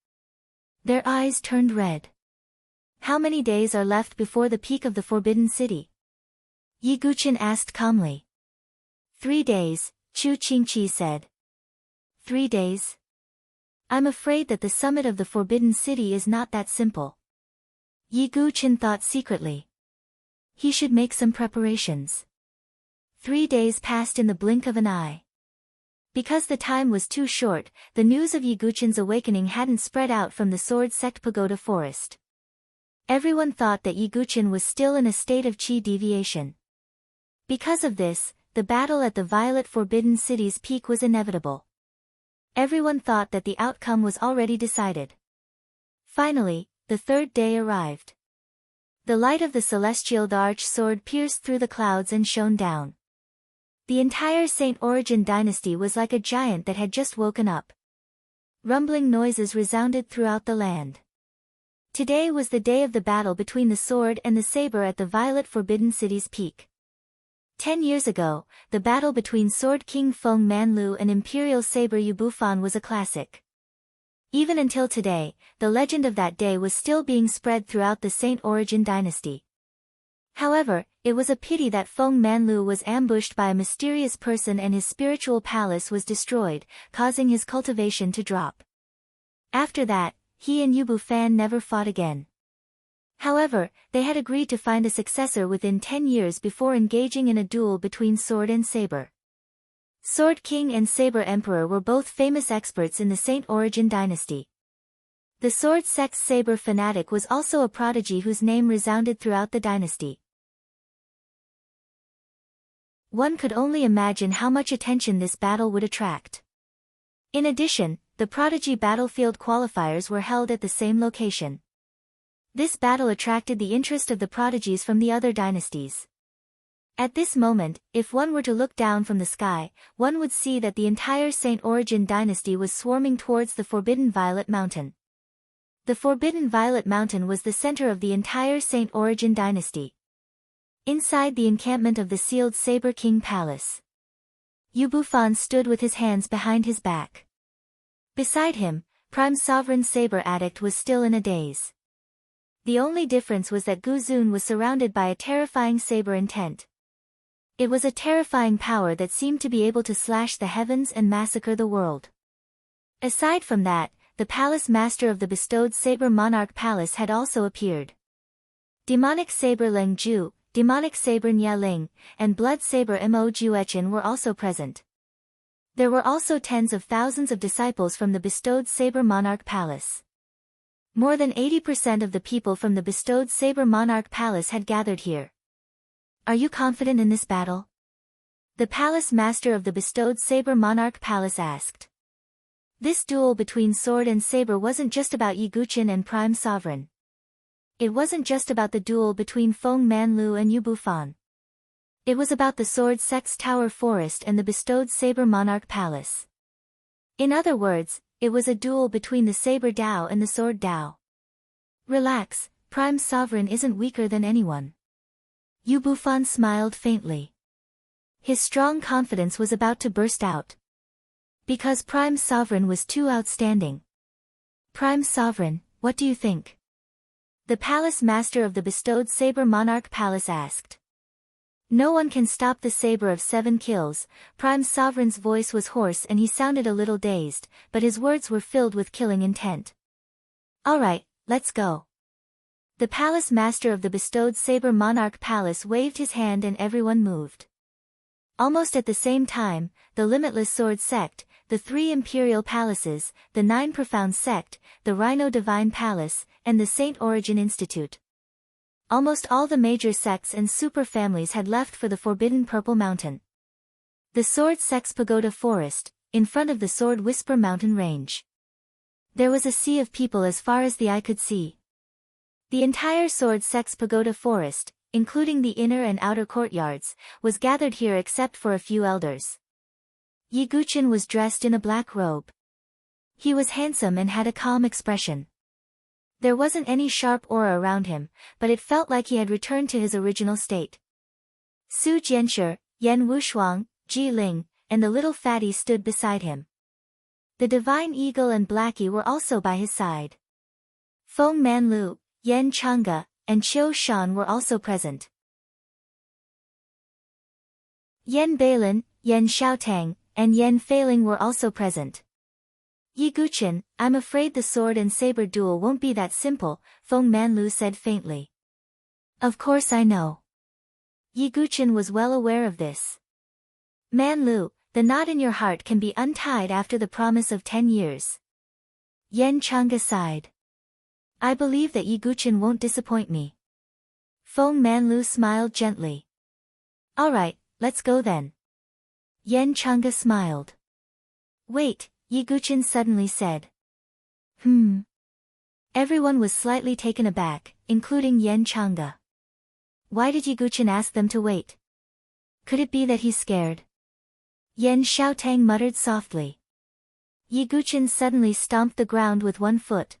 Their eyes turned red. How many days are left before the peak of the Forbidden City? Yi Guqin asked calmly. 3 days, Chu Qingqi said. 3 days? I'm afraid that the summit of the Forbidden City is not that simple. Yi Guqin thought secretly. He should make some preparations. 3 days passed in the blink of an eye. Because the time was too short, the news of Yi Guqin's awakening hadn't spread out from the Sword Sect Pagoda Forest. Everyone thought that Yi Guqin was still in a state of qi deviation. Because of this, the battle at the Violet Forbidden City's peak was inevitable. Everyone thought that the outcome was already decided. Finally, the third day arrived. The light of the celestial arch sword pierced through the clouds and shone down. The entire Saint Origin dynasty was like a giant that had just woken up. Rumbling noises resounded throughout the land. Today was the day of the battle between the sword and the saber at the Violet Forbidden City's peak. 10 years ago, the battle between Sword King Feng Manlu and Imperial Saber Yubufan was a classic. Even until today, the legend of that day was still being spread throughout the Saint Origin dynasty. However, it was a pity that Feng Manlu was ambushed by a mysterious person and his spiritual palace was destroyed, causing his cultivation to drop. After that, he and Yubufan never fought again. However, they had agreed to find a successor within 10 years before engaging in a duel between sword and saber. Sword King and Saber Emperor were both famous experts in the Saint Origin dynasty. The Sword Sect's saber fanatic was also a prodigy whose name resounded throughout the dynasty. One could only imagine how much attention this battle would attract. In addition, the prodigy battlefield qualifiers were held at the same location. This battle attracted the interest of the prodigies from the other dynasties. At this moment, if one were to look down from the sky, one would see that the entire Saint Origin dynasty was swarming towards the Forbidden Violet Mountain. The Forbidden Violet Mountain was the center of the entire Saint Origin dynasty. Inside the encampment of the sealed Saber King Palace, Yubufan stood with his hands behind his back. Beside him, Prime Sovereign Saber Addict was still in a daze. The only difference was that Guzun was surrounded by a terrifying saber intent. It was a terrifying power that seemed to be able to slash the heavens and massacre the world. Aside from that, the palace master of the bestowed Saber Monarch Palace had also appeared. Demonic Saber Leng Ju, Demonic Saber Nya Ling, and Blood Saber Mo Juechen were also present. There were also tens of thousands of disciples from the bestowed Saber Monarch Palace. More than 80% of the people from the bestowed Saber Monarch Palace had gathered here. Are you confident in this battle? The palace master of the bestowed Saber Monarch Palace asked. This duel between sword and saber wasn't just about Yi Guqin and Prime Sovereign. It wasn't just about the duel between Feng Manlu and Yubufan. It was about the Sword Sect's Tower Forest and the bestowed Saber Monarch Palace. In other words, it was a duel between the Saber Dao and the Sword Dao. Relax, Prime Sovereign isn't weaker than anyone. Yubufan smiled faintly. His strong confidence was about to burst out. Because Prime Sovereign was too outstanding. Prime Sovereign, what do you think? The palace master of the bestowed Saber Monarch Palace asked. No one can stop the saber of 7 kills. Prime Sovereign's voice was hoarse and he sounded a little dazed, but his words were filled with killing intent. Alright, let's go. The palace master of the bestowed Saber Monarch Palace waved his hand and everyone moved. Almost at the same time, the Limitless Sword Sect, the 3 Imperial Palaces, the 9 Profound Sect, the Rhino Divine Palace, and the Saint Origin Institute. Almost all the major sects and super families had left for the Forbidden Purple Mountain. The Sword Sect's Pagoda Forest, in front of the Sword Whisper Mountain Range. There was a sea of people as far as the eye could see. The entire Sword Sect's Pagoda Forest, including the inner and outer courtyards, was gathered here except for a few elders. Yi Guqin was dressed in a black robe. He was handsome and had a calm expression. There wasn't any sharp aura around him, but it felt like he had returned to his original state. Su Jianshi, Yan Wushuang, Ji Ling, and the little fatty stood beside him. The Divine Eagle and Blackie were also by his side. Feng Manlu, Yan Chang'e, and Qiu Shan were also present. Yan Bailan, Yan Xiaotang, and Yan Feiling were also present. Yi Guqin, I'm afraid the sword and saber duel won't be that simple, Feng Manlu said faintly. Of course I know. Yi Guqin was well aware of this. Manlu, the knot in your heart can be untied after the promise of 10 years. Yan Chang'e sighed. I believe that Yi Guqin won't disappoint me. Feng Manlu smiled gently. Alright, let's go then. Yan Chang'e smiled. Wait, Yi Guqin suddenly said. Everyone was slightly taken aback, including Yan Chang'e. Why did Yi Guqin ask them to wait? Could it be that he's scared? Yan Xiaotang muttered softly. Yi Guqin suddenly stomped the ground with one foot.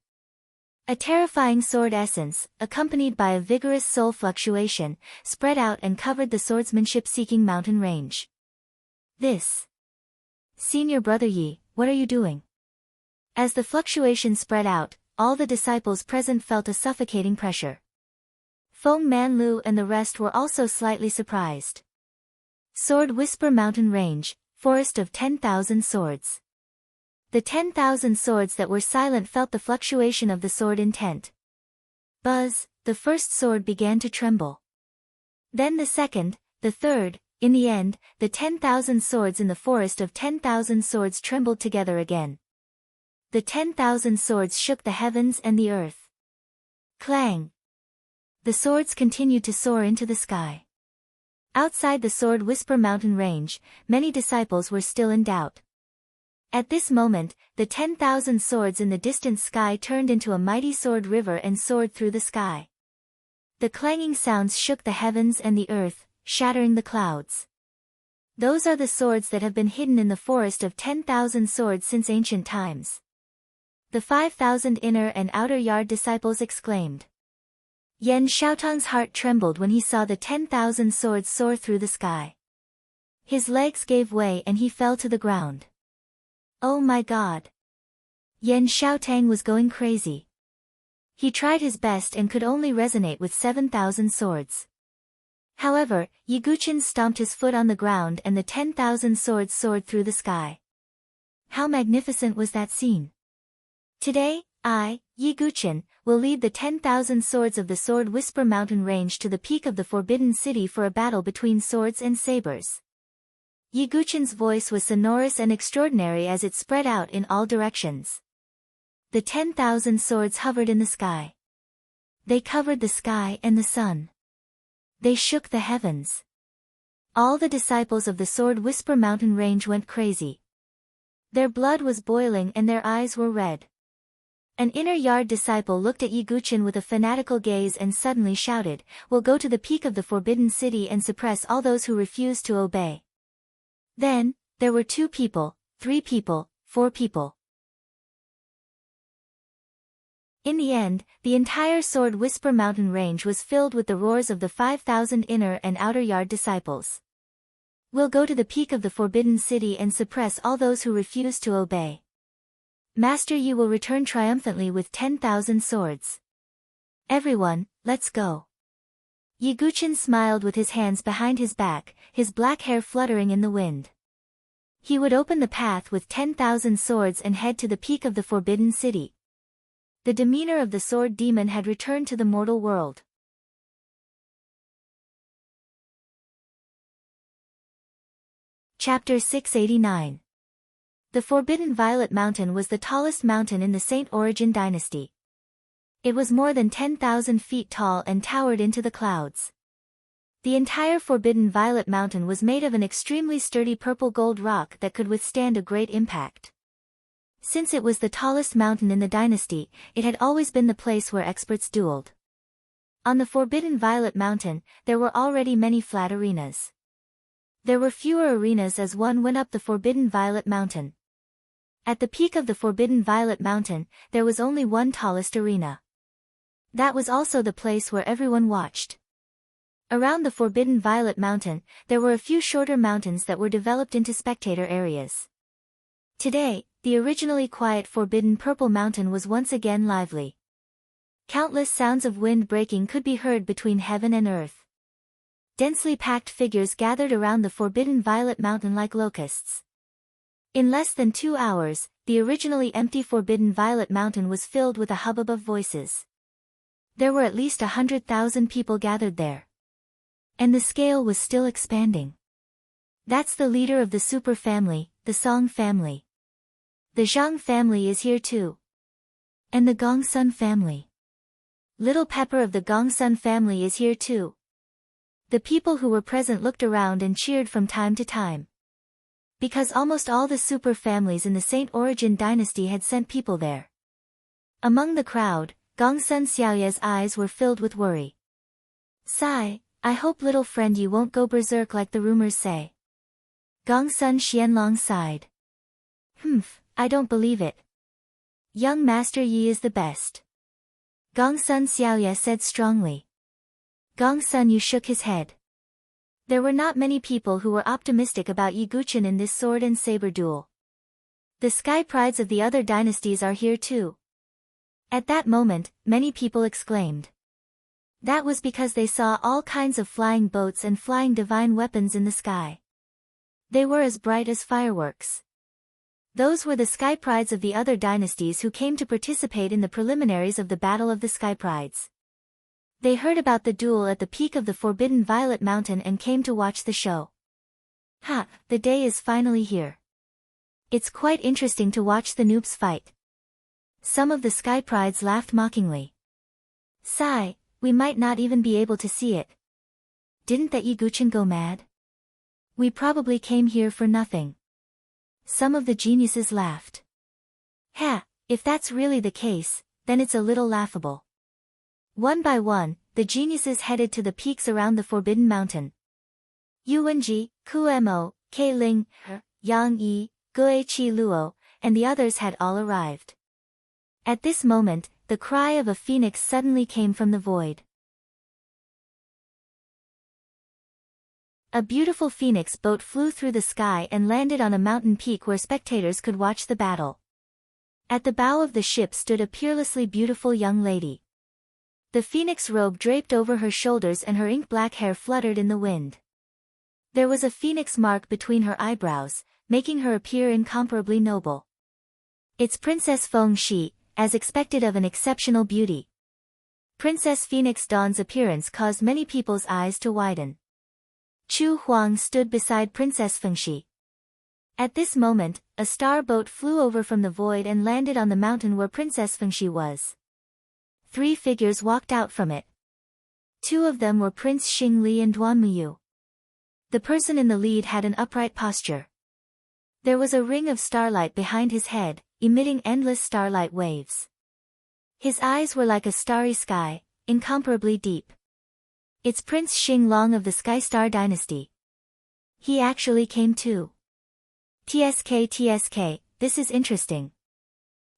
A terrifying sword essence, accompanied by a vigorous soul fluctuation, spread out and covered the swordsmanship-seeking mountain range. This. Senior Brother Yi, what are you doing? As the fluctuation spread out, all the disciples present felt a suffocating pressure. Feng Manlu and the rest were also slightly surprised. Sword Whisper Mountain Range, Forest of 10,000 Swords. The 10,000 swords that were silent felt the fluctuation of the sword intent. Buzz, the first sword began to tremble. Then the second, the third, in the end, the 10,000 swords in the forest of 10,000 swords trembled together again. The 10,000 swords shook the heavens and the earth. Clang! The swords continued to soar into the sky. Outside the Sword Whisper Mountain Range, many disciples were still in doubt. At this moment, the 10,000 swords in the distant sky turned into a mighty sword river and soared through the sky. The clanging sounds shook the heavens and the earth, shattering the clouds. Those are the swords that have been hidden in the forest of 10,000 swords since ancient times. The 5,000 inner and outer yard disciples exclaimed. Yan Xiaotang's heart trembled when he saw the 10,000 swords soar through the sky. His legs gave way and he fell to the ground. Oh my God! Yan Xiaotang was going crazy. He tried his best and could only resonate with 7,000 swords. However, Yi Guqin stomped his foot on the ground and the 10,000 swords soared through the sky. How magnificent was that scene! Today, I, Yi Guqin, will lead the 10,000 swords of the Sword Whisper Mountain Range to the peak of the Forbidden City for a battle between swords and sabers. Yi Guqin's voice was sonorous and extraordinary as it spread out in all directions. The 10,000 swords hovered in the sky. They covered the sky and the sun. They shook the heavens. All the disciples of the Sword Whisper Mountain Range went crazy. Their blood was boiling and their eyes were red. An inner yard disciple looked at Yi Guqin with a fanatical gaze and suddenly shouted, "We'll go to the peak of the Forbidden City and suppress all those who refuse to obey." Then, there were 2 people, 3 people, 4 people. In the end, the entire Sword Whisper Mountain Range was filled with the roars of the 5,000 inner and outer yard disciples. "We'll go to the peak of the Forbidden City and suppress all those who refuse to obey. Master Yi will return triumphantly with 10,000 swords. Everyone, let's go." Yi Guqin smiled with his hands behind his back, his black hair fluttering in the wind. He would open the path with 10,000 swords and head to the peak of the Forbidden City. The demeanor of the sword demon had returned to the mortal world. Chapter 689. The Forbidden Violet Mountain was the tallest mountain in the Saint Origin dynasty. It was more than 10,000 feet tall and towered into the clouds. The entire Forbidden Violet Mountain was made of an extremely sturdy purple gold rock that could withstand a great impact. Since it was the tallest mountain in the dynasty, it had always been the place where experts dueled. On the Forbidden Violet Mountain, there were already many flat arenas. There were fewer arenas as one went up the Forbidden Violet Mountain. At the peak of the Forbidden Violet Mountain, there was only one tallest arena. That was also the place where everyone watched. Around the Forbidden Violet Mountain, there were a few shorter mountains that were developed into spectator areas. Today, the originally quiet Forbidden Purple Mountain was once again lively. Countless sounds of wind breaking could be heard between heaven and earth. Densely packed figures gathered around the Forbidden Violet Mountain like locusts. In less than 2 hours, the originally empty Forbidden Violet Mountain was filled with a hubbub of voices. There were at least 100,000 people gathered there. And the scale was still expanding. That's the leader of the Super Family, the Song family. The Zhang family is here too. And the Gongsun family. Little Pepper of the Gongsun family is here too. The people who were present looked around and cheered from time to time. Because almost all the super families in the Saint Origin dynasty had sent people there. Among the crowd, Gongsun Xiaoya's eyes were filled with worry. Sigh, I hope little friend you won't go berserk like the rumors say. Gongsun Xianlong sighed. I don't believe it. Young Master Yi is the best. Gongsun Xiaoya said strongly. Gongsun Yu shook his head. There were not many people who were optimistic about Yi Guqin in this sword and saber duel. The sky prides of the other dynasties are here too. At that moment, many people exclaimed. That was because they saw all kinds of flying boats and flying divine weapons in the sky. They were as bright as fireworks. Those were the sky prides of the other dynasties who came to participate in the preliminaries of the Battle of the Sky Prides. They heard about the duel at the peak of the Forbidden Violet Mountain and came to watch the show. The day is finally here. It's quite interesting to watch the noobs fight. Some of the sky prides laughed mockingly. Sigh, we might not even be able to see it. Didn't that Yi Guqin go mad? We probably came here for nothing. Some of the geniuses laughed. If that's really the case, then it's a little laughable. One by one, the geniuses headed to the peaks around the Forbidden Mountain. Yuwenji, Kumo, K Ling, Yang Yi, Gue Chi Luo, and the others had all arrived. At this moment, the cry of a phoenix suddenly came from the void. A beautiful phoenix boat flew through the sky and landed on a mountain peak where spectators could watch the battle. At the bow of the ship stood a peerlessly beautiful young lady. The phoenix robe draped over her shoulders and her ink-black hair fluttered in the wind. There was a phoenix mark between her eyebrows, making her appear incomparably noble. It's Princess Feng Shi, as expected of an exceptional beauty. Princess Phoenix Dawn's appearance caused many people's eyes to widen. Chu Huang stood beside Princess Fengxi. At this moment, a star boat flew over from the void and landed on the mountain where Princess Fengxi was. 3 figures walked out from it. 2 of them were Prince Xingli and Duan Muyu. The person in the lead had an upright posture. There was a ring of starlight behind his head, emitting endless starlight waves. His eyes were like a starry sky, incomparably deep. It's Prince Xinglong of the Sky Star Dynasty. He actually came too. TSK, this is interesting.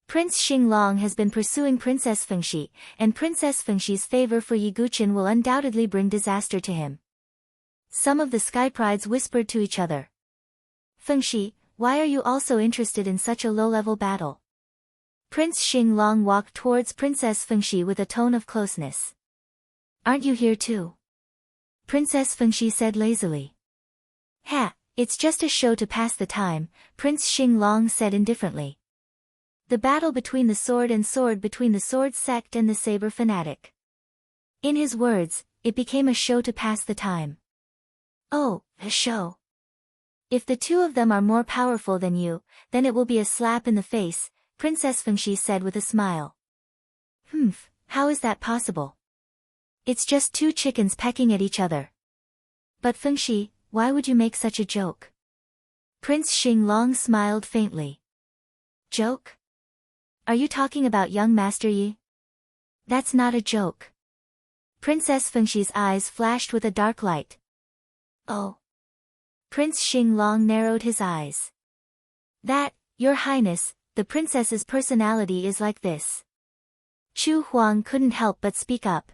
Prince Xinglong has been pursuing Princess Fengxi, and Princess Fengxi's favor for Yi Guqin will undoubtedly bring disaster to him. Some of the sky prides whispered to each other. Fengxi, why are you also interested in such a low-level battle? Prince Xinglong walked towards Princess Fengxi with a tone of closeness. Aren't you here too? Princess Fengxi said lazily. It's just a show to pass the time, Prince Xinglong said indifferently. The battle between the sword and sword between the sword sect and the saber fanatic. In his words, it became a show to pass the time. Oh, a show. If the 2 of them are more powerful than you, then it will be a slap in the face, Princess Fengxi said with a smile. How is that possible? It's just 2 chickens pecking at each other. But Fengxi, why would you make such a joke? Prince Xinglong smiled faintly. Joke? Are you talking about young Master Yi? That's not a joke. Princess Fengxi's eyes flashed with a dark light. Oh. Prince Xinglong narrowed his eyes. That, Your Highness, the princess's personality is like this. Chu Huang couldn't help but speak up.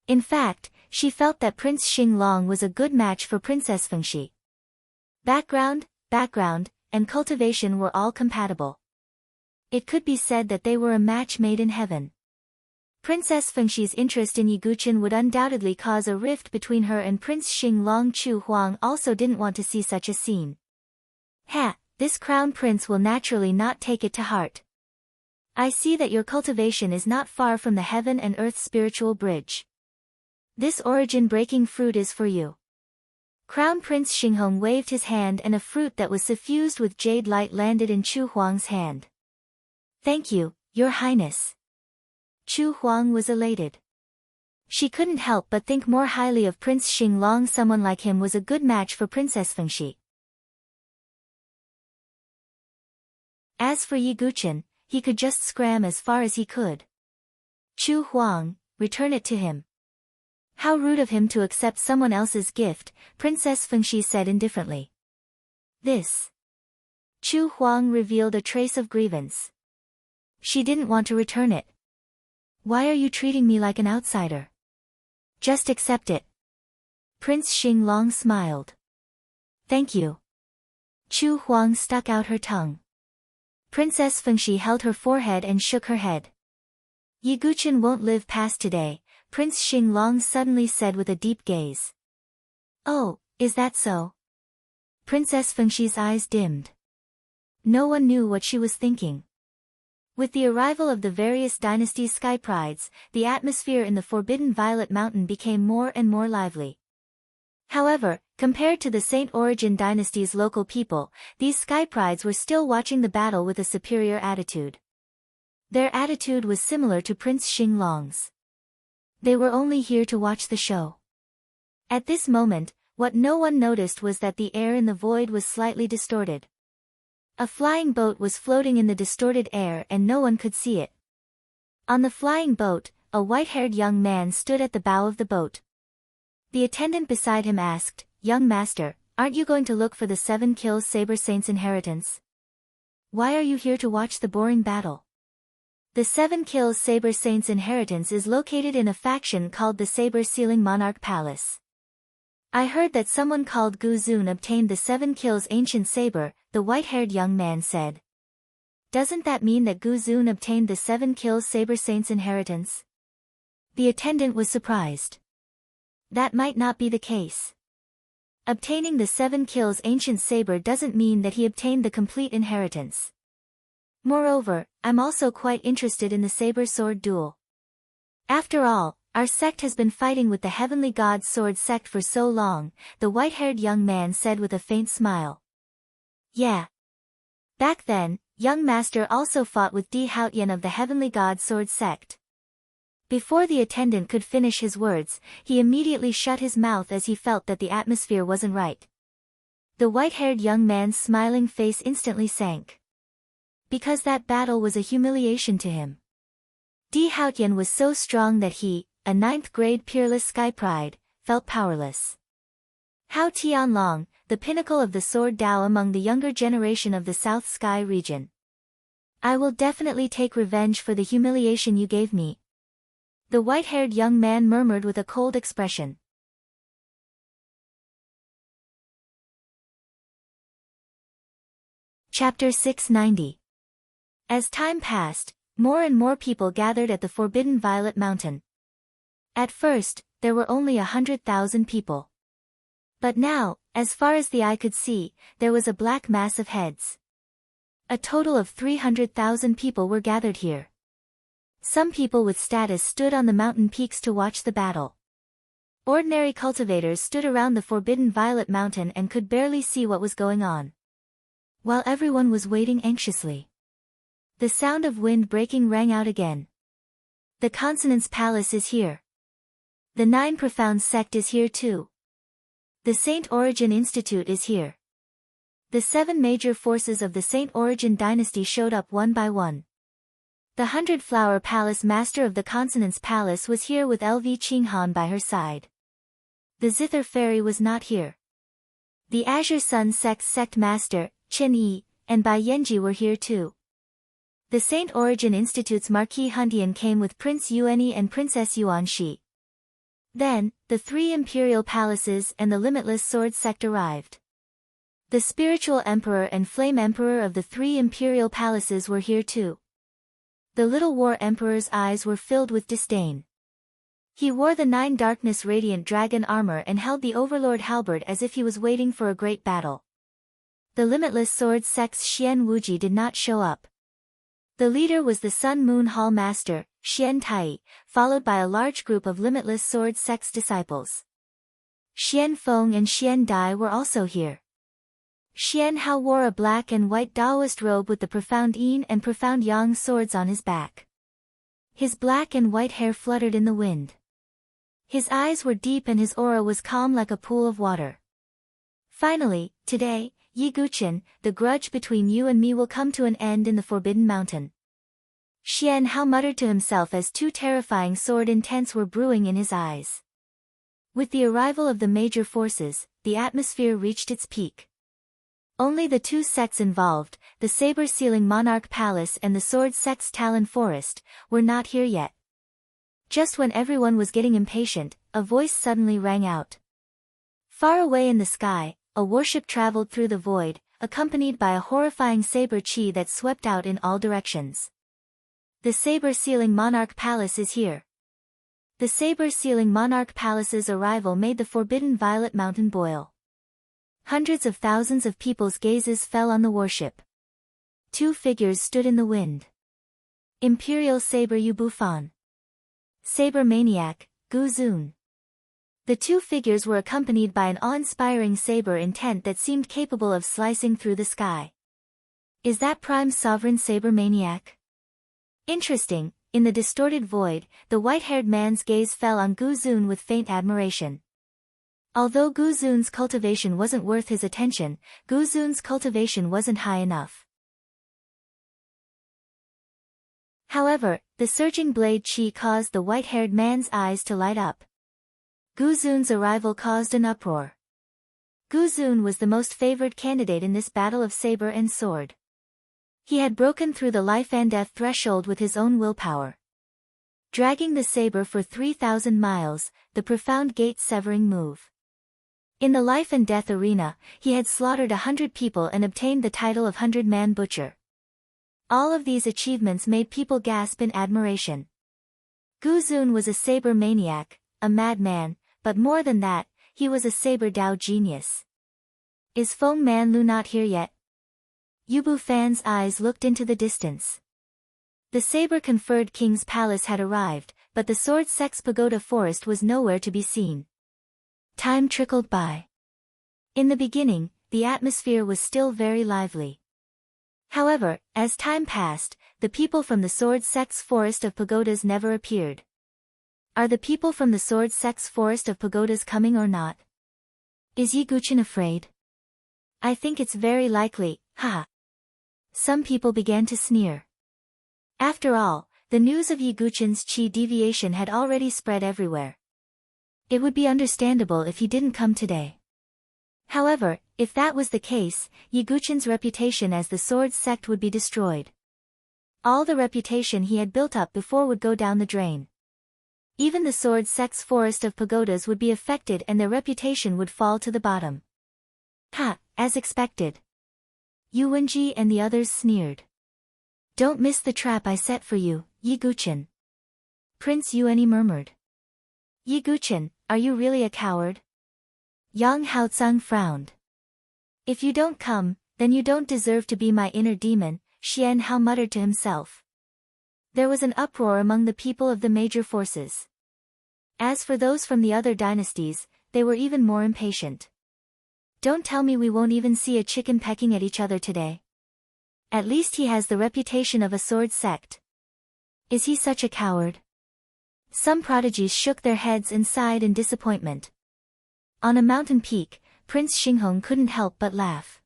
In fact, she felt that Prince Xinglong was a good match for Princess Fengxi. Background, and cultivation were all compatible. It could be said that they were a match made in heaven. Princess Fengxi's interest in Yiguchen would undoubtedly cause a rift between her and Prince Xinglong. Chu Huang also didn't want to see such a scene. This crown prince will naturally not take it to heart. I see that your cultivation is not far from the heaven and earth spiritual bridge. This origin-breaking fruit is for you. Crown Prince Xinghong waved his hand and a fruit that was suffused with jade light landed in Chu Huang's hand. Thank you, Your Highness. Chu Huang was elated. She couldn't help but think more highly of Prince Xinglong. Someone like him was a good match for Princess Fengxi. As for Yiguchen, he could just scram as far as he could. Chu Huang, return it to him. How rude of him to accept someone else's gift, Princess Fengxi said indifferently. This. Chu Huang revealed a trace of grievance. She didn't want to return it. Why are you treating me like an outsider? Just accept it. Prince Xinglong smiled. Thank you. Chu Huang stuck out her tongue. Princess Fengxi held her forehead and shook her head. Yiguchen won't live past today, Prince Xinglong suddenly said with a deep gaze. Oh, is that so? Princess Fengxi's eyes dimmed. No one knew what she was thinking. With the arrival of the various dynasties' sky prides, the atmosphere in the Forbidden Violet Mountain became more and more lively. However, compared to the Saint Origin dynasty's local people, these sky prides were still watching the battle with a superior attitude. Their attitude was similar to Prince Xinglong's. They were only here to watch the show. At this moment, what no one noticed was that the air in the void was slightly distorted. A flying boat was floating in the distorted air and no one could see it. On the flying boat, a white-haired young man stood at the bow of the boat. The attendant beside him asked, "Young master, aren't you going to look for the 7 kills Saber Saint's inheritance? Why are you here to watch the boring battle?" The 7 kills Saber Saint's inheritance is located in a faction called the Saber Sealing Monarch Palace. I heard that someone called Gu Zun obtained the 7 kills ancient saber, the white-haired young man said. Doesn't that mean that Gu Zun obtained the 7 kills Saber Saint's inheritance? The attendant was surprised. That might not be the case. Obtaining the 7 kills ancient saber doesn't mean that he obtained the complete inheritance. Moreover, I'm also quite interested in the saber sword duel. After all, our sect has been fighting with the Heavenly God's Sword sect for so long, the white-haired young man said with a faint smile. Yeah. Back then, young master also fought with Di Haotian of the Heavenly God's Sword sect. Before the attendant could finish his words, he immediately shut his mouth as he felt that the atmosphere wasn't right. The white-haired young man's smiling face instantly sank. Because that battle was a humiliation to him. Di Haotian was so strong that he, a 9th-grade peerless sky pride, felt powerless. Hao Tianlong, the pinnacle of the sword Dao among the younger generation of the South Sky region. I will definitely take revenge for the humiliation you gave me. The white-haired young man murmured with a cold expression. Chapter 690. As time passed, more and more people gathered at the Forbidden Violet Mountain. At first, there were only 100,000 people. But now, as far as the eye could see, there was a black mass of heads. A total of 300,000 people were gathered here. Some people with status stood on the mountain peaks to watch the battle. Ordinary cultivators stood around the Forbidden Violet Mountain and could barely see what was going on. While everyone was waiting anxiously. The sound of wind breaking rang out again. The Consonance Palace is here. The 9 Profound Sect is here too. The Saint Origin Institute is here. The 7 major forces of the Saint Origin dynasty showed up one by one. The 100-Flower Palace Master of the Consonance Palace was here with LV Qinghan by her side. The Zither Fairy was not here. The Azure Sun Sect's Sect Master, Chen Yi, and Bai Yanji were here too. The St. Origin Institute's Marquis Huntian came with Prince Yuanyi and Princess Yuanxi. Then, the three imperial palaces and the limitless sword sect arrived. The spiritual emperor and flame emperor of the three imperial palaces were here too. The little war emperor's eyes were filled with disdain. He wore the 9 darkness radiant dragon armor and held the overlord halberd as if he was waiting for a great battle. The limitless sword sect's Xian Wuji did not show up. The leader was the Sun Moon Hall master, Xian Tai, followed by a large group of limitless sword sect's disciples. Xian Feng and Xian Dai were also here. Xian Hao wore a black and white Daoist robe with the profound Yin and profound Yang swords on his back. His black and white hair fluttered in the wind. His eyes were deep and his aura was calm like a pool of water. Finally, today, Yi Guqin, the grudge between you and me will come to an end in the Forbidden Mountain. Xian Hao muttered to himself as 2 terrifying sword intents were brewing in his eyes. With the arrival of the major forces, the atmosphere reached its peak. Only the 2 sects involved, the saber-sealing Monarch Palace and the Sword Sect's Talon Forest, were not here yet. Just when everyone was getting impatient, a voice suddenly rang out. Far away in the sky, a warship traveled through the void, accompanied by a horrifying saber chi that swept out in all directions. The saber-sealing Monarch Palace is here. The saber-sealing Monarch Palace's arrival made the forbidden Violet Mountain boil. Hundreds of thousands of people's gazes fell on the warship. 2 figures stood in the wind. Imperial Saber Yu Bufan. Saber Maniac, Gu Zun. The 2 figures were accompanied by an awe-inspiring saber intent that seemed capable of slicing through the sky. Is that Prime Sovereign Saber Maniac? Interesting. In the distorted void, the white-haired man's gaze fell on Gu Zun with faint admiration. Although Gu Zun's cultivation wasn't worth his attention, Gu Zun's cultivation wasn't high enough. However, the surging blade chi caused the white-haired man's eyes to light up. Gu Zun's arrival caused an uproar. Gu Zun was the most favored candidate in this battle of saber and sword. He had broken through the life and death threshold with his own willpower. Dragging the saber for 3,000 miles, the profound gate-severing move. In the life and death arena, he had slaughtered 100 people and obtained the title of 100-man butcher. All of these achievements made people gasp in admiration. Gu Zun was a saber maniac, a madman, but more than that, he was a saber Dao genius. Is Feng Man Lu not here yet? Yu Bufan's eyes looked into the distance. The saber-conferred king's palace had arrived, but the sword sect's pagoda forest was nowhere to be seen. Time trickled by. In the beginning, the atmosphere was still very lively. However, as time passed, the people from the sword sect's forest of pagodas never appeared. Are the people from the sword sect's forest of pagodas coming or not? Is Yi Guqin afraid? I think it's very likely, haha. Some people began to sneer. After all, the news of Yi Guqin's chi deviation had already spread everywhere. It would be understandable if he didn't come today. However, if that was the case, Yi Guqin's reputation as the sword sect would be destroyed. All the reputation he had built up before would go down the drain. Even the sword sect's forest of pagodas would be affected and their reputation would fall to the bottom. Ha, as expected. Yu Wenji and the others sneered. Don't miss the trap I set for you, Yi Guqin. Prince Yuanyi murmured. Yi Guqin, are you really a coward? Yang Haotsang frowned. If you don't come, then you don't deserve to be my inner demon, Xian Hao muttered to himself. There was an uproar among the people of the major forces. As for those from the other dynasties, they were even more impatient. Don't tell me we won't even see a chicken pecking at each other today. At least he has the reputation of a sword sect. Is he such a coward? Some prodigies shook their heads and sighed in disappointment. On a mountain peak, Prince Xinghong couldn't help but laugh.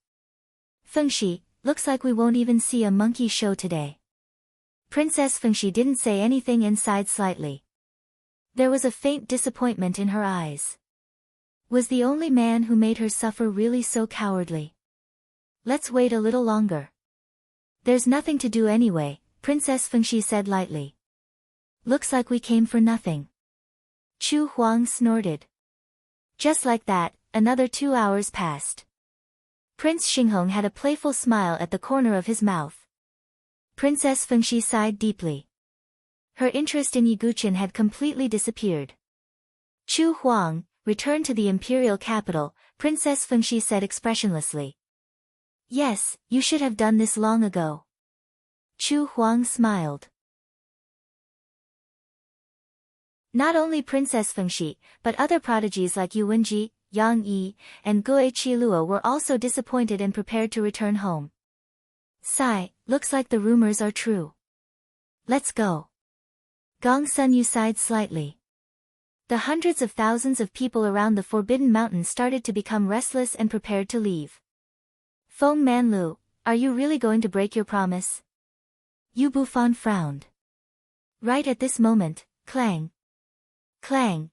Fengxi, looks like we won't even see a monkey show today. Princess Fengxi didn't say anything and sighed slightly. There was a faint disappointment in her eyes. Was the only man who made her suffer really so cowardly? Let's wait a little longer. There's nothing to do anyway, Princess Fengxi said lightly. Looks like we came for nothing. Chu Huang snorted. Just like that, another 2 hours passed. Prince Xinghong had a playful smile at the corner of his mouth. Princess Fengxi sighed deeply. Her interest in Yiguchen had completely disappeared. Chu Huang, return to the imperial capital, Princess Fengxi said expressionlessly. Yes, you should have done this long ago. Chu Huang smiled. Not only Princess Fengxi, but other prodigies like Yu Wenji, Yang Yi, and Guo Qiluo were also disappointed and prepared to return home. Sigh, looks like the rumors are true. Let's go. Gong Sun Yu sighed slightly. The hundreds of thousands of people around the Forbidden Mountain started to become restless and prepared to leave. Feng Manlu, are you really going to break your promise? Yu Bufan frowned. Right at this moment, clang. Clang.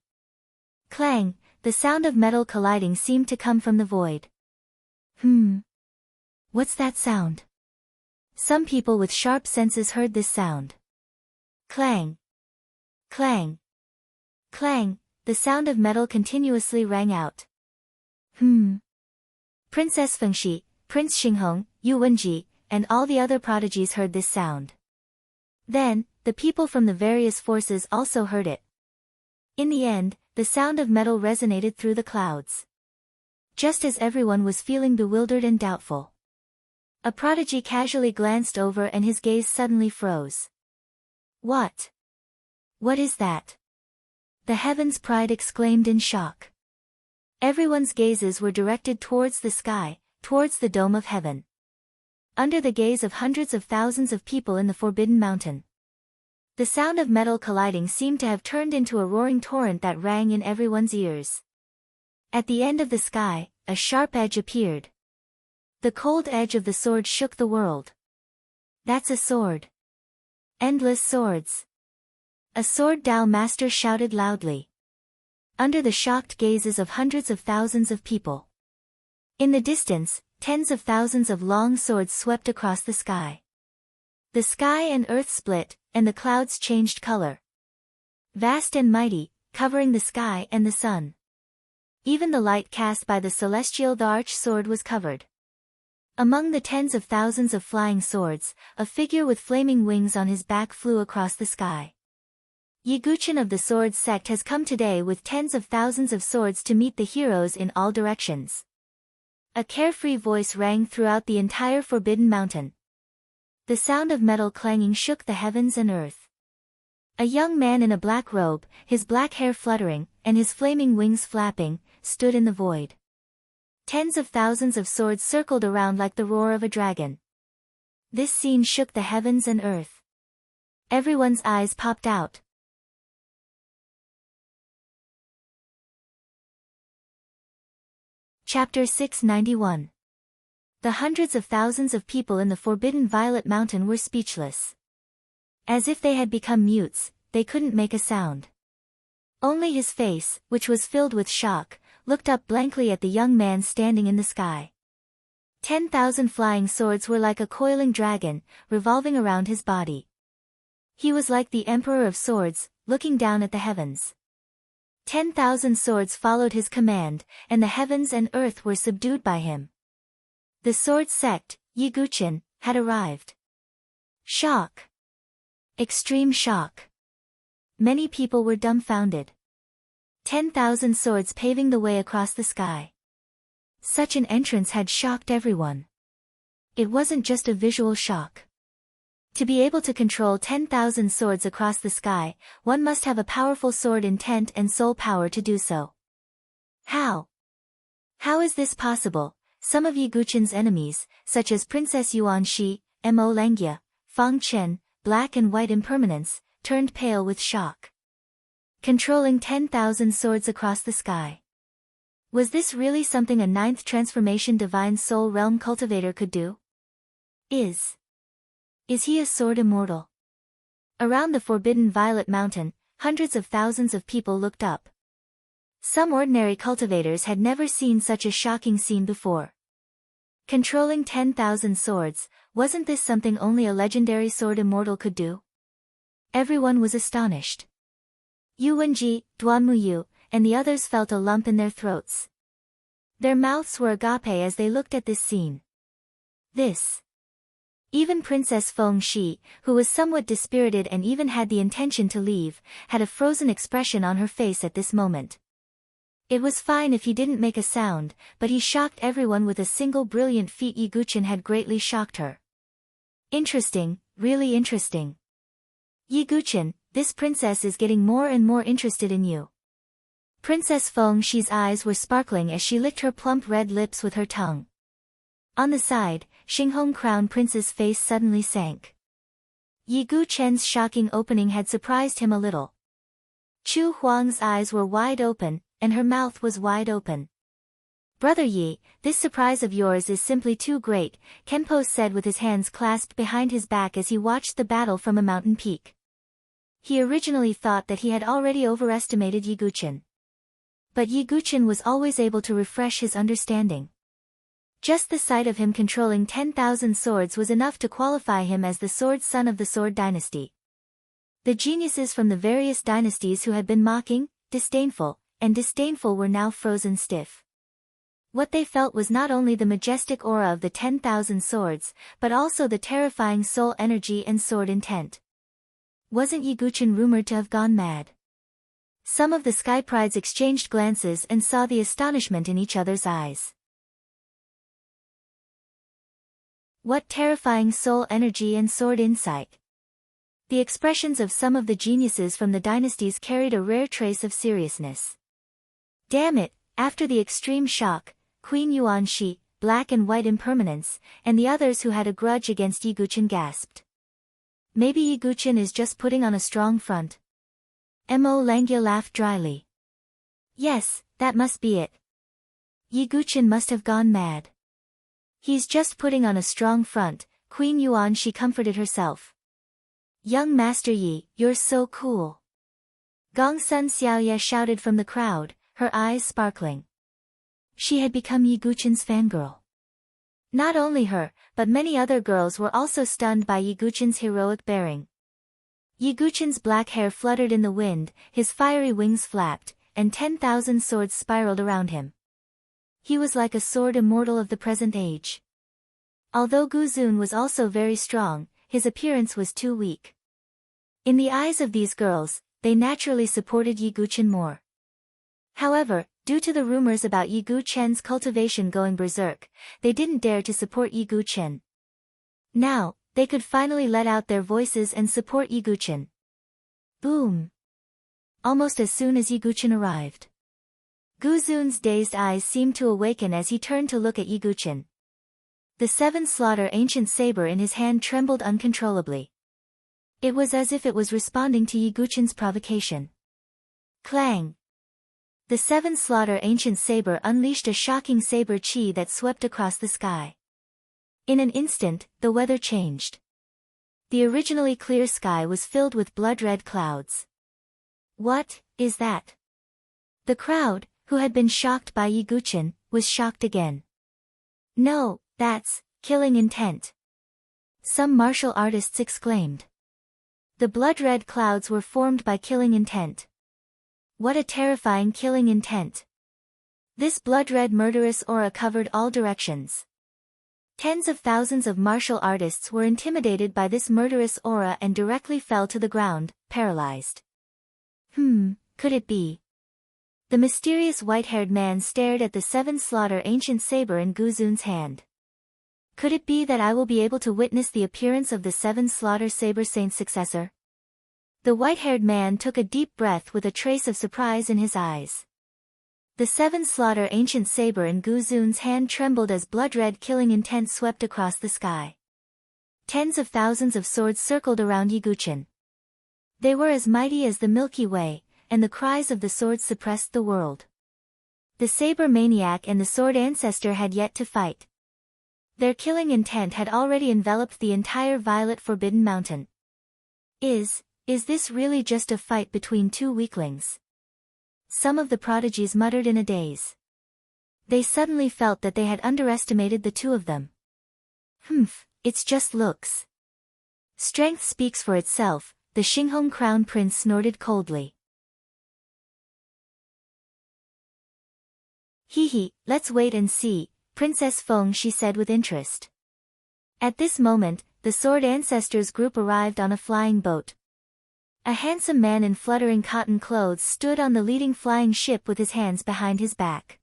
Clang, the sound of metal colliding seemed to come from the void. What's that sound? Some people with sharp senses heard this sound. Clang. Clang. Clang, the sound of metal continuously rang out. Princess Fengxi, Prince Xinghong, Yu Wenji, and all the other prodigies heard this sound. Then, the people from the various forces also heard it. In the end, the sound of metal resonated through the clouds. Just as everyone was feeling bewildered and doubtful, a prodigy casually glanced over and his gaze suddenly froze. What? What is that? The Heaven's Pride exclaimed in shock. Everyone's gazes were directed towards the sky, towards the dome of heaven. Under the gaze of hundreds of thousands of people in the Forbidden Mountain, the sound of metal colliding seemed to have turned into a roaring torrent that rang in everyone's ears. At the end of the sky, a sharp edge appeared. The cold edge of the sword shook the world. That's a sword. Endless swords. A sword Dao master shouted loudly. Under the shocked gazes of hundreds of thousands of people. In the distance, tens of thousands of long swords swept across the sky. The sky and earth split, and the clouds changed color. Vast and mighty, covering the sky and the sun. Even the light cast by the celestial arch sword was covered. Among the tens of thousands of flying swords, a figure with flaming wings on his back flew across the sky. Yiguchen of the Sword Sect has come today with tens of thousands of swords to meet the heroes in all directions. A carefree voice rang throughout the entire Forbidden Mountain. The sound of metal clanging shook the heavens and earth. A young man in a black robe, his black hair fluttering, and his flaming wings flapping, stood in the void. Tens of thousands of swords circled around like the roar of a dragon. This scene shook the heavens and earth. Everyone's eyes popped out. Chapter 691. The hundreds of thousands of people in the Forbidden Violet Mountain were speechless. As if they had become mutes, they couldn't make a sound. Only his face, which was filled with shock, looked up blankly at the young man standing in the sky. 10,000 flying swords were like a coiling dragon, revolving around his body. He was like the Emperor of Swords, looking down at the heavens. 10,000 swords followed his command, and the heavens and earth were subdued by him. The sword sect, Yiguchen, had arrived. Shock. Extreme shock. Many people were dumbfounded. 10,000 swords paving the way across the sky. Such an entrance had shocked everyone. It wasn't just a visual shock. To be able to control 10,000 swords across the sky, one must have a powerful sword intent and soul power to do so. How? How is this possible? Some of Yiguchen's enemies, such as Princess Yuan Shi, Mo Langia, Fang Chen, Black and White Impermanence, turned pale with shock. Controlling 10,000 swords across the sky. Was this really something a 9th transformation divine soul realm cultivator could do? Is he a sword immortal? Around the Forbidden Violet Mountain, hundreds of thousands of people looked up. Some ordinary cultivators had never seen such a shocking scene before. Controlling 10,000 swords, wasn't this something only a legendary sword immortal could do? Everyone was astonished. Yu Wenji, Duanmuyu, and the others felt a lump in their throats. Their mouths were agape as they looked at this scene. This. Even Princess Feng Shi, who was somewhat dispirited and even had the intention to leave, had a frozen expression on her face at this moment. It was fine if he didn't make a sound, but he shocked everyone with a single brilliant feat. Yiguchen had greatly shocked her. Interesting, really interesting. Yiguchen, this princess is getting more and more interested in you. Princess Feng Shi's eyes were sparkling as she licked her plump red lips with her tongue. On the side, Xinghong Crown Prince's face suddenly sank. Yiguchen's shocking opening had surprised him a little. Chu Huang's eyes were wide open, and her mouth was wide open. Brother Yi, this surprise of yours is simply too great, Kenpo said with his hands clasped behind his back as he watched the battle from a mountain peak. He originally thought that he had already overestimated Yiguchen. But Yiguchen was always able to refresh his understanding. Just the sight of him controlling 10,000 swords was enough to qualify him as the sword son of the Sword Dynasty. The geniuses from the various dynasties who had been mocking, disdainful were now frozen stiff. What they felt was not only the majestic aura of the 10,000 swords, but also the terrifying soul energy and sword intent. Wasn't Yiguchen rumored to have gone mad? Some of the Sky Prides exchanged glances and saw the astonishment in each other's eyes. What terrifying soul energy and sword insight! The expressions of some of the geniuses from the dynasties carried a rare trace of seriousness. Damn it, after the extreme shock, Queen Yuanxi, Black and White Impermanence, and the others who had a grudge against Yiguchen gasped. Maybe Yiguchen is just putting on a strong front. Mo Langya laughed dryly. Yes, that must be it. Yiguchen must have gone mad. He's just putting on a strong front, Queen Yuanxi comforted herself. Young Master Yi, you're so cool. Gongsun Xiaoye shouted from the crowd, her eyes sparkling. She had become Yiguchen's fangirl. Not only her, but many other girls were also stunned by Yiguchen's heroic bearing. Yiguchen's black hair fluttered in the wind, his fiery wings flapped, and 10,000 swords spiraled around him. He was like a sword immortal of the present age. Although Gu Zun was also very strong, his appearance was too weak. In the eyes of these girls, they naturally supported Yiguchen more. However, due to the rumors about Yiguchen's cultivation going berserk, they didn't dare to support Yiguchen. Now, they could finally let out their voices and support Yiguchen. Boom! Almost as soon as Yiguchen arrived. Gu Zun's dazed eyes seemed to awaken as he turned to look at Yiguchen. The Seven Slaughter ancient saber in his hand trembled uncontrollably. It was as if it was responding to Yiguchen's provocation. Clang! The Seven Slaughter ancient saber unleashed a shocking saber chi that swept across the sky. In an instant, the weather changed. The originally clear sky was filled with blood-red clouds. What is that? The crowd, who had been shocked by Yiguchen, was shocked again. No, that's killing intent. Some martial artists exclaimed. The blood-red clouds were formed by killing intent. What a terrifying killing intent. This blood-red murderous aura covered all directions. Tens of thousands of martial artists were intimidated by this murderous aura and directly fell to the ground, paralyzed. Could it be? The mysterious white-haired man stared at the Seven Slaughter ancient saber in Gu Zun's hand. Could it be that I will be able to witness the appearance of the Seven Slaughter Saber Saint's successor? The white-haired man took a deep breath with a trace of surprise in his eyes. The Seven Slaughter ancient saber in Gu Zun's hand trembled as blood-red killing intent swept across the sky. Tens of thousands of swords circled around Yiguchen. They were as mighty as the Milky Way, and the cries of the swords suppressed the world. The saber maniac and the sword ancestor had yet to fight. Their killing intent had already enveloped the entire Violet Forbidden Mountain. Is this really just a fight between two weaklings? Some of the prodigies muttered in a daze. They suddenly felt that they had underestimated the two of them. It's just looks. Strength speaks for itself, the Xinghong crown prince snorted coldly. Hee, let's wait and see, Princess Feng, she said with interest. At this moment, the Sword Ancestors group arrived on a flying boat. A handsome man in fluttering cotton clothes stood on the leading flying ship with his hands behind his back.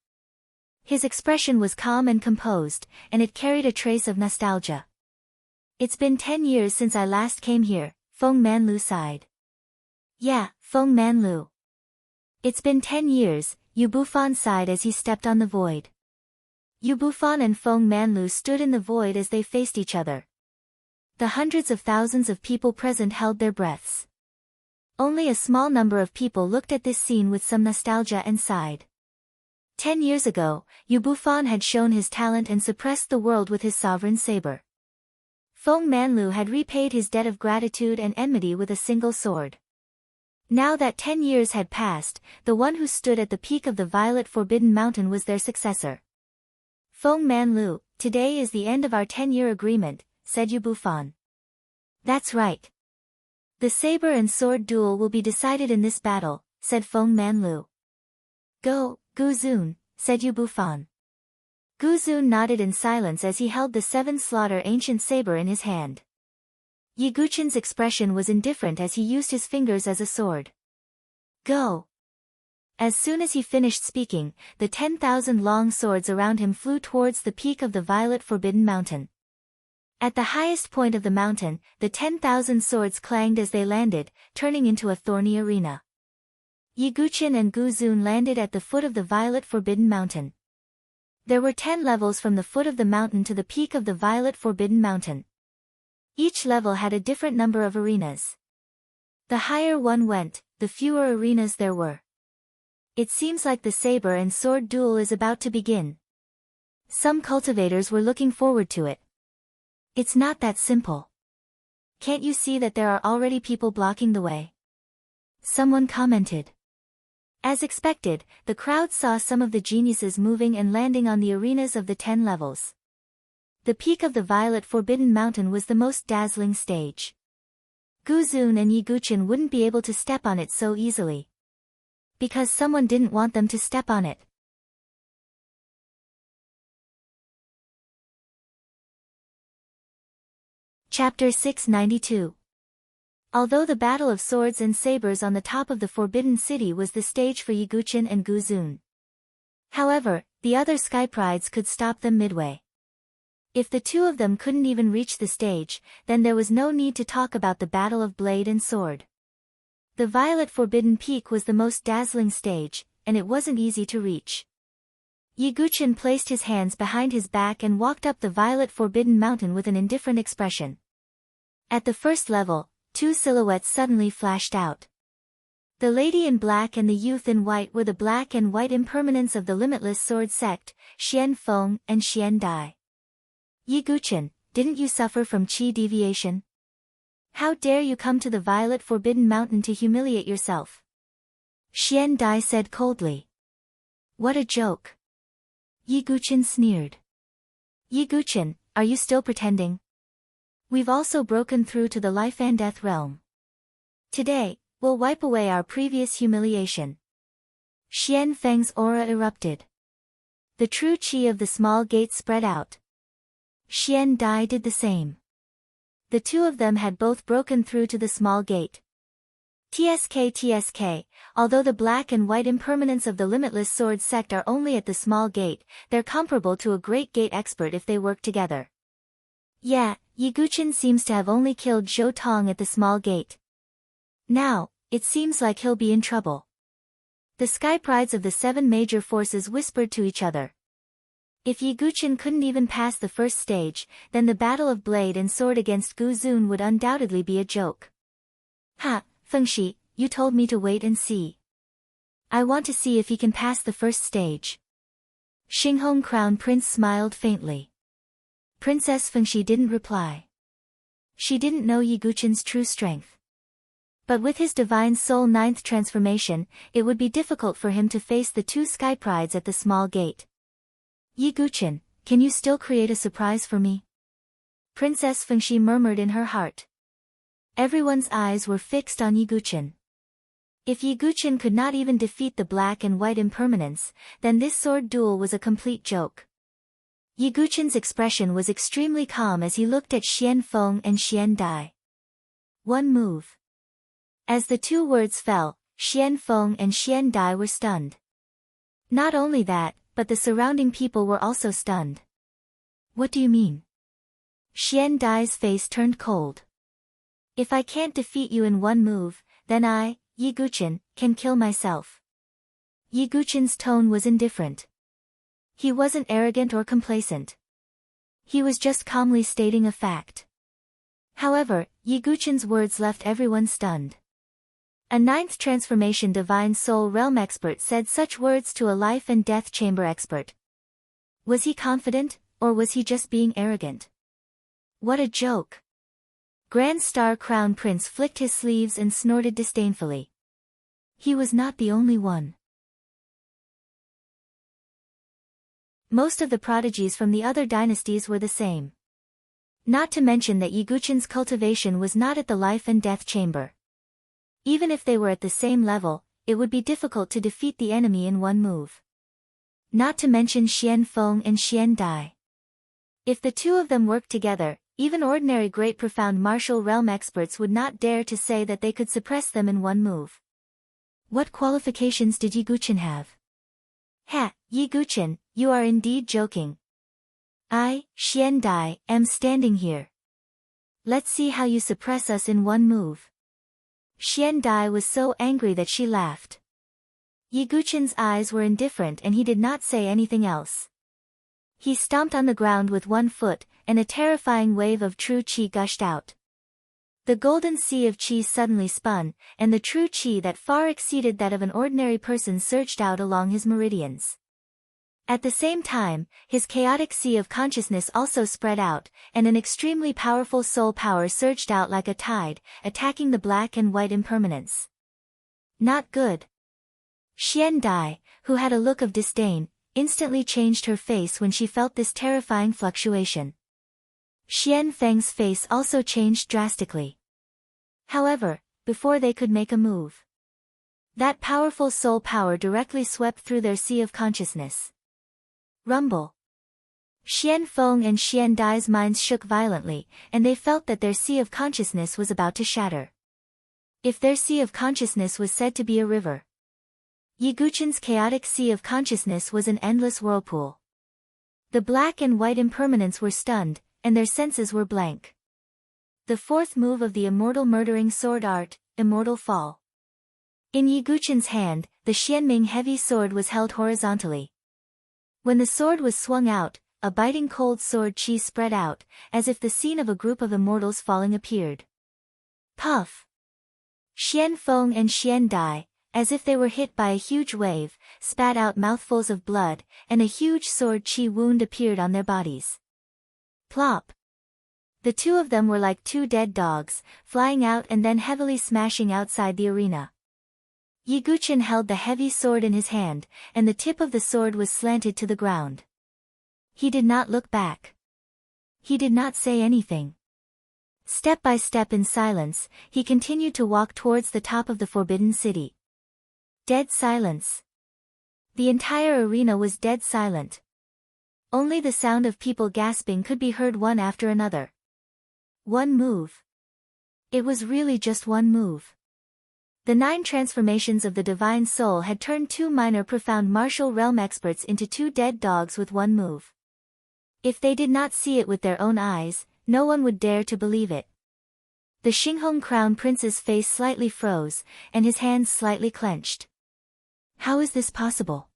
His expression was calm and composed, and it carried a trace of nostalgia. It's been 10 years since I last came here, Feng Manlu sighed. Yeah, Feng Manlu. It's been 10 years, Yu Bufan sighed as he stepped on the void. Yu Bufan and Feng Manlu stood in the void as they faced each other. The hundreds of thousands of people present held their breaths. Only a small number of people looked at this scene with some nostalgia and sighed. 10 years ago, Yu Bufan had shown his talent and suppressed the world with his sovereign saber. Feng Manlu had repaid his debt of gratitude and enmity with a single sword. Now that 10 years had passed, the one who stood at the peak of the Violet Forbidden Mountain was their successor. Feng Manlu, today is the end of our 10-year agreement, said Yu Bufan. That's right. The saber and sword duel will be decided in this battle, said Feng Manlu. Go, Gu Zun, said Yu Bufan. Gu Zun nodded in silence as he held the Seven Slaughter ancient saber in his hand. Yi Guqin's expression was indifferent as he used his fingers as a sword. Go! As soon as he finished speaking, the 10,000 long swords around him flew towards the peak of the Violet Forbidden Mountain. At the highest point of the mountain, the 10,000 swords clanged as they landed, turning into a thorny arena. Yi Guqin and Gu Zun landed at the foot of the Violet Forbidden Mountain. There were 10 levels from the foot of the mountain to the peak of the Violet Forbidden Mountain. Each level had a different number of arenas. The higher one went, the fewer arenas there were. It seems like the saber and sword duel is about to begin. Some cultivators were looking forward to it. It's not that simple. Can't you see that there are already people blocking the way? Someone commented. As expected, the crowd saw some of the geniuses moving and landing on the arenas of the 10 levels. The peak of the Violet Forbidden Mountain was the most dazzling stage. Gu Zun and Yi Guqin wouldn't be able to step on it so easily. Because someone didn't want them to step on it. Chapter 692. Although the battle of swords and sabers on the top of the Forbidden City was the stage for Yi Guqin and Gu Zun. However, the other Sky Prides could stop them midway. If the two of them couldn't even reach the stage, then there was no need to talk about the battle of blade and sword. The Violet Forbidden Peak was the most dazzling stage, and it wasn't easy to reach. Yi Guqin placed his hands behind his back and walked up the Violet Forbidden Mountain with an indifferent expression. At the first level, two silhouettes suddenly flashed out. The lady in black and the youth in white were the black and white impermanents of the limitless sword sect, Xian Feng and Xian Dai. Yi Guqin, didn't you suffer from qi deviation? How dare you come to the Violet Forbidden Mountain to humiliate yourself? Xian Dai said coldly. What a joke. Yi Guqin sneered. Yi Guqin, are you still pretending? We've also broken through to the life and death realm. Today, we'll wipe away our previous humiliation. Xian Feng's aura erupted. The true qi of the small gate spread out. Xian Dai did the same. The two of them had both broken through to the small gate. TSK, although the black and white impermanents of the limitless sword sect are only at the small gate, they're comparable to a great gate expert if they work together. Yeah, Yi Guqin seems to have only killed Zhou Tong at the small gate. Now, it seems like he'll be in trouble. The Sky Prides of the 7 major forces whispered to each other. If Yi Guqin couldn't even pass the first stage, then the battle of blade and sword against Gu Zun would undoubtedly be a joke. Ha, Fengshi, you told me to wait and see. I want to see if he can pass the first stage. Xinghong Crown Prince smiled faintly. Princess Fengshi didn't reply. She didn't know Yi Guqin's true strength. But with his divine soul 9th transformation, it would be difficult for him to face the two Sky Prides at the small gate. Yi Guchen, can you still create a surprise for me? Princess Fengxi murmured in her heart. Everyone's eyes were fixed on Yi Guchen. If Yi Guchen could not even defeat the black and white impermanence, then this sword duel was a complete joke. Yi Guchen's expression was extremely calm as he looked at Xian Feng and Xian Dai. One move. As the two words fell, Xian Feng and Xian Dai were stunned. Not only that, but the surrounding people were also stunned. What do you mean? Xian Dai's face turned cold. If I can't defeat you in one move, then I, Yi Guchen, can kill myself. Yi Guchen's tone was indifferent. He wasn't arrogant or complacent. He was just calmly stating a fact. However, Yi Guchen's words left everyone stunned. A ninth transformation divine soul realm expert said such words to a life and death chamber expert. Was he confident, or was he just being arrogant? What a joke! Grand Star Crown Prince flicked his sleeves and snorted disdainfully. He was not the only one. Most of the prodigies from the other dynasties were the same. Not to mention that Yi Guchen's cultivation was not at the life and death chamber. Even if they were at the same level, it would be difficult to defeat the enemy in one move. Not to mention Xian Feng and Xian Dai. If the two of them worked together, even ordinary great profound martial realm experts would not dare to say that they could suppress them in one move. What qualifications did Yi Guchen have? Ha, Yi Guchen, you are indeed joking. I, Xian Dai, am standing here. Let's see how you suppress us in one move. Xian Dai was so angry that she laughed. Yi Guchen's eyes were indifferent and he did not say anything else. He stomped on the ground with one foot, and a terrifying wave of true qi gushed out. The golden sea of qi suddenly spun, and the true qi that far exceeded that of an ordinary person surged out along his meridians. At the same time, his chaotic sea of consciousness also spread out, and an extremely powerful soul power surged out like a tide, attacking the black and white impermanence. Not good. Xian Dai, who had a look of disdain, instantly changed her face when she felt this terrifying fluctuation. Xian Feng's face also changed drastically. However, before they could make a move, that powerful soul power directly swept through their sea of consciousness. Rumble. Xian Feng and Xian Dai's minds shook violently, and they felt that their sea of consciousness was about to shatter. If their sea of consciousness was said to be a river, Yi Guchen's chaotic sea of consciousness was an endless whirlpool. The black and white impermanents were stunned, and their senses were blank. The fourth move of the immortal murdering sword art, Immortal Fall. In Yi Guchen's hand, the Xianming heavy sword was held horizontally. When the sword was swung out, a biting cold sword qi spread out, as if the scene of a group of immortals falling appeared. Puff! Xian Feng and Xian Dai, as if they were hit by a huge wave, spat out mouthfuls of blood, and a huge sword qi wound appeared on their bodies. Plop! The two of them were like two dead dogs, flying out and then heavily smashing outside the arena. Yi Guchen held the heavy sword in his hand, and the tip of the sword was slanted to the ground. He did not look back. He did not say anything. Step by step in silence, he continued to walk towards the top of the Forbidden City. Dead silence. The entire arena was dead silent. Only the sound of people gasping could be heard one after another. One move. It was really just one move. The 9 transformations of the Divine Soul had turned 2 minor profound martial realm experts into 2 dead dogs with one move. If they did not see it with their own eyes, no one would dare to believe it. The Xinghong Crown Prince's face slightly froze, and his hands slightly clenched. How is this possible?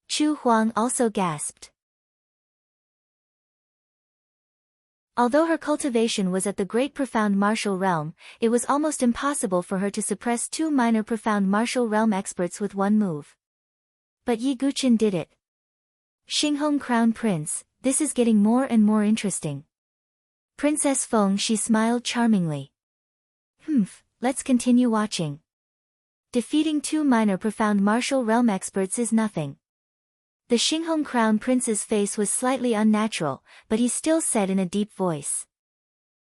Chu Huang also gasped. Although her cultivation was at the great profound martial realm, it was almost impossible for her to suppress 2 minor profound martial realm experts with one move. But Yi Guchen did it. Xinghong Crown Prince, this is getting more and more interesting. Princess Feng, she smiled charmingly. Let's continue watching. Defeating 2 minor profound martial realm experts is nothing. The Xinghong Crown Prince's face was slightly unnatural, but he still said in a deep voice.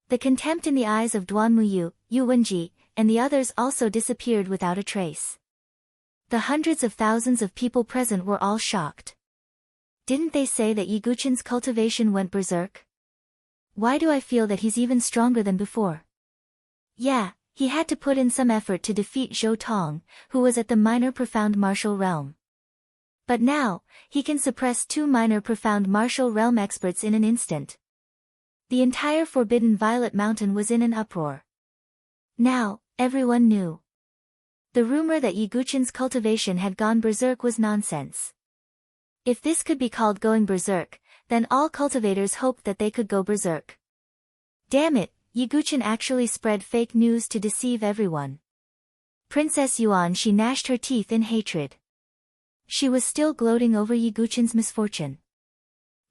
The contempt in the eyes of Duan Muyu, Yu Wenji, and the others also disappeared without a trace. The hundreds of thousands of people present were all shocked. Didn't they say that Yi Guqin's cultivation went berserk? Why do I feel that he's even stronger than before? Yeah, he had to put in some effort to defeat Zhou Tong, who was at the minor profound martial realm. But now, he can suppress 2 minor profound martial realm experts in an instant. The entire Forbidden Violet Mountain was in an uproar. Now, everyone knew. The rumor that Yi Guqin's cultivation had gone berserk was nonsense. If this could be called going berserk, then all cultivators hoped that they could go berserk. Damn it, Yi Guqin actually spread fake news to deceive everyone. Princess Yuan, she gnashed her teeth in hatred. She was still gloating over Yi Guqin's misfortune.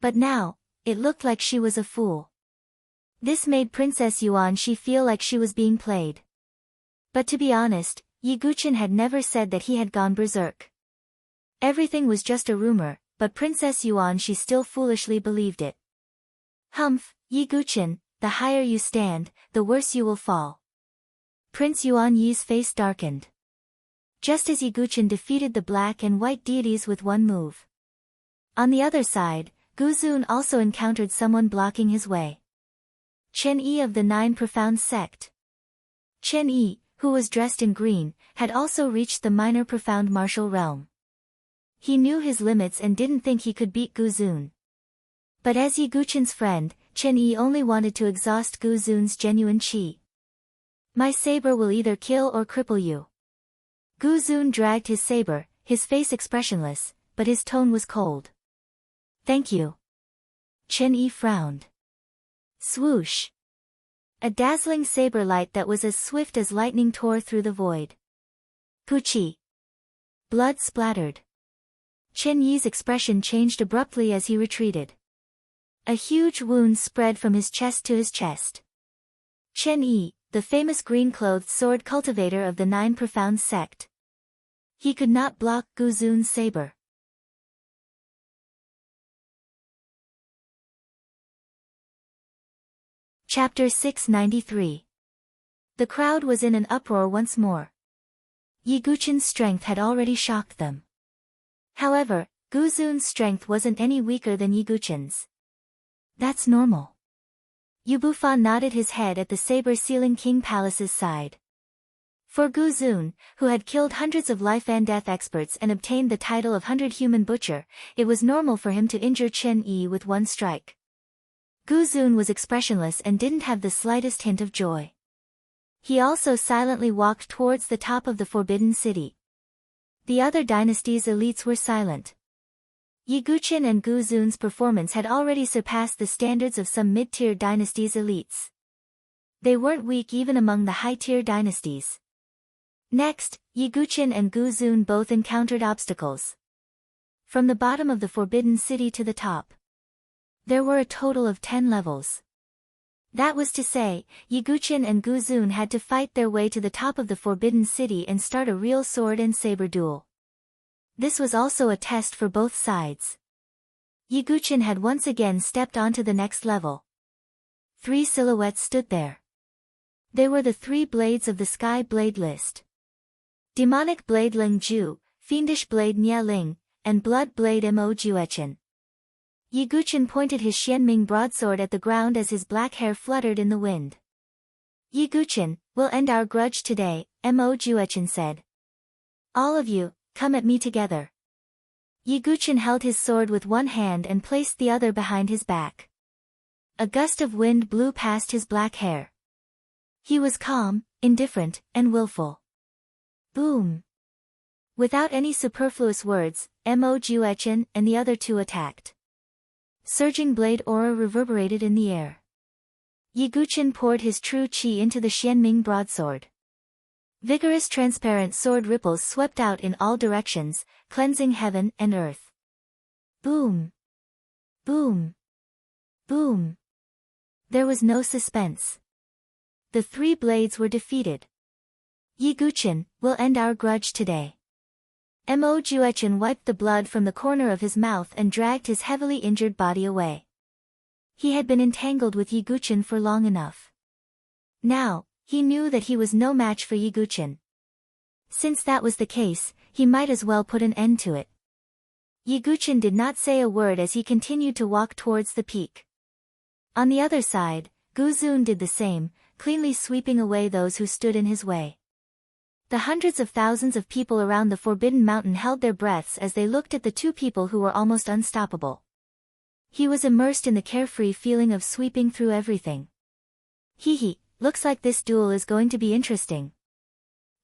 But now, it looked like she was a fool. This made Princess Yuan she feel like she was being played. But to be honest, Yi Guqin had never said that he had gone berserk. Everything was just a rumor, but Princess Yuan she still foolishly believed it. Humph, Yi Guqin, the higher you stand, the worse you will fall. Prince Yuan Yi's face darkened. Just as Yi Guqin defeated the black and white deities with one move. On the other side, Gu Zun also encountered someone blocking his way. Chen Yi of the 9 Profound Sect. Chen Yi, who was dressed in green, had also reached the minor profound martial realm. He knew his limits and didn't think he could beat Gu Zun. But as Yi Guqin's friend, Chen Yi only wanted to exhaust Gu Zun's genuine qi. My saber will either kill or cripple you. Gu Zun dragged his saber, his face expressionless, but his tone was cold. Thank you. Chen Yi frowned. Swoosh. A dazzling saber light that was as swift as lightning tore through the void. Puchi. Blood splattered. Chen Yi's expression changed abruptly as he retreated. A huge wound spread from his chest to his chest. Chen Yi, the famous green-clothed sword cultivator of the 9 Profound Sect. He could not block Gu Zun's saber. Chapter 693. The crowd was in an uproar once more. Yi Guqin's strength had already shocked them. However, Gu Zun's strength wasn't any weaker than Yi Guqin's. That's normal. Yu Bufan nodded his head at the saber-sealing King Palace's side. For Gu Zun, who had killed hundreds of life and death experts and obtained the title of 100 Human Butcher, it was normal for him to injure Chen Yi with one strike. Gu Zun was expressionless and didn't have the slightest hint of joy. He also silently walked towards the top of the Forbidden City. The other dynasty's elites were silent. Yi Guqin and Gu Zun's performance had already surpassed the standards of some mid-tier dynasties' elites. They weren't weak even among the high-tier dynasties. Next, Yi Guqin and Gu Zun both encountered obstacles. From the bottom of the Forbidden City to the top. There were a total of 10 levels. That was to say, Yi Guqin and Gu Zun had to fight their way to the top of the Forbidden City and start a real sword and saber duel. This was also a test for both sides. Yi Guqin had once again stepped onto the next level. 3 silhouettes stood there. They were the 3 blades of the Sky Blade list. Demonic Blade Ling Ju, Fiendish Blade Nia Ling, and Blood Blade Mo Juechen. Yi Guqin pointed his Xianming broadsword at the ground as his black hair fluttered in the wind. Yi Guqin, we'll end our grudge today, Mo Juechen said. All of you, come at me together. Yi Guqin held his sword with one hand and placed the other behind his back. A gust of wind blew past his black hair. He was calm, indifferent, and willful. Boom! Without any superfluous words, Mo Juechen and the other 2 attacked. Surging blade aura reverberated in the air. Yi Guqin poured his true qi into the Xianming broadsword. Vigorous transparent sword ripples swept out in all directions, cleansing heaven and earth. Boom! Boom! Boom! There was no suspense. The 3 blades were defeated. Yi Guqin, we'll end our grudge today. Mo Juechen wiped the blood from the corner of his mouth and dragged his heavily injured body away. He had been entangled with Yiguchen for long enough. Now, he knew that he was no match for Yiguchen. Since that was the case, he might as well put an end to it. Yiguchen did not say a word as he continued to walk towards the peak. On the other side, Guzun did the same, cleanly sweeping away those who stood in his way. The hundreds of thousands of people around the Forbidden Mountain held their breaths as they looked at the two people who were almost unstoppable. He was immersed in the carefree feeling of sweeping through everything. Hee, looks like this duel is going to be interesting.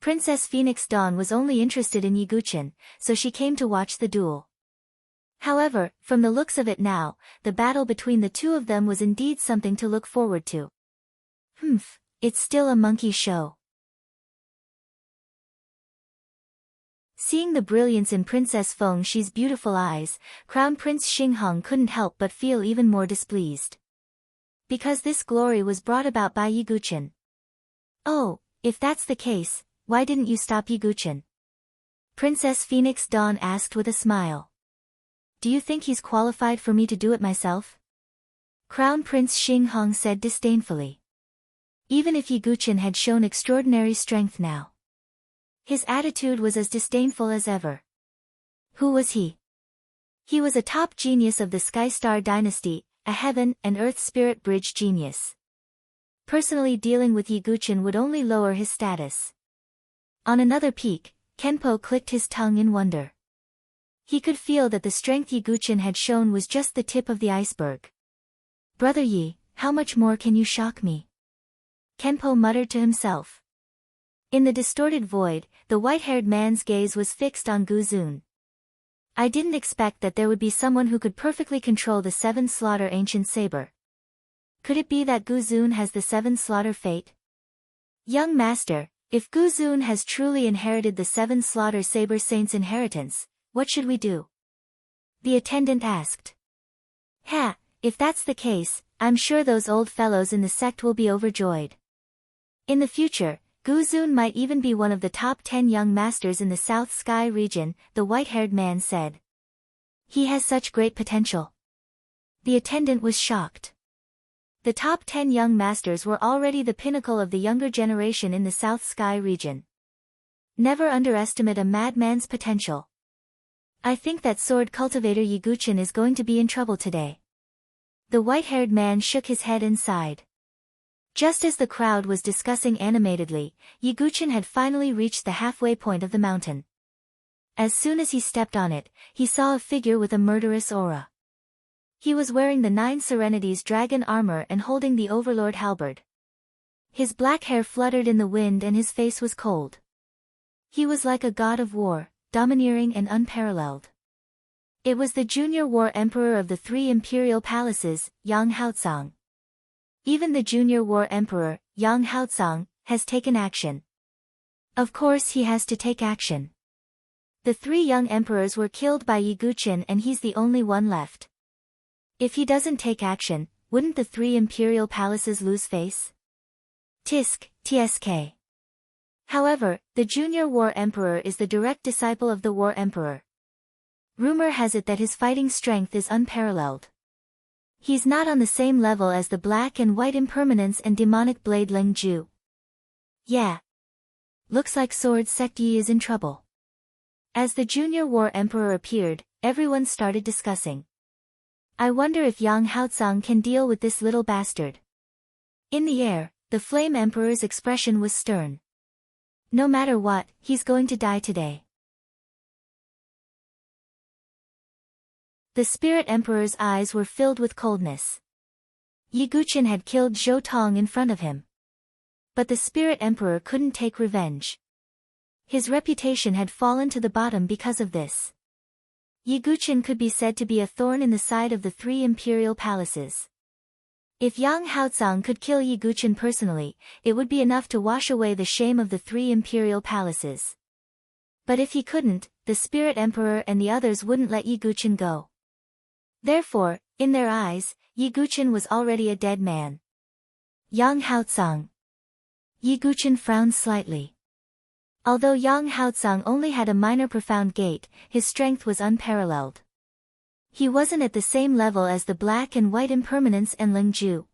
Princess Phoenix Dawn was only interested in Yiguchen, so she came to watch the duel. However, from the looks of it now, the battle between the two of them was indeed something to look forward to. It's still a monkey show. Seeing the brilliance in Princess Fengshi's beautiful eyes, Crown Prince Xinghong couldn't help but feel even more displeased. Because this glory was brought about by Yiguchen. Oh, if that's the case, why didn't you stop Yiguchen? Princess Phoenix Dawn asked with a smile. Do you think he's qualified for me to do it myself? Crown Prince Xinghong said disdainfully. Even if Yiguchen had shown extraordinary strength now, his attitude was as disdainful as ever. Who was he? He was a top genius of the Skystar dynasty, a heaven and earth spirit bridge genius. Personally dealing with Yiguchen would only lower his status. On another peak, Kenpo clicked his tongue in wonder. He could feel that the strength Yiguchen had shown was just the tip of the iceberg. Brother Yi, how much more can you shock me? Kenpo muttered to himself. In the distorted void, the white-haired man's gaze was fixed on Guzun. I didn't expect that there would be someone who could perfectly control the Seven Slaughter ancient saber. Could it be that Guzun has the Seven Slaughter fate? Young master, if Guzun has truly inherited the Seven Slaughter saber saint's inheritance, what should we do? The attendant asked. If that's the case, I'm sure those old fellows in the sect will be overjoyed. In the future, Guzun might even be one of the top 10 young masters in the South Sky region, the white-haired man said. He has such great potential. The attendant was shocked. The top 10 young masters were already the pinnacle of the younger generation in the South Sky region. Never underestimate a madman's potential. I think that sword cultivator Yiguchen is going to be in trouble today. The white-haired man shook his head and sighed. Just as the crowd was discussing animatedly, Yiguchen had finally reached the halfway point of the mountain. As soon as he stepped on it, he saw a figure with a murderous aura. He was wearing the 9 Serenities dragon armor and holding the Overlord halberd. His black hair fluttered in the wind and his face was cold. He was like a god of war, domineering and unparalleled. It was the junior war emperor of the 3 imperial palaces, Yang Haotsang. Even the junior war emperor, Yang Haotsang, has taken action. Of course he has to take action. The 3 young emperors were killed by Yiguchen and he's the only one left. If he doesn't take action, wouldn't the 3 imperial palaces lose face? TSK. However, the junior war emperor is the direct disciple of the war emperor. Rumor has it that his fighting strength is unparalleled. He's not on the same level as the black and white impermanence and demonic blade Leng Ju. Yeah. Looks like Sword Sect Yi is in trouble. As the junior war emperor appeared, everyone started discussing. I wonder if Yang Haotsang can deal with this little bastard. In the air, the flame emperor's expression was stern. No matter what, he's going to die today. The spirit emperor's eyes were filled with coldness. Yiguchen had killed Zhou Tong in front of him. But the spirit emperor couldn't take revenge. His reputation had fallen to the bottom because of this. Yiguchen could be said to be a thorn in the side of the 3 imperial palaces. If Yang Haotsang could kill Yiguchen personally, it would be enough to wash away the shame of the 3 imperial palaces. But if he couldn't, the spirit emperor and the others wouldn't let Yiguchen go. Therefore, in their eyes, Yiguchen was already a dead man. Yang Haotsang. Yiguchen frowned slightly. Although Yang Haotsang only had a minor profound gait, his strength was unparalleled. He wasn't at the same level as the black and white impermanence and Lingju.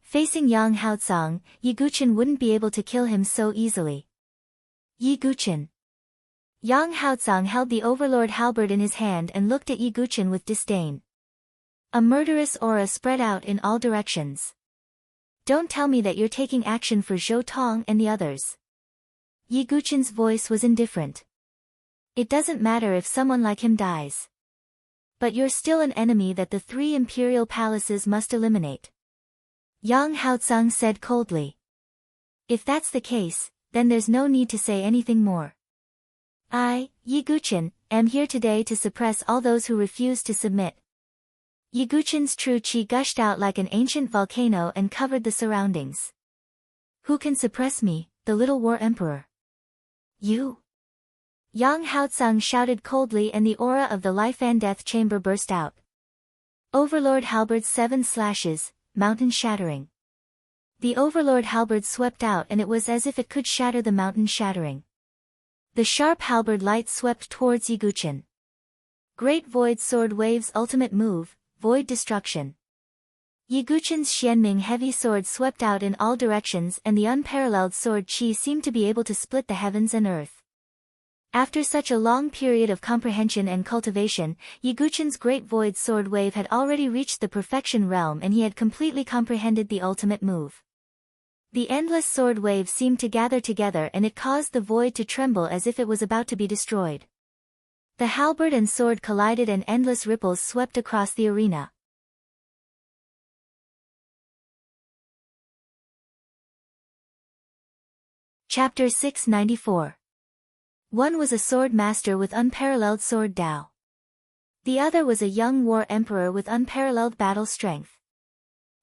Facing Yang Haotsang, Yi Guqin wouldn't be able to kill him so easily. Yi Guqin. Yang Haotsang held the Overlord halberd in his hand and looked at Yi Guqin with disdain. A murderous aura spread out in all directions. Don't tell me that you're taking action for Zhou Tong and the others. Yi Guqin's voice was indifferent. It doesn't matter if someone like him dies. But you're still an enemy that the 3 imperial palaces must eliminate. Yang Haotsang said coldly. If that's the case, then there's no need to say anything more. I, Yi Guqin, am here today to suppress all those who refuse to submit. Yi Guqin's true qi gushed out like an ancient volcano and covered the surroundings. Who can suppress me, the little war emperor? You? Yang Haotsang shouted coldly and the aura of the life and death chamber burst out. Overlord halberd 7 slashes, mountain shattering. The Overlord halberd swept out and it was as if it could shatter the mountain shattering. The sharp halberd light swept towards Yi Guqin. Great Void Sword Wave's ultimate move, Void Destruction. Yi Guqin's Xianming heavy sword swept out in all directions and the unparalleled sword qi seemed to be able to split the heavens and earth. After such a long period of comprehension and cultivation, Yi Guqin's great void sword wave had already reached the perfection realm and he had completely comprehended the ultimate move. The endless sword wave seemed to gather together and it caused the void to tremble as if it was about to be destroyed. The halberd and sword collided and endless ripples swept across the arena. Chapter 694. One was a sword master with unparalleled sword Dao. The other was a young war emperor with unparalleled battle strength.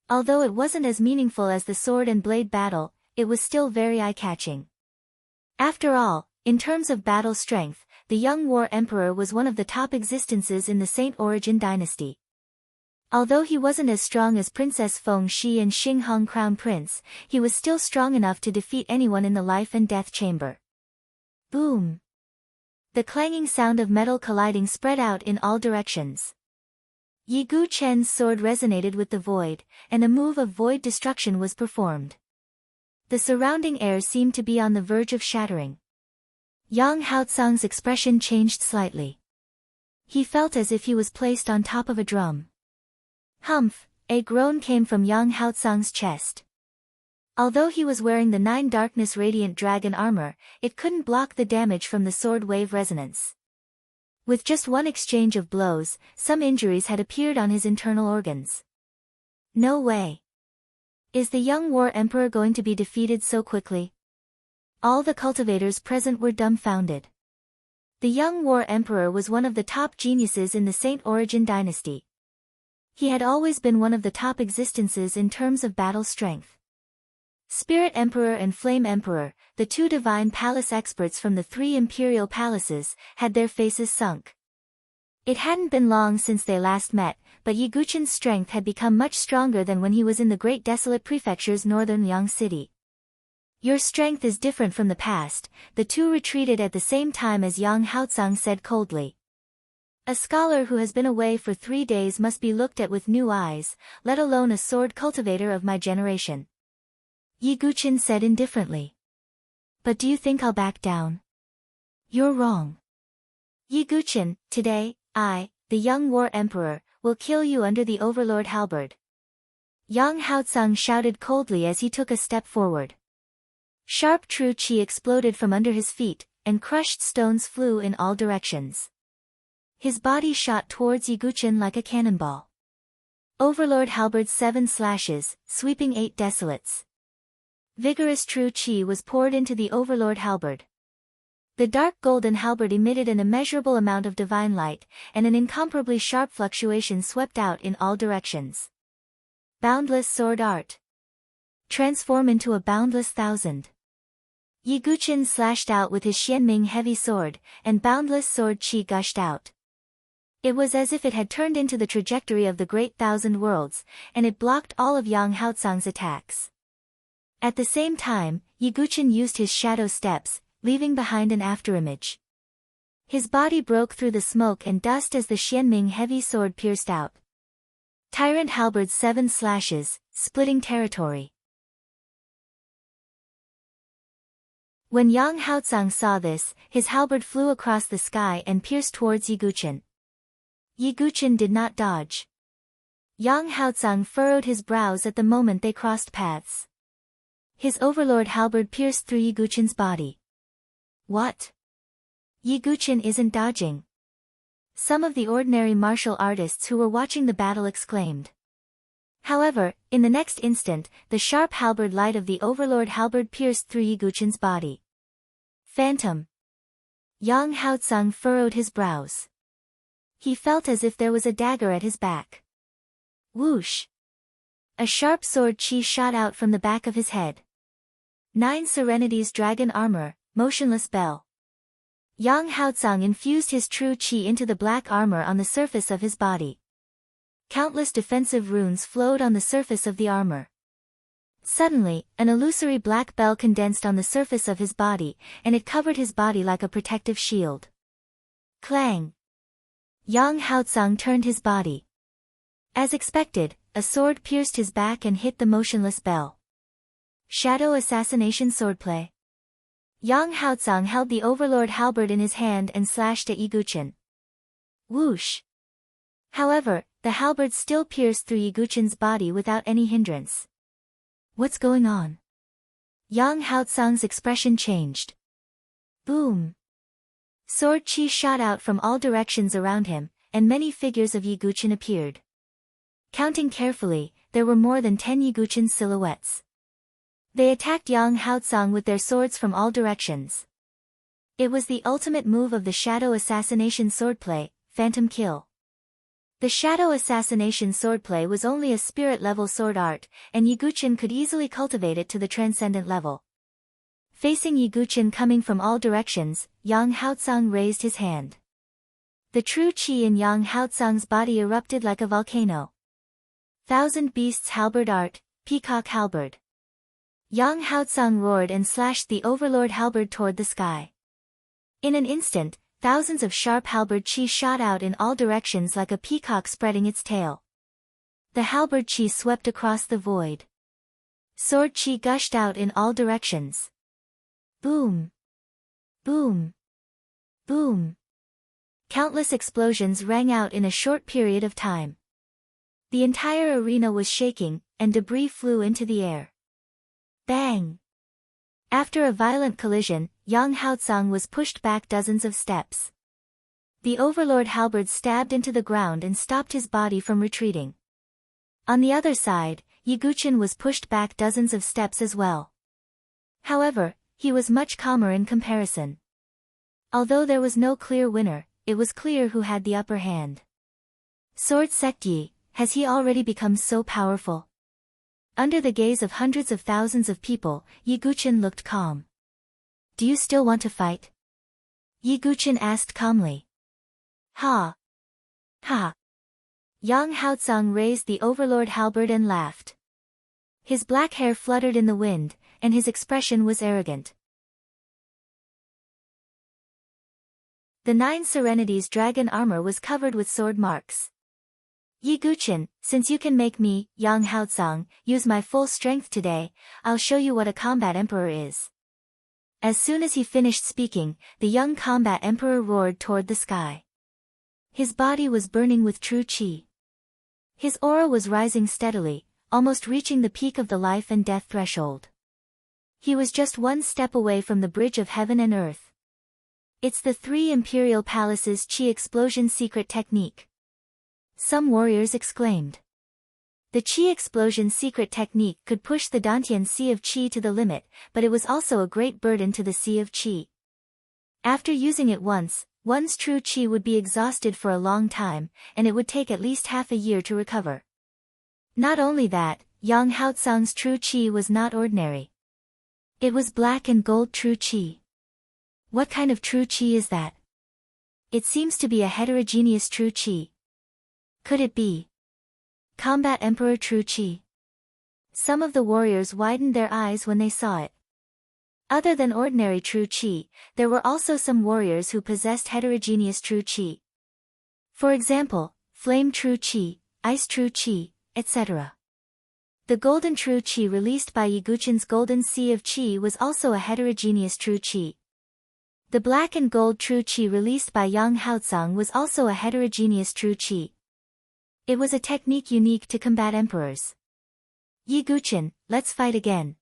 Although it wasn't as meaningful as the sword and blade battle, it was still very eye-catching. After all, in terms of battle strength, the young war emperor was one of the top existences in the Saint Origin dynasty. Although he wasn't as strong as Princess Feng Shi and Xing Hong Crown Prince, he was still strong enough to defeat anyone in the life and death chamber. Boom! The clanging sound of metal colliding spread out in all directions. Yi Guqin's sword resonated with the void, and a move of void destruction was performed. The surrounding air seemed to be on the verge of shattering. Yang Haotsang's expression changed slightly. He felt as if he was placed on top of a drum. Humph! A groan came from Yang Haotsang's chest. Although he was wearing the 9 Darkness Radiant Dragon armor, it couldn't block the damage from the sword wave resonance. With just one exchange of blows, some injuries had appeared on his internal organs. No way! Is the young war emperor going to be defeated so quickly? All the cultivators present were dumbfounded. The young war emperor was one of the top geniuses in the Saint Origin dynasty. He had always been one of the top existences in terms of battle strength. Spirit Emperor and Flame Emperor, the 2 divine palace experts from the 3 imperial palaces, had their faces sunk. It hadn't been long since they last met, but Yi Guqin's strength had become much stronger than when he was in the Great Desolate Prefecture's northern Yang City. Your strength is different from the past, the 2 retreated at the same time as Yang Haotsang said coldly. A scholar who has been away for 3 days must be looked at with new eyes, let alone a sword cultivator of my generation. Yi Guqin said indifferently. But do you think I'll back down? You're wrong. Yi Guqin, today, I, the young war emperor, will kill you under the Overlord halberd. Yang Haotsang shouted coldly as he took a step forward. Sharp true qi exploded from under his feet, and crushed stones flew in all directions. His body shot towards Yi Guqin like a cannonball. Overlord halberd 7 slashes, sweeping 8 desolates. Vigorous true qi was poured into the Overlord halberd. The dark golden halberd emitted an immeasurable amount of divine light, and an incomparably sharp fluctuation swept out in all directions. Boundless sword art. Transform into a boundless thousand. Yi Guqin slashed out with his Xianming heavy sword, and boundless sword qi gushed out. It was as if it had turned into the trajectory of the Great Thousand Worlds, and it blocked all of Yang Haotsang's attacks. At the same time, Yi Guqin used his shadow steps, leaving behind an afterimage. His body broke through the smoke and dust as the Xianming heavy sword pierced out. Tyrant halberd's 7 slashes, splitting territory. When Yang Haozang saw this, his halberd flew across the sky and pierced towards Yiguchen. Yiguchen did not dodge. Yang Haozang furrowed his brows at the moment they crossed paths. His overlord halberd pierced through Yiguchen's body. What? Yiguchen isn't dodging. Some of the ordinary martial artists who were watching the battle exclaimed. However, in the next instant, the sharp halberd light of the overlord halberd pierced through Yiguchen's body. Phantom. Yang Haozang furrowed his brows. He felt as if there was a dagger at his back. Whoosh! A sharp sword chi shot out from the back of his head. 9 Serenity's dragon armor, motionless bell. Yang Haozang infused his true qi into the black armor on the surface of his body. Countless defensive runes flowed on the surface of the armor. Suddenly, an illusory black bell condensed on the surface of his body, and it covered his body like a protective shield. Clang! Yang Haozang turned his body. As expected, a sword pierced his back and hit the motionless bell. Shadow assassination swordplay. Yang Haozang held the overlord halberd in his hand and slashed at Yiguchen. Whoosh! However, the halberd still pierced through Yiguchen's body without any hindrance. What's going on? Yang Haozang's expression changed. Boom! Sword chi shot out from all directions around him, and many figures of Yiguchen appeared. Counting carefully, there were more than 10 Yiguchen silhouettes. They attacked Yang Haozang with their swords from all directions. It was the ultimate move of the shadow assassination swordplay, Phantom Kill. The shadow assassination swordplay was only a spirit-level sword art, and Yiguchen could easily cultivate it to the transcendent level. Facing Yiguchen coming from all directions, Yang Haozang raised his hand. The true qi in Yang Haozang's body erupted like a volcano. Thousand Beasts Halberd Art, Peacock Halberd. Yang Haozang roared and slashed the overlord halberd toward the sky. In an instant, thousands of sharp halberd chi shot out in all directions like a peacock spreading its tail. The halberd chi swept across the void. Sword chi gushed out in all directions. Boom! Boom! Boom! Countless explosions rang out in a short period of time. The entire arena was shaking, and debris flew into the air. Bang! After a violent collision, Yang Haozang was pushed back dozens of steps. The overlord halberd stabbed into the ground and stopped his body from retreating. On the other side, Yiguchen was pushed back dozens of steps as well. However, he was much calmer in comparison. Although there was no clear winner, it was clear who had the upper hand. Sword Sect Yi, has he already become so powerful? Under the gaze of hundreds of thousands of people, Yiguchen looked calm. Do you still want to fight? Yiguchen asked calmly. Ha! Ha! Yang Haozang raised the overlord halberd and laughed. His black hair fluttered in the wind, and his expression was arrogant. The 9 Serenity's dragon armor was covered with sword marks. Yiguchen, since you can make me, Yang Haozang, use my full strength today, I'll show you what a combat emperor is. As soon as he finished speaking, the young combat emperor roared toward the sky. His body was burning with true qi. His aura was rising steadily, almost reaching the peak of the life and death threshold. He was just one step away from the bridge of heaven and earth. It's the 3 imperial palaces qi explosion secret technique. Some warriors exclaimed. The Qi explosion secret technique could push the Dantian Sea of Qi to the limit, but it was also a great burden to the Sea of Qi. After using it once, one's true Qi would be exhausted for a long time, and it would take at least half a year to recover. Not only that, Yang Haozang's true Qi was not ordinary. It was black and gold true Qi. What kind of true Qi is that? It seems to be a heterogeneous true Qi. Could it be Combat Emperor True Qi? Some of the warriors widened their eyes when they saw it. Other than ordinary true qi, there were also some warriors who possessed heterogeneous true qi. For example, flame true qi, ice true qi, etc. The golden true qi released by Yi Guqian's golden sea of qi was also a heterogeneous true qi. The black and gold true qi released by Yang Haotsang was also a heterogeneous true qi. It was a technique unique to combat emperors. Yi Guqian, let's fight again.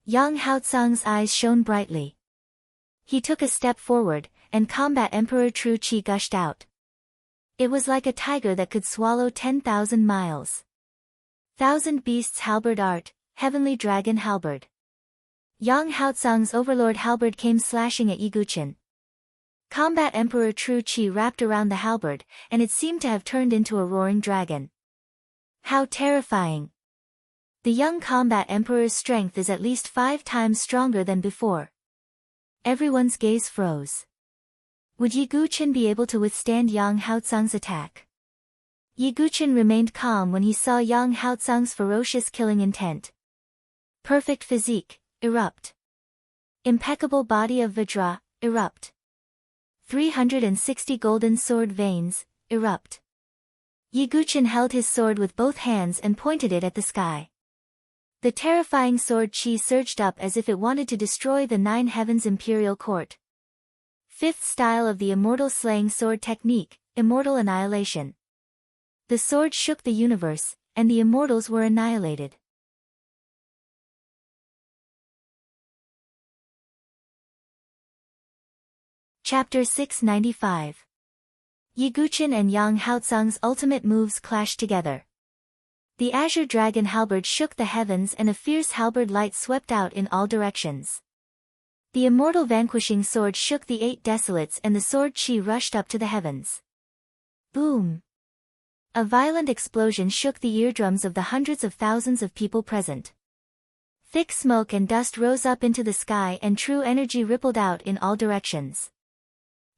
Yang Haotsang's eyes shone brightly. He took a step forward, and combat emperor true qi gushed out. It was like a tiger that could swallow 10,000 miles. Thousand beasts halberd art, heavenly dragon halberd. Yang Haotsang's overlord halberd came slashing at Yi Guqian. Combat emperor true qi wrapped around the halberd, and it seemed to have turned into a roaring dragon. How terrifying! The young combat emperor's strength is at least 5 times stronger than before. Everyone's gaze froze. Would Yi Guqian be able to withstand Yang Haotsang's attack? Yi Guqian remained calm when he saw Yang Haotsang's ferocious killing intent. Perfect physique, erupt. Impeccable body of Vajra, erupt. 360 golden sword veins, erupt. Yi Guqian held his sword with both hands and pointed it at the sky. The terrifying sword qi surged up as if it wanted to destroy the 9 heavens imperial court. 5th style of the immortal slaying sword technique, immortal annihilation. The sword shook the universe, and the immortals were annihilated. Chapter 695. Yi Guqian and Yang Haotsang's ultimate moves clashed together. The azure dragon halberd shook the heavens and a fierce halberd light swept out in all directions. The immortal vanquishing sword shook the 8 desolates and the sword qi rushed up to the heavens. Boom! A violent explosion shook the eardrums of the hundreds of thousands of people present. Thick smoke and dust rose up into the sky and true energy rippled out in all directions.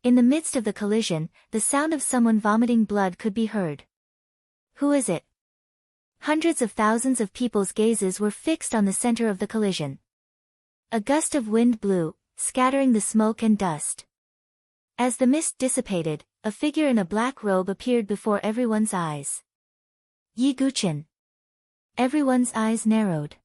In the midst of the collision, the sound of someone vomiting blood could be heard. Who is it? Hundreds of thousands of people's gazes were fixed on the center of the collision. A gust of wind blew, scattering the smoke and dust. As the mist dissipated, a figure in a black robe appeared before everyone's eyes. Yi Guqian. Everyone's eyes narrowed.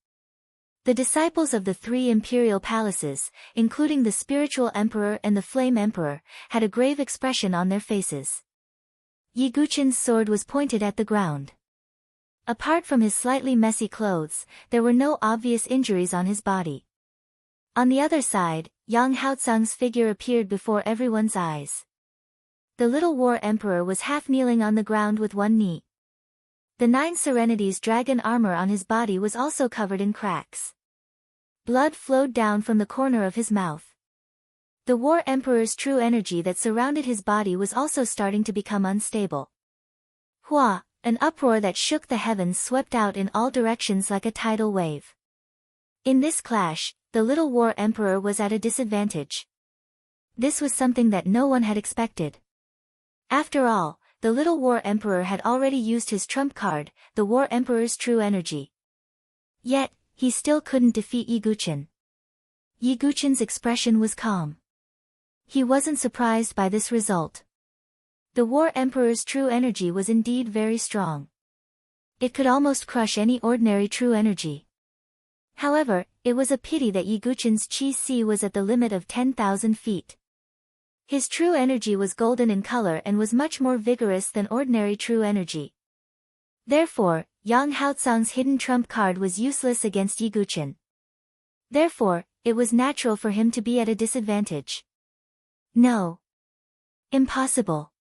The disciples of the 3 imperial palaces, including the spiritual emperor and the flame emperor, had a grave expression on their faces. Yi Guqian's sword was pointed at the ground. Apart from his slightly messy clothes, there were no obvious injuries on his body. On the other side, Yang Haotsang's figure appeared before everyone's eyes. The little war emperor was half kneeling on the ground with one knee. The 9 Serenities dragon armor on his body was also covered in cracks. Blood flowed down from the corner of his mouth. The war emperor's true energy that surrounded his body was also starting to become unstable. Hua! An uproar that shook the heavens swept out in all directions like a tidal wave. In this clash, the little war emperor was at a disadvantage. This was something that no one had expected. After all, the little war emperor had already used his trump card, the war emperor's true energy. Yet, he still couldn't defeat Yi Guqian. Yi Guqian's expression was calm. He wasn't surprised by this result. The war emperor's true energy was indeed very strong. It could almost crush any ordinary true energy. However, it was a pity that Yi Guqian's qi was at the limit of 10,000 feet. His true energy was golden in color and was much more vigorous than ordinary true energy. Therefore, Yang Haotsang's hidden trump card was useless against Yi Guqian. Therefore, it was natural for him to be at a disadvantage. No. Impossible.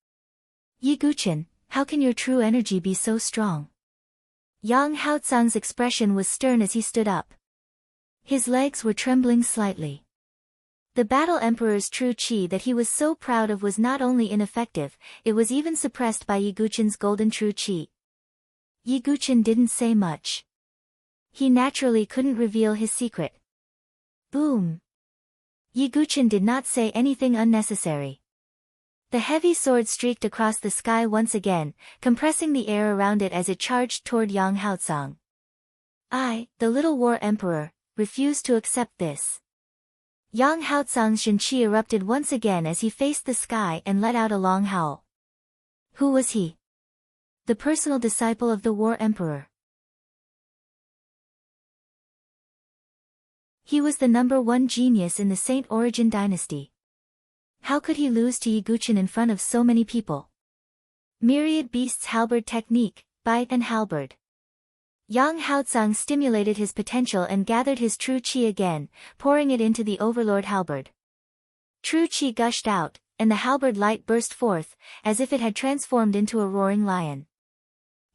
Yi Guqian, how can your true energy be so strong? Yang Haotsang's expression was stern as he stood up. His legs were trembling slightly. The battle emperor's true qi that he was so proud of was not only ineffective, it was even suppressed by Yi Guqian's golden true qi. Yi Guqian didn't say much. He naturally couldn't reveal his secret. Boom! Yi Guqian did not say anything unnecessary. The heavy sword streaked across the sky once again, compressing the air around it as it charged toward Yang Haotsang. I, the little war emperor, refuse to accept this. Yang Haotsang's Shen-Qi erupted once again as he faced the sky and let out a long howl. Who was he? The personal disciple of the War Emperor. He was the #1 genius in the Saint Origin dynasty. How could he lose to Yi Guqin in front of so many people? Myriad Beasts Halberd Technique, Bite and Halberd. Yang Haotsang stimulated his potential and gathered his true qi again, pouring it into the Overlord halberd. True qi gushed out, and the halberd light burst forth, as if it had transformed into a roaring lion.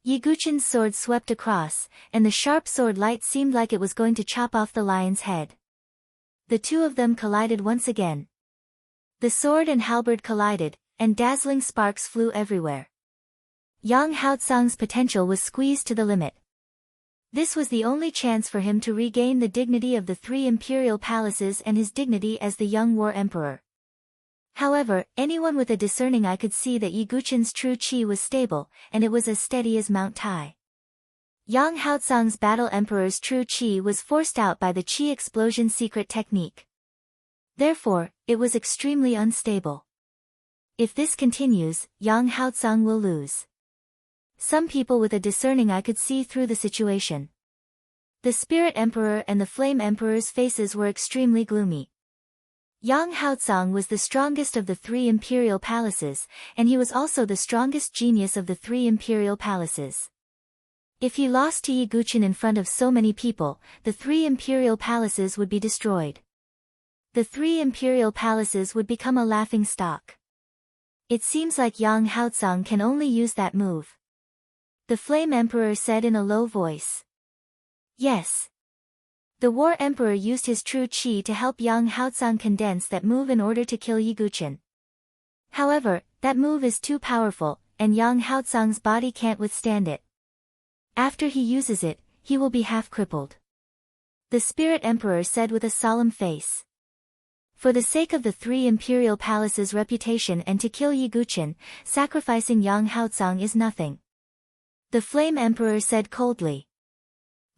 Yi Guqin's sword swept across, and the sharp sword light seemed like it was going to chop off the lion's head. The two of them collided once again. The sword and halberd collided, and dazzling sparks flew everywhere. Yang Haotsang's potential was squeezed to the limit. This was the only chance for him to regain the dignity of the 3 imperial palaces and his dignity as the young war emperor. However, anyone with a discerning eye could see that Yi Guqin's true qi was stable, and it was as steady as Mount Tai. Yang Haotsang's battle emperor's true qi was forced out by the qi explosion secret technique. Therefore, it was extremely unstable. If this continues, Yang Haotsang will lose. Some people with a discerning eye could see through the situation. The Spirit Emperor and the Flame Emperor's faces were extremely gloomy. Yang Haotsang was the strongest of the 3 imperial palaces, and he was also the strongest genius of the 3 imperial palaces. If he lost to Yi Guqin in front of so many people, the 3 imperial palaces would be destroyed. The 3 imperial palaces would become a laughing stock. It seems like Yang Haotsang can only use that move. The Flame Emperor said in a low voice. Yes. The War Emperor used his true qi to help Yang Haotsang condense that move in order to kill Yi Guqin. However, that move is too powerful, and Yang Haotsang's body can't withstand it. After he uses it, he will be half crippled. The Spirit Emperor said with a solemn face. For the sake of the 3 imperial palaces' reputation and to kill Yi Guqin, sacrificing Yang Haotsang is nothing. The Flame Emperor said coldly.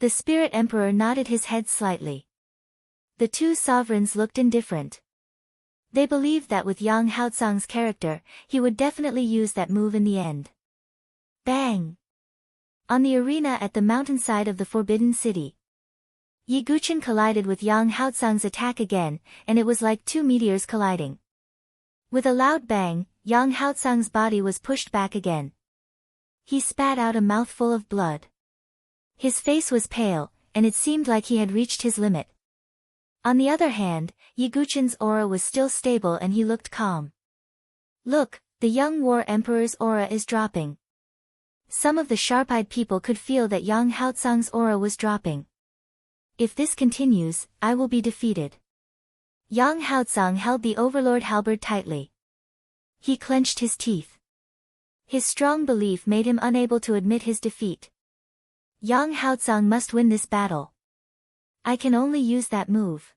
The Spirit Emperor nodded his head slightly. The 2 sovereigns looked indifferent. They believed that with Yang Haotsang's character, he would definitely use that move in the end. Bang! On the arena at the mountainside of the Forbidden City, Yi Guqin collided with Yang Haotsang's attack again, and it was like 2 meteors colliding. With a loud bang, Yang Haotsang's body was pushed back again. He spat out a mouthful of blood. His face was pale, and it seemed like he had reached his limit. On the other hand, Yi Guqin's aura was still stable and he looked calm. Look, the young war emperor's aura is dropping. Some of the sharp-eyed people could feel that Yang Haotsang's aura was dropping. If this continues, I will be defeated. Yang Haotsang held the Overlord halberd tightly. He clenched his teeth. His strong belief made him unable to admit his defeat. Yang Haotsang must win this battle. I can only use that move.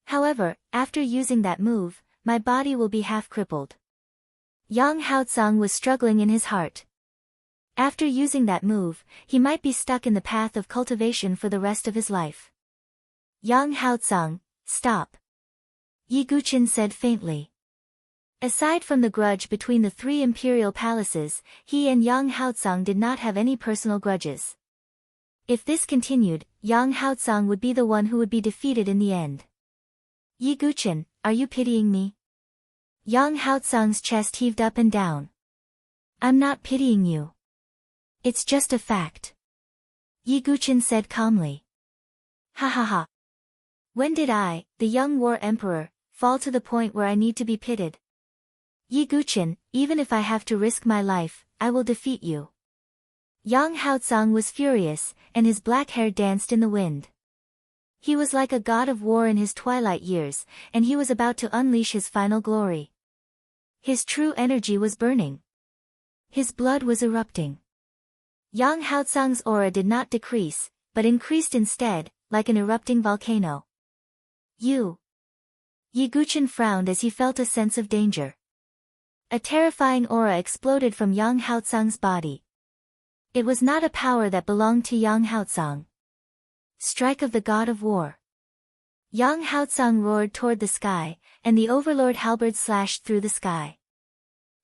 However, after using that move, my body will be half crippled. Yang Haotsang was struggling in his heart. After using that move, he might be stuck in the path of cultivation for the rest of his life. Yang Haotsang, stop. Yi Guqin said faintly. Aside from the grudge between the 3 imperial palaces, he and Yang Haotsang did not have any personal grudges. If this continued, Yang Haotsang would be the one who would be defeated in the end. Yi Guqin, are you pitying me? Yang Haotsang's chest heaved up and down. I'm not pitying you. It's just a fact. Yi Guqin said calmly. Ha ha ha. When did I, the young war emperor, fall to the point where I need to be pitied? Yi Guqin, even if I have to risk my life, I will defeat you. Yang Haotsang was furious, and his black hair danced in the wind. He was like a god of war in his twilight years, and he was about to unleash his final glory. His true energy was burning. His blood was erupting. Yang Haotsang's aura did not decrease, but increased instead, like an erupting volcano. You. Yi Guqin frowned as he felt a sense of danger. A terrifying aura exploded from Yang Haotsang's body. It was not a power that belonged to Yang Haotsang. Strike of the God of War. Yang Haotsang roared toward the sky, and the overlord halberd slashed through the sky.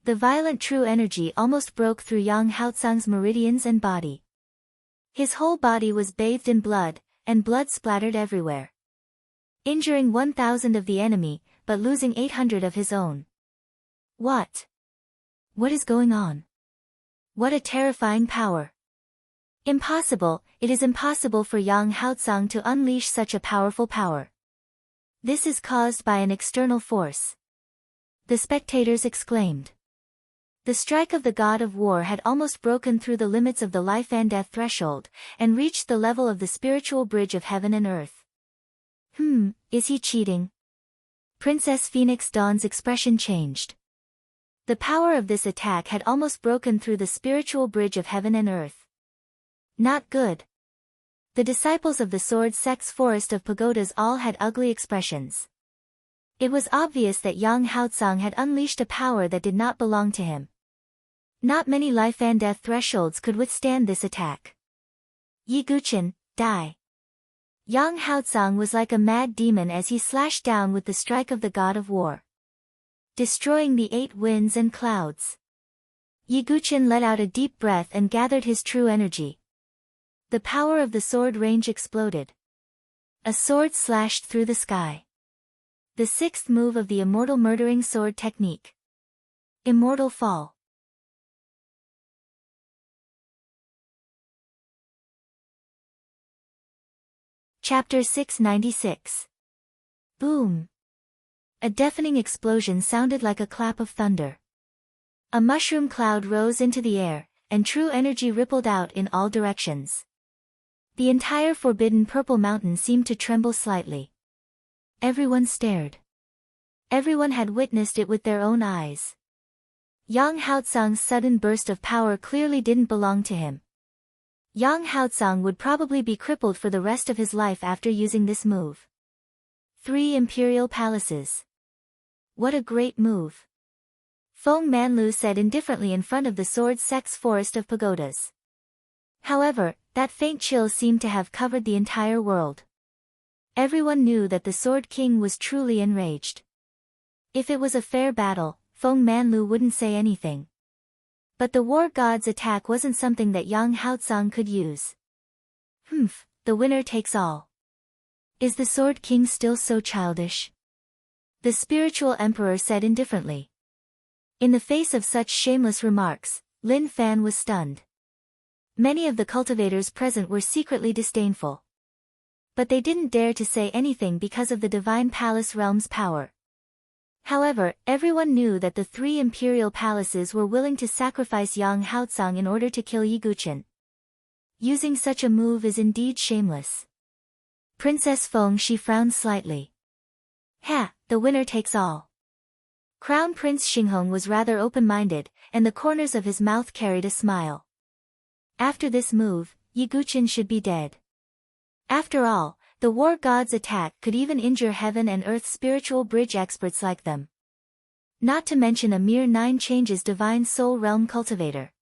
The violent true energy almost broke through Yang Haotsang's meridians and body. His whole body was bathed in blood, and blood splattered everywhere. Injuring 1,000 of the enemy, but losing 800 of his own. What? What is going on? What a terrifying power. Impossible, it is impossible for Yang Haotsang to unleash such a powerful power. This is caused by an external force. The spectators exclaimed. The strike of the God of War had almost broken through the limits of the life and death threshold, and reached the level of the spiritual bridge of heaven and earth. Is he cheating? Princess Phoenix Dawn's expression changed. The power of this attack had almost broken through the spiritual bridge of heaven and earth. Not good. The disciples of the Sword Sect's Forest of Pagodas all had ugly expressions. It was obvious that Yang Haotsang had unleashed a power that did not belong to him. Not many life and death thresholds could withstand this attack. Yi Guqin, die. Yang Haotsang was like a mad demon as he slashed down with the strike of the God of War, destroying the 8 winds and clouds. Yi Guqin let out a deep breath and gathered his true energy. The power of the sword range exploded. A sword slashed through the sky. The 6th move of the immortal murdering sword technique. Immortal Fall. Chapter 696. Boom. A deafening explosion sounded like a clap of thunder. A mushroom cloud rose into the air, and true energy rippled out in all directions. The entire forbidden purple mountain seemed to tremble slightly. Everyone stared. Everyone had witnessed it with their own eyes. Yang Haotsang's sudden burst of power clearly didn't belong to him. Yang Haotsang would probably be crippled for the rest of his life after using this move. 3 imperial palaces. What a great move. Feng Manlu said indifferently in front of the Sword Sect's Forest of Pagodas. However, that faint chill seemed to have covered the entire world. Everyone knew that the Sword King was truly enraged. If it was a fair battle, Feng Manlu wouldn't say anything. But the war god's attack wasn't something that Yang Haotsang could use. The winner takes all. Is the Sword King still so childish? The spiritual emperor said indifferently. In the face of such shameless remarks, Lin Fan was stunned. Many of the cultivators present were secretly disdainful. But they didn't dare to say anything because of the Divine Palace realm's power. However, everyone knew that the 3 imperial palaces were willing to sacrifice Yang Haotsang in order to kill Yi Guqin. Using such a move is indeed shameless. Princess Feng Shi frowned slightly. The winner takes all. Crown Prince Xinghong was rather open-minded, and the corners of his mouth carried a smile. After this move, Yi Guqin should be dead. After all, the war god's attack could even injure heaven and earth spiritual bridge experts like them. Not to mention a mere 9 changes divine soul realm cultivator.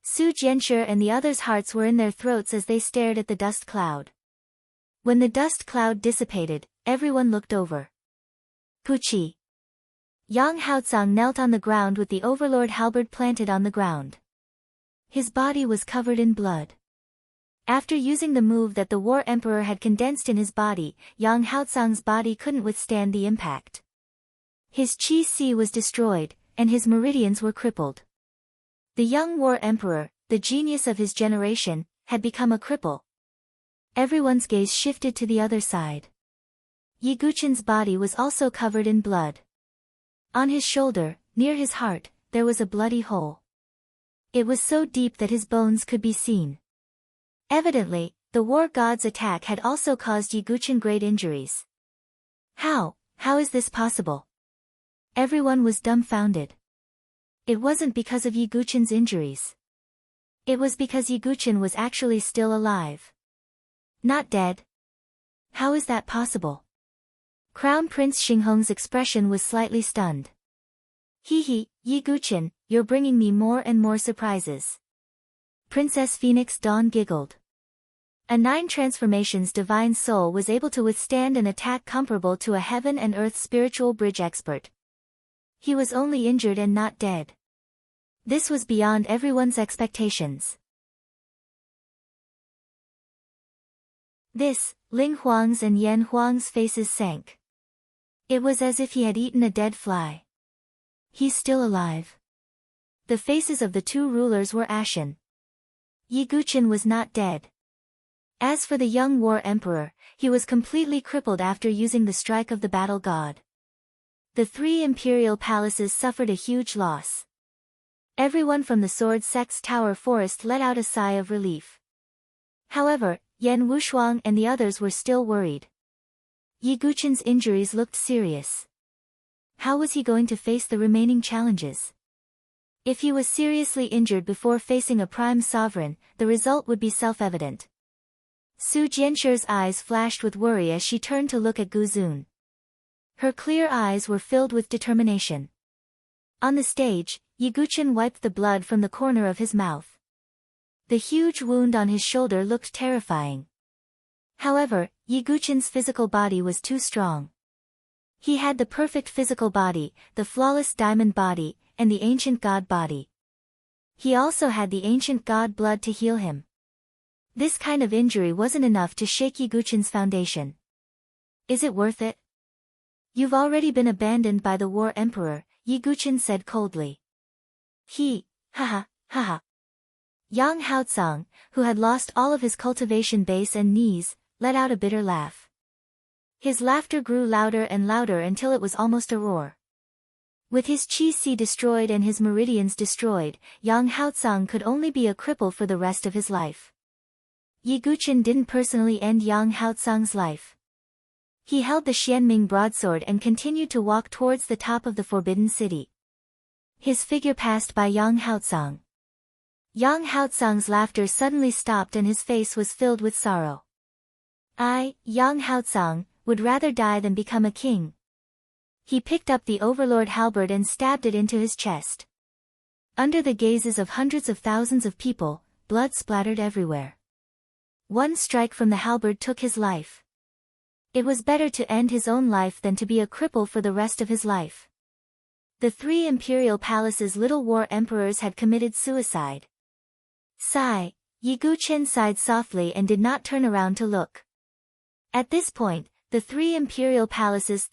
Su Jianshi and the others' hearts were in their throats as they stared at the dust cloud. When the dust cloud dissipated, everyone looked over. Puchi. Yang Haotsang knelt on the ground with the overlord halberd planted on the ground. His body was covered in blood. After using the move that the war emperor had condensed in his body, Yang Haotsang's body couldn't withstand the impact. His Qi was destroyed, and his meridians were crippled. The young war emperor, the genius of his generation, had become a cripple. Everyone's gaze shifted to the other side. Yi Guqin's body was also covered in blood. On his shoulder, near his heart, there was a bloody hole. It was so deep that his bones could be seen. Evidently, the war god's attack had also caused Yi Guqin great injuries. How is this possible? Everyone was dumbfounded. It wasn't because of Yi Guqin's injuries. It was because Yi Guqin was actually still alive. Not dead. How is that possible? Crown Prince Xinghong's expression was slightly stunned. Yi Guqin, you're bringing me more and more surprises. Princess Phoenix Dawn giggled. A 9 transformations divine soul was able to withstand an attack comparable to a heaven and earth spiritual bridge expert. He was only injured and not dead. This was beyond everyone's expectations. Ling Huang's and Yan Huang's faces sank. It was as if he had eaten a dead fly. He's still alive. The faces of the two rulers were ashen. Yi Guqin was not dead. As for the young war emperor, he was completely crippled after using the strike of the battle god. The 3 imperial palaces suffered a huge loss. Everyone from the Sword Sect's Tower Forest let out a sigh of relief. However, Yan Wushuang and the others were still worried. Yi Guqin's injuries looked serious. How was he going to face the remaining challenges? If he was seriously injured before facing a prime sovereign, the result would be self-evident. Su Jianshir's eyes flashed with worry as she turned to look at Gu Zun. Her clear eyes were filled with determination. On the stage, Yi Guqin wiped the blood from the corner of his mouth. The huge wound on his shoulder looked terrifying. However, Yi Guqin's physical body was too strong. He had the perfect physical body, the flawless diamond body, and the ancient god body. He also had the ancient god blood to heal him. This kind of injury wasn't enough to shake Yi Guqin's foundation. Is it worth it? You've already been abandoned by the war emperor, Yi Guqin said coldly. Haha. Yang Haotsang, who had lost all of his cultivation base and knees, let out a bitter laugh. His laughter grew louder and louder until it was almost a roar. With his qi destroyed and his meridians destroyed, Yang Haotsang could only be a cripple for the rest of his life. Yi Guqin didn't personally end Yang Haotsang's life. He held the Xianming broadsword and continued to walk towards the top of the Forbidden City. His figure passed by Yang Haotsang. Yang Haotsang's laughter suddenly stopped and his face was filled with sorrow. Yang Haotsang, would rather die than become a king. He picked up the Overlord halberd and stabbed it into his chest. Under the gazes of hundreds of thousands of people, blood splattered everywhere. One strike from the halberd took his life. It was better to end his own life than to be a cripple for the rest of his life. The 3 imperial palaces' little war emperors had committed suicide. Sigh, Yi Guqin sighed softly and did not turn around to look. At this point, the 3 imperial palaces'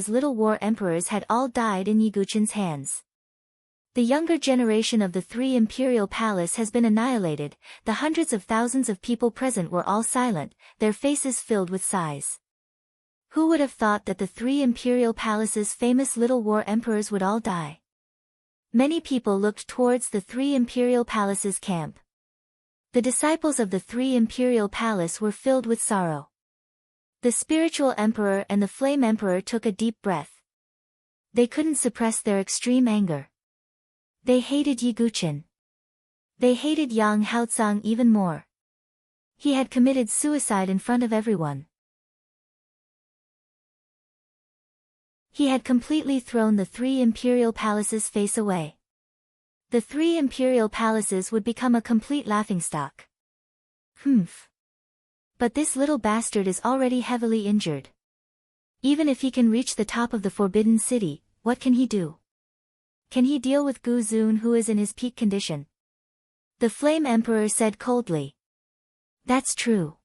little war emperors had all died in Yi Guqin's hands. The younger generation of the 3 imperial palace has been annihilated, the hundreds of thousands of people present were all silent, their faces filled with sighs. Who would have thought that the 3 imperial palaces' famous little war emperors would all die? Many people looked towards the 3 imperial palaces' camp. The disciples of the 3 imperial palace were filled with sorrow. The spiritual emperor and the flame emperor took a deep breath. They couldn't suppress their extreme anger. They hated Yi Guqin. They hated Yang Haotsang even more. He had committed suicide in front of everyone. He had completely thrown the 3 imperial palaces' face away. The 3 imperial palaces would become a complete laughingstock. But this little bastard is already heavily injured. Even if he can reach the top of the Forbidden City, what can he do? Can he deal with Gu Zun, who is in his peak condition? The Flame Emperor said coldly. That's true.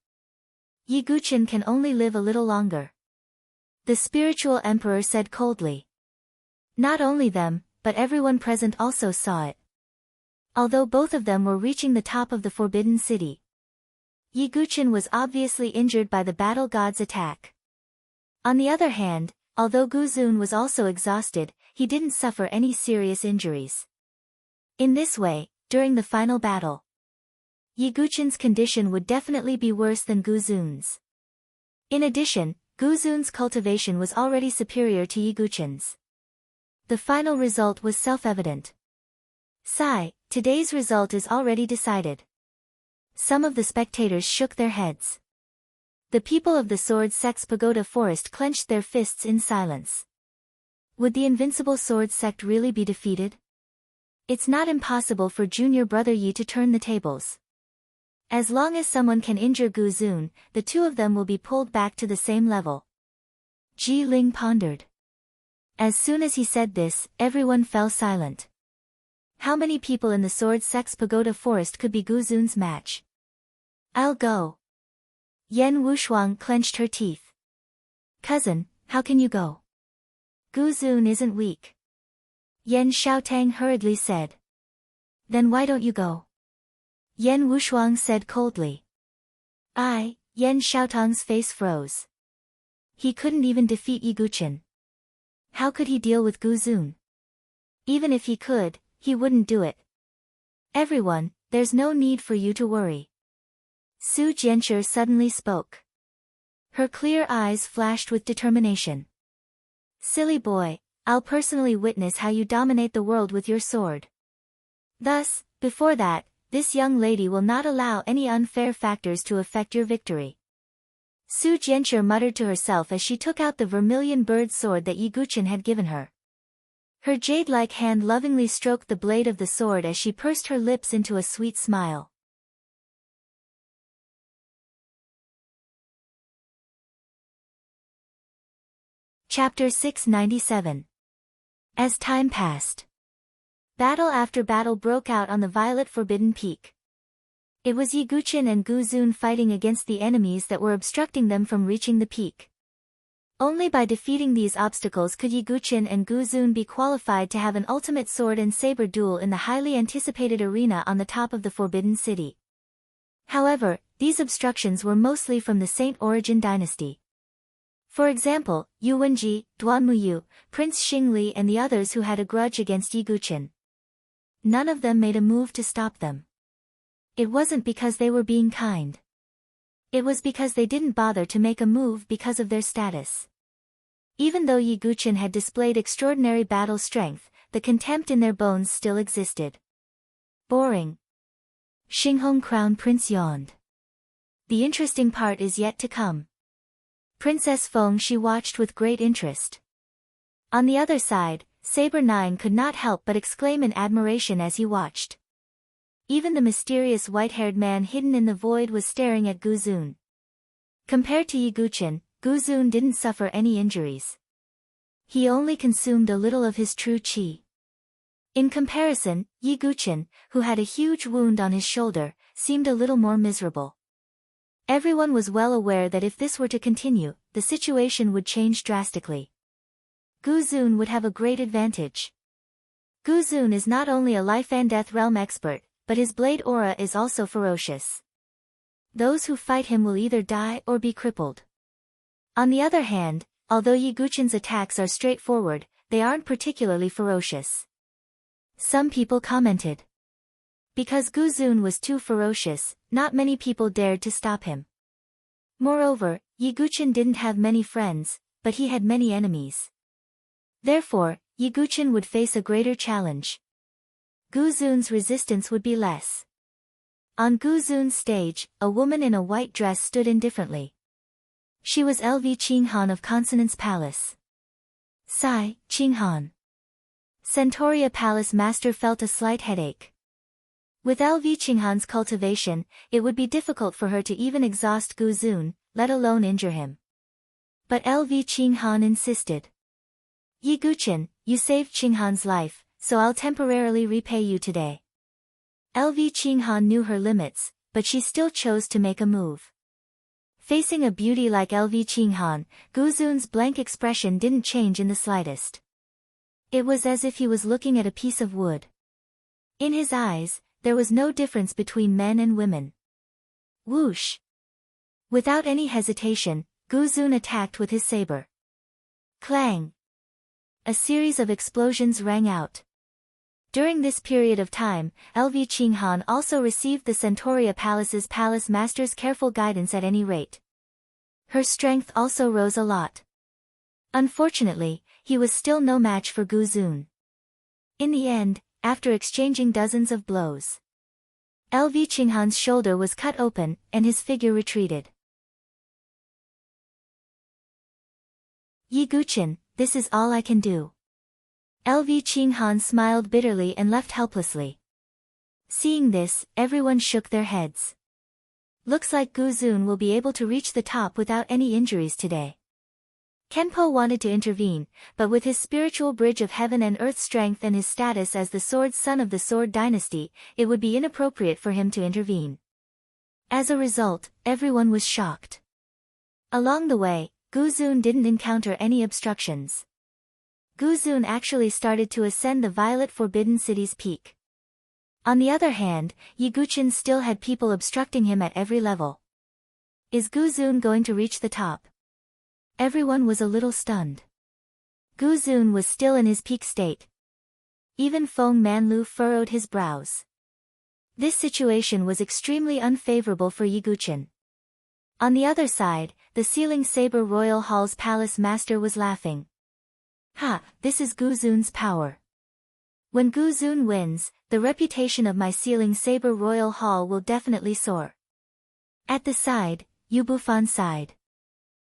Yi Guqin can only live a little longer. The Spiritual Emperor said coldly. Not only them, but everyone present also saw it. Although both of them were reaching the top of the Forbidden City, Yi Guqin was obviously injured by the battle god's attack. On the other hand, although Gu Zun was also exhausted, he didn't suffer any serious injuries. In this way, during the final battle, Yi Guqin's condition would definitely be worse than Gu Zun's. In addition, Gu Zun's cultivation was already superior to Yi Guqin's. The final result was self-evident. Sigh, today's result is already decided. Some of the spectators shook their heads. The people of the Sword Sect's Pagoda Forest clenched their fists in silence. Would the invincible Sword Sect really be defeated? It's not impossible for junior brother Yi to turn the tables. As long as someone can injure Gu Zun, the two of them will be pulled back to the same level. Ji Ling pondered. As soon as he said this, everyone fell silent. How many people in the Sword Sex Pagoda Forest could be Gu Zun's match? I'll go. Yen Wushuang clenched her teeth. Cousin, how can you go? Gu Zun isn't weak. Yen Xiaotang hurriedly said. Then why don't you go? Yen Wushuang said coldly. Yen Xiaotang's face froze. He couldn't even defeat Yi Guqin. How could he deal with Gu Zun? Even if he could, he wouldn't do it. Everyone, there's no need for you to worry. Su Jianshi suddenly spoke. Her clear eyes flashed with determination. Silly boy, I'll personally witness how you dominate the world with your sword. Thus, before that, this young lady will not allow any unfair factors to affect your victory. Su Jianshi muttered to herself as she took out the vermilion bird sword that Yi Guqin had given her. Her jade-like hand lovingly stroked the blade of the sword as she pursed her lips into a sweet smile. Chapter 697. As time passed, battle after battle broke out on the Violet Forbidden Peak. It was Yi Guqin and Gu Zun fighting against the enemies that were obstructing them from reaching the peak. Only by defeating these obstacles could Yi Guqin and Gu Zun be qualified to have an ultimate sword and saber duel in the highly anticipated arena on the top of the Forbidden City. However, these obstructions were mostly from the Saint Origin dynasty. For example, Yu Wenji, Duan Muyu, Prince Xingli and the others who had a grudge against Yi Guqin. None of them made a move to stop them. It wasn't because they were being kind. It was because they didn't bother to make a move because of their status. Even though Yi Guqin had displayed extraordinary battle strength, the contempt in their bones still existed. Boring. Xinghong Crown Prince yawned. The interesting part is yet to come. Princess Fengxi watched with great interest. On the other side, Saber 9 could not help but exclaim in admiration as he watched. Even the mysterious white-haired man hidden in the void was staring at Gu Zun. Compared to Yi Guqin, Gu Zun didn't suffer any injuries. He only consumed a little of his true qi. In comparison, Yi Guqin, who had a huge wound on his shoulder, seemed a little more miserable. Everyone was well aware that if this were to continue, the situation would change drastically. Gu Zun would have a great advantage. Gu Zun is not only a life and death realm expert, but his blade aura is also ferocious. Those who fight him will either die or be crippled. On the other hand, although Yi Guqin's attacks are straightforward, they aren't particularly ferocious. Some people commented. Because Gu Zun was too ferocious, not many people dared to stop him. Moreover, Yi Guqin didn't have many friends, but he had many enemies. Therefore, Yi Guqin would face a greater challenge. Gu Zun's resistance would be less. On Gu Zun's stage, a woman in a white dress stood indifferently. She was LV Qinghan of Consonance Palace. Sigh, Qinghan. Centauria Palace Master felt a slight headache. With LV Qinghan's cultivation, it would be difficult for her to even exhaust Gu Zun, let alone injure him. But LV Qinghan insisted. Yi Guqin, you saved Qinghan's life, so I'll temporarily repay you today. LV Qinghan knew her limits, but she still chose to make a move. Facing a beauty like LV Qinghan, Gu Zun's blank expression didn't change in the slightest. It was as if he was looking at a piece of wood. In his eyes, there was no difference between men and women. Whoosh! Without any hesitation, Gu Zun attacked with his saber. Clang! A series of explosions rang out. During this period of time, LV Qinghan also received the Centauria Palace's palace master's careful guidance at any rate. Her strength also rose a lot. Unfortunately, he was still no match for Gu Zun. In the end, after exchanging dozens of blows, LV Qinghan's shoulder was cut open, and his figure retreated. Yi Guqin, this is all I can do. LV Qinghan smiled bitterly and left helplessly. Seeing this, everyone shook their heads. Looks like Guzun will be able to reach the top without any injuries today. Kenpo wanted to intervene, but with his spiritual bridge of heaven and earth strength and his status as the sword son of the Sword Dynasty, it would be inappropriate for him to intervene. As a result, everyone was shocked. Along the way, Guzun didn't encounter any obstructions. Guzun actually started to ascend the Violet Forbidden City's peak. On the other hand, Yiguchen still had people obstructing him at every level. Is Guzun going to reach the top? Everyone was a little stunned. Guzun was still in his peak state. Even Feng Manlu furrowed his brows. This situation was extremely unfavorable for Yiguchen. On the other side, the Sealing Saber Royal Hall's palace master was laughing. Ha, this is Guzun's power. When Guzun wins, the reputation of my Sealing Saber Royal Hall will definitely soar. At the side, Yubufan sighed.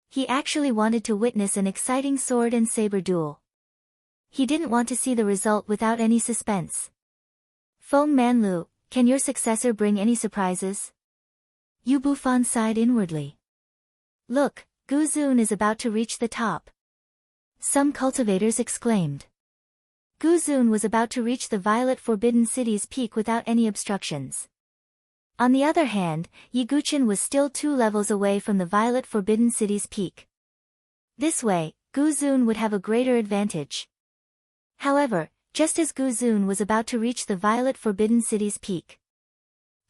He actually wanted to witness an exciting sword and saber duel. He didn't want to see the result without any suspense. Feng Manlu, can your successor bring any surprises? Yubufan sighed inwardly. Look, Guzun is about to reach the top. Some cultivators exclaimed. Guzun was about to reach the Violet Forbidden City's peak without any obstructions. On the other hand, Yiguchen was still 2 levels away from the Violet Forbidden City's peak. This way, Guzun would have a greater advantage. However, just as Guzun was about to reach the Violet Forbidden City's peak,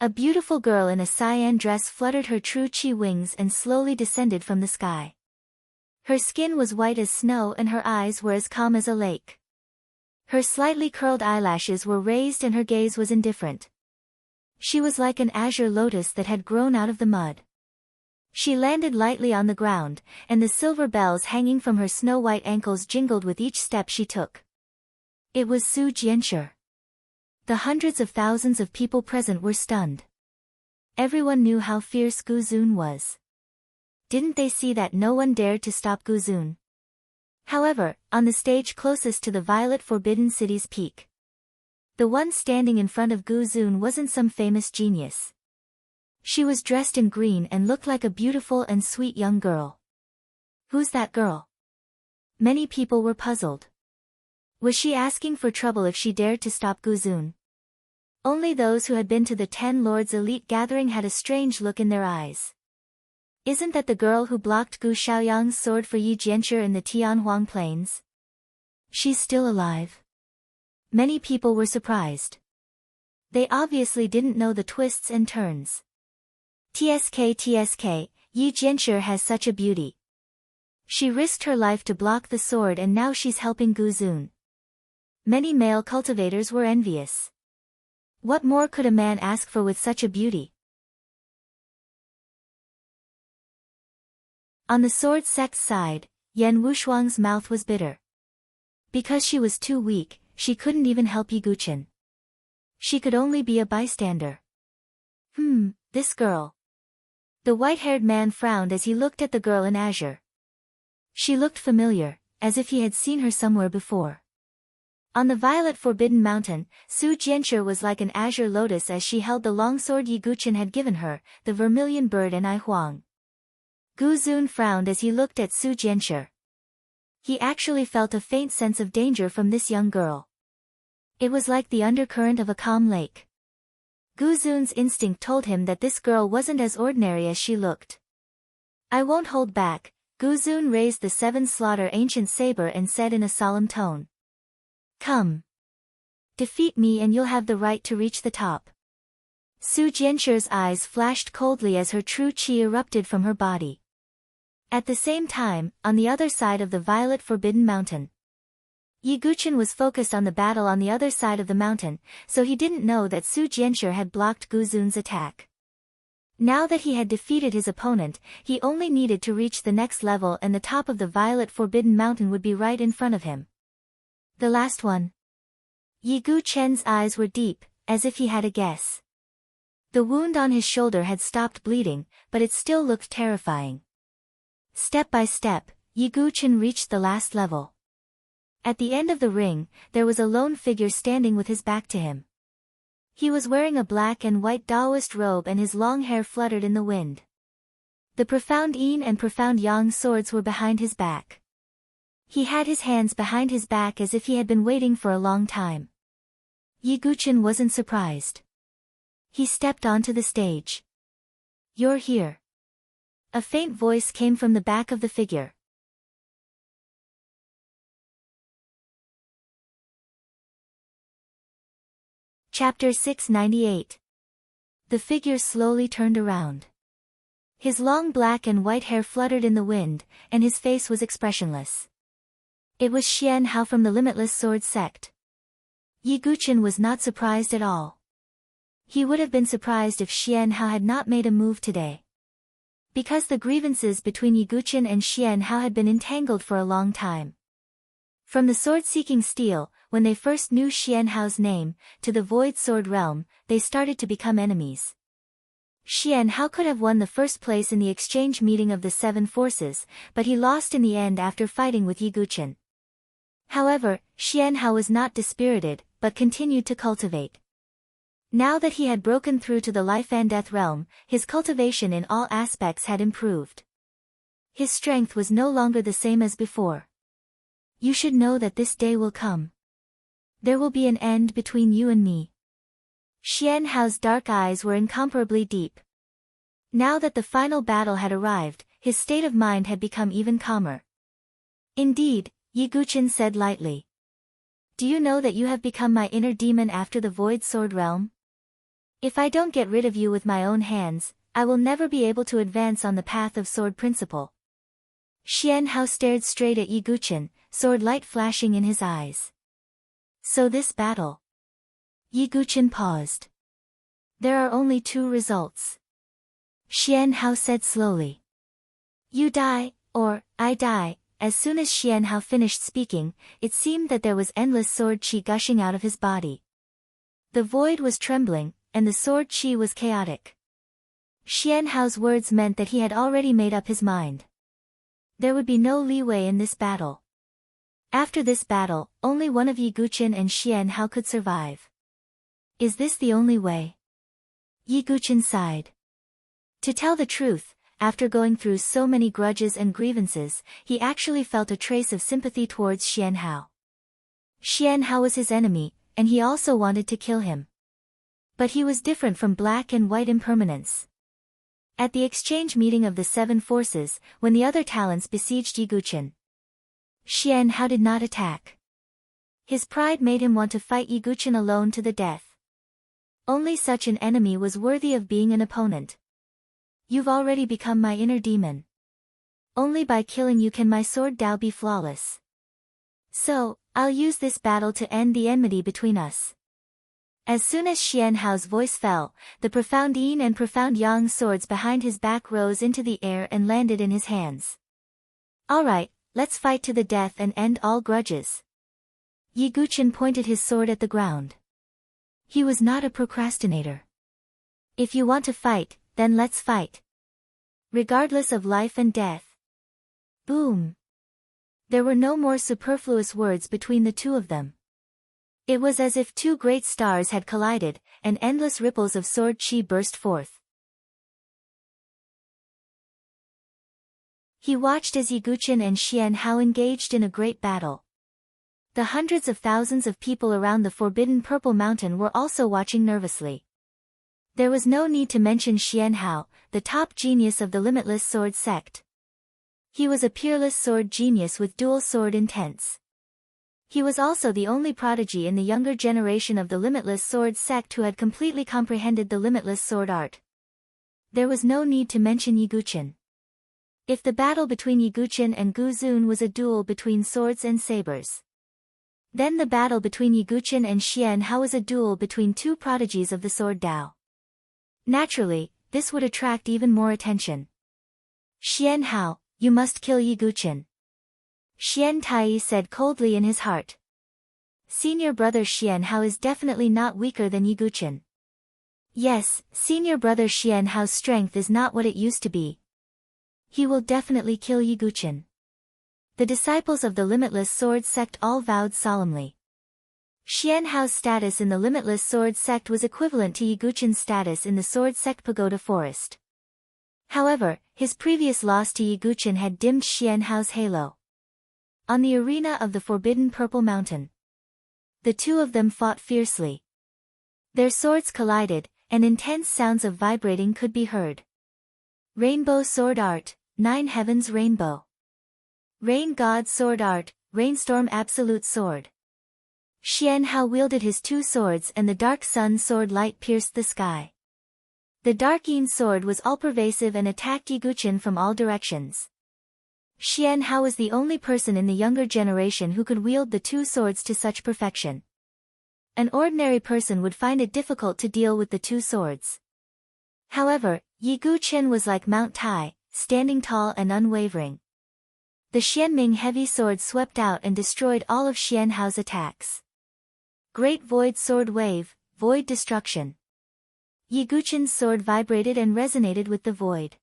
a beautiful girl in a cyan dress fluttered her true chi wings and slowly descended from the sky. Her skin was white as snow and her eyes were as calm as a lake. Her slightly curled eyelashes were raised and her gaze was indifferent. She was like an azure lotus that had grown out of the mud. She landed lightly on the ground, and the silver bells hanging from her snow-white ankles jingled with each step she took. It was Su Jianshi. The hundreds of thousands of people present were stunned. Everyone knew how fierce Guzun was. Didn't they see that no one dared to stop Guzun? However, on the stage closest to the Violet Forbidden City's peak, the one standing in front of Guzun wasn't some famous genius. She was dressed in green and looked like a beautiful and sweet young girl. Who's that girl? Many people were puzzled. Was she asking for trouble if she dared to stop Guzun? Only those who had been to the 10 Lords elite gathering had a strange look in their eyes. Isn't that the girl who blocked Gu Xiaoyang's sword for Yi Jianshi in the Tianhuang Plains? She's still alive. Many people were surprised. They obviously didn't know the twists and turns. TSK, Yi Jianshi has such a beauty. She risked her life to block the sword and now she's helping Guzun. Many male cultivators were envious. What more could a man ask for with such a beauty? On the sword sect's side, Yan Wushuang's mouth was bitter. Because she was too weak, she couldn't even help Yiguchen. She could only be a bystander. This girl. The white-haired man frowned as he looked at the girl in azure. She looked familiar, as if he had seen her somewhere before. On the Violet Forbidden Mountain, Su Jianshi was like an azure lotus as she held the longsword Yiguchen had given her, the vermilion bird and I Huang. Guzun frowned as he looked at Su Jianshi. He actually felt a faint sense of danger from this young girl. It was like the undercurrent of a calm lake. Guzun's instinct told him that this girl wasn't as ordinary as she looked. I won't hold back. Guzun raised the 7 slaughter ancient saber and said in a solemn tone. Come. Defeat me and you'll have the right to reach the top. Su Jianshi's eyes flashed coldly as her true chi erupted from her body. At the same time, on the other side of the Violet Forbidden Mountain, Yiguchen was focused on the battle on the other side of the mountain, so he didn't know that Su Jianshi had blocked Guzun's attack. Now that he had defeated his opponent, he only needed to reach the next level and the top of the Violet Forbidden Mountain would be right in front of him. The last one. Yiguchen's eyes were deep, as if he had a guess. The wound on his shoulder had stopped bleeding, but it still looked terrifying. Step by step, Yiguchen reached the last level. At the end of the ring, there was a lone figure standing with his back to him. He was wearing a black and white Taoist robe and his long hair fluttered in the wind. The profound yin and profound yang swords were behind his back. He had his hands behind his back as if he had been waiting for a long time. Yi Guqin wasn't surprised. He stepped onto the stage. "You're here." A faint voice came from the back of the figure. Chapter 698. The figure slowly turned around. His long black and white hair fluttered in the wind, and his face was expressionless. It was Xian Hao from the Limitless Sword sect. Yi Guqin was not surprised at all. He would have been surprised if Xian Hao had not made a move today. Because the grievances between Yi Guqin and Xian Hao had been entangled for a long time. From the sword-seeking steel, when they first knew Xian Hao's name, to the Void Sword realm, they started to become enemies. Xian Hao could have won the first place in the exchange meeting of the seven forces, but he lost in the end after fighting with Yi Guqin. However, Xian Hao was not dispirited, but continued to cultivate. Now that he had broken through to the life and death realm, his cultivation in all aspects had improved. His strength was no longer the same as before. "You should know that this day will come. There will be an end between you and me." Xian Hao's dark eyes were incomparably deep. Now that the final battle had arrived, his state of mind had become even calmer. "Indeed," Yi Guqin said lightly. "Do you know that you have become my inner demon after the Void Sword realm? If I don't get rid of you with my own hands, I will never be able to advance on the path of sword principle." Xian Hao stared straight at Yi Guqin, sword light flashing in his eyes. "So this battle?" Yi Guqin paused. "There are only two results," Xian Hao said slowly. "You die, or I die." As soon as Xian Hao finished speaking, it seemed that there was endless sword qi gushing out of his body. The void was trembling, and the sword qi was chaotic. Xian Hao's words meant that he had already made up his mind. There would be no leeway in this battle. After this battle, only one of Yi Guqin and Xian Hao could survive. "Is this the only way?" Yi Guqin sighed. To tell the truth, after going through so many grudges and grievances, he actually felt a trace of sympathy towards Xian Hao. Xian Hao was his enemy, and he also wanted to kill him. But he was different from black and white impermanence. At the exchange meeting of the seven forces, when the other talents besieged Yi Guqin, Xian Hao did not attack. His pride made him want to fight Yi Guqin alone to the death. Only such an enemy was worthy of being an opponent. "You've already become my inner demon. Only by killing you can my sword Dao be flawless. So, I'll use this battle to end the enmity between us." As soon as Xian Hao's voice fell, the profound yin and profound yang swords behind his back rose into the air and landed in his hands. "All right, let's fight to the death and end all grudges." Yi Guqin pointed his sword at the ground. He was not a procrastinator. "If you want to fight, then let's fight. Regardless of life and death." Boom! There were no more superfluous words between the two of them. It was as if two great stars had collided, and endless ripples of sword qi burst forth. He watched as Yi Guqin and Xian Hao engaged in a great battle. The hundreds of thousands of people around the forbidden Purple Mountain were also watching nervously. There was no need to mention Xian Hao, the top genius of the Limitless Sword sect. He was a peerless sword genius with dual sword intents. He was also the only prodigy in the younger generation of the Limitless Sword sect who had completely comprehended the Limitless Sword art. There was no need to mention Yi Guqin. If the battle between Yi Guqin and Gu Zun was a duel between swords and sabers, then the battle between Yi Guqin and Xian Hao was a duel between two prodigies of the sword Dao. Naturally, this would attract even more attention. "Xian Hao, you must kill Yi Guqin," Xian Tai said coldly in his heart. Senior brother Xian Hao is definitely not weaker than Yi Guqin. Yes, senior brother Xian Hao's strength is not what it used to be. He will definitely kill Yi Guqin. The disciples of the Limitless Sword sect all vowed solemnly. Xianhao's status in the Limitless Sword sect was equivalent to Yi Guqin's status in the Sword sect Pagoda Forest. However, his previous loss to Yi Guqin had dimmed Xianhao's halo. On the arena of the Forbidden Purple Mountain, the two of them fought fiercely. Their swords collided, and intense sounds of vibrating could be heard. Rainbow Sword Art, 9 Heavens Rainbow. Rain God Sword Art, Rainstorm Absolute Sword. Xianhao wielded his two swords and the Dark Sun Sword light pierced the sky. The Dark Yin Sword was all-pervasive and attacked Yi Guqin from all directions. Xianhao was the only person in the younger generation who could wield the two swords to such perfection. An ordinary person would find it difficult to deal with the two swords. However, Yi Guqin was like Mount Tai, standing tall and unwavering. The Xianming heavy sword swept out and destroyed all of Xianhao's attacks. Great Void Sword Wave, Void Destruction. Yi Guqin's sword vibrated and resonated with the void.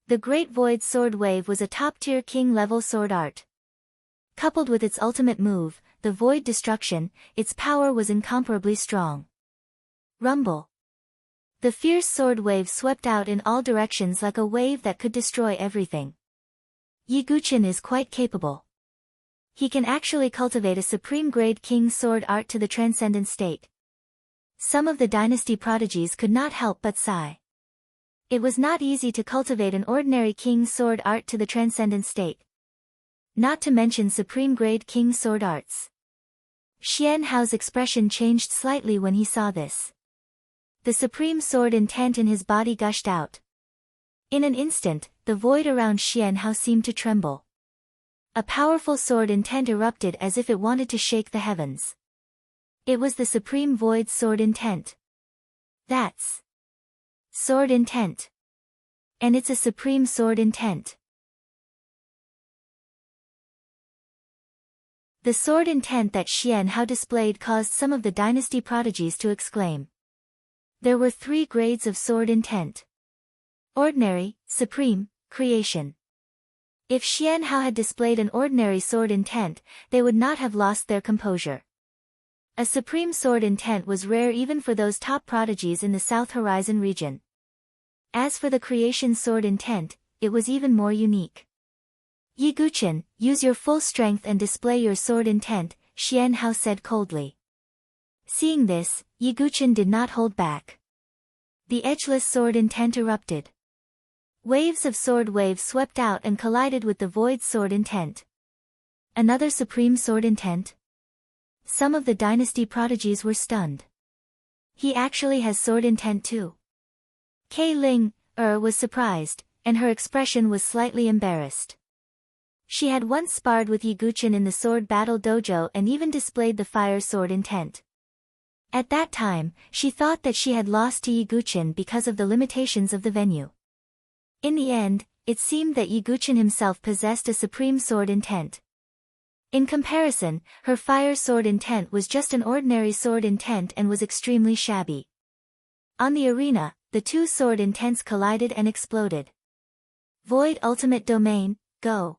The Great Void Sword Wave was a top-tier king-level sword art. Coupled with its ultimate move, the Void Destruction, its power was incomparably strong. Rumble. The fierce sword wave swept out in all directions like a wave that could destroy everything. Yi Guqin is quite capable. He can actually cultivate a supreme-grade king sword art to the transcendent state. Some of the dynasty prodigies could not help but sigh. It was not easy to cultivate an ordinary king sword art to the transcendent state. Not to mention supreme-grade king sword arts. Xianhao's expression changed slightly when he saw this. The supreme sword intent in his body gushed out. In an instant, the void around Xianhao seemed to tremble. A powerful sword intent erupted as if it wanted to shake the heavens. It was the supreme void sword intent. That's sword intent. And it's a supreme sword intent. The sword intent that Xianhao displayed caused some of the dynasty prodigies to exclaim. There were 3 grades of sword intent. Ordinary, Supreme, Creation. If Xianhao had displayed an ordinary sword intent, they would not have lost their composure. A supreme sword intent was rare even for those top prodigies in the South Horizon region. As for the creation sword intent, it was even more unique. Yi Guqin, use your full strength and display your sword intent, Xianhao said coldly. Seeing this, Yi Guqin did not hold back. The edgeless sword intent erupted. Waves of sword waves swept out and collided with the void sword intent. Another supreme sword intent? Some of the dynasty prodigies were stunned. He actually has sword intent too. Kei Ling, was surprised, and her expression was slightly embarrassed. She had once sparred with Yi Guqin in the sword battle dojo and even displayed the fire sword intent. At that time, she thought that she had lost to Yi Guqin because of the limitations of the venue. In the end, it seemed that Yi Guqin himself possessed a supreme sword intent. In comparison, her fire sword intent was just an ordinary sword intent and was extremely shabby. On the arena, the two sword intents collided and exploded. Void Ultimate Domain, go!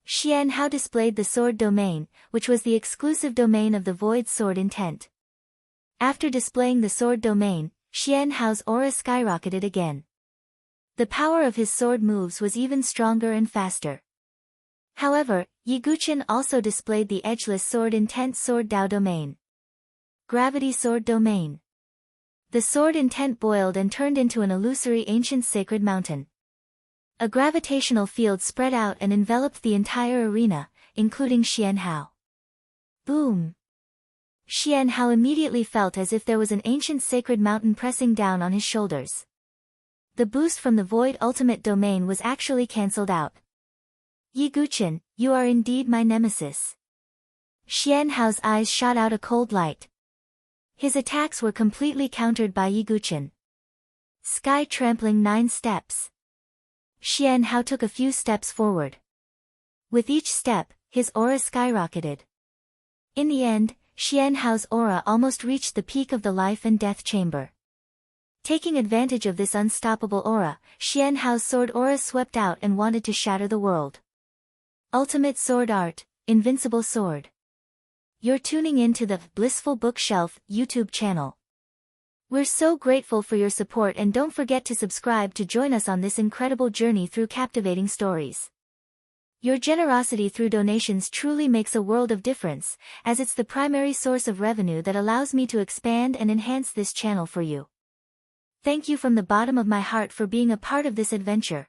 Xianhao displayed the sword domain, which was the exclusive domain of the void sword intent. After displaying the sword domain, Xianhao's aura skyrocketed again. The power of his sword moves was even stronger and faster. However, Yi Guqin also displayed the edgeless sword intent sword Dao domain. Gravity sword domain. The sword intent boiled and turned into an illusory ancient sacred mountain. A gravitational field spread out and enveloped the entire arena, including Xianhao. Boom! Xianhao immediately felt as if there was an ancient sacred mountain pressing down on his shoulders. The boost from the void ultimate domain was actually cancelled out. Yi Guqin, you are indeed my nemesis. Xianhao's eyes shot out a cold light. His attacks were completely countered by Yi Guqin. Sky trampling 9 steps. Xianhao took a few steps forward. With each step, his aura skyrocketed. In the end, Xianhao's aura almost reached the peak of the life and death chamber. Taking advantage of this unstoppable aura, Xianhao's sword aura swept out and wanted to shatter the world. Ultimate Sword Art, Invincible Sword. You're tuning in to the Blissful Bookshelf YouTube channel. We're so grateful for your support, and don't forget to subscribe to join us on this incredible journey through captivating stories. Your generosity through donations truly makes a world of difference, as it's the primary source of revenue that allows me to expand and enhance this channel for you. Thank you from the bottom of my heart for being a part of this adventure.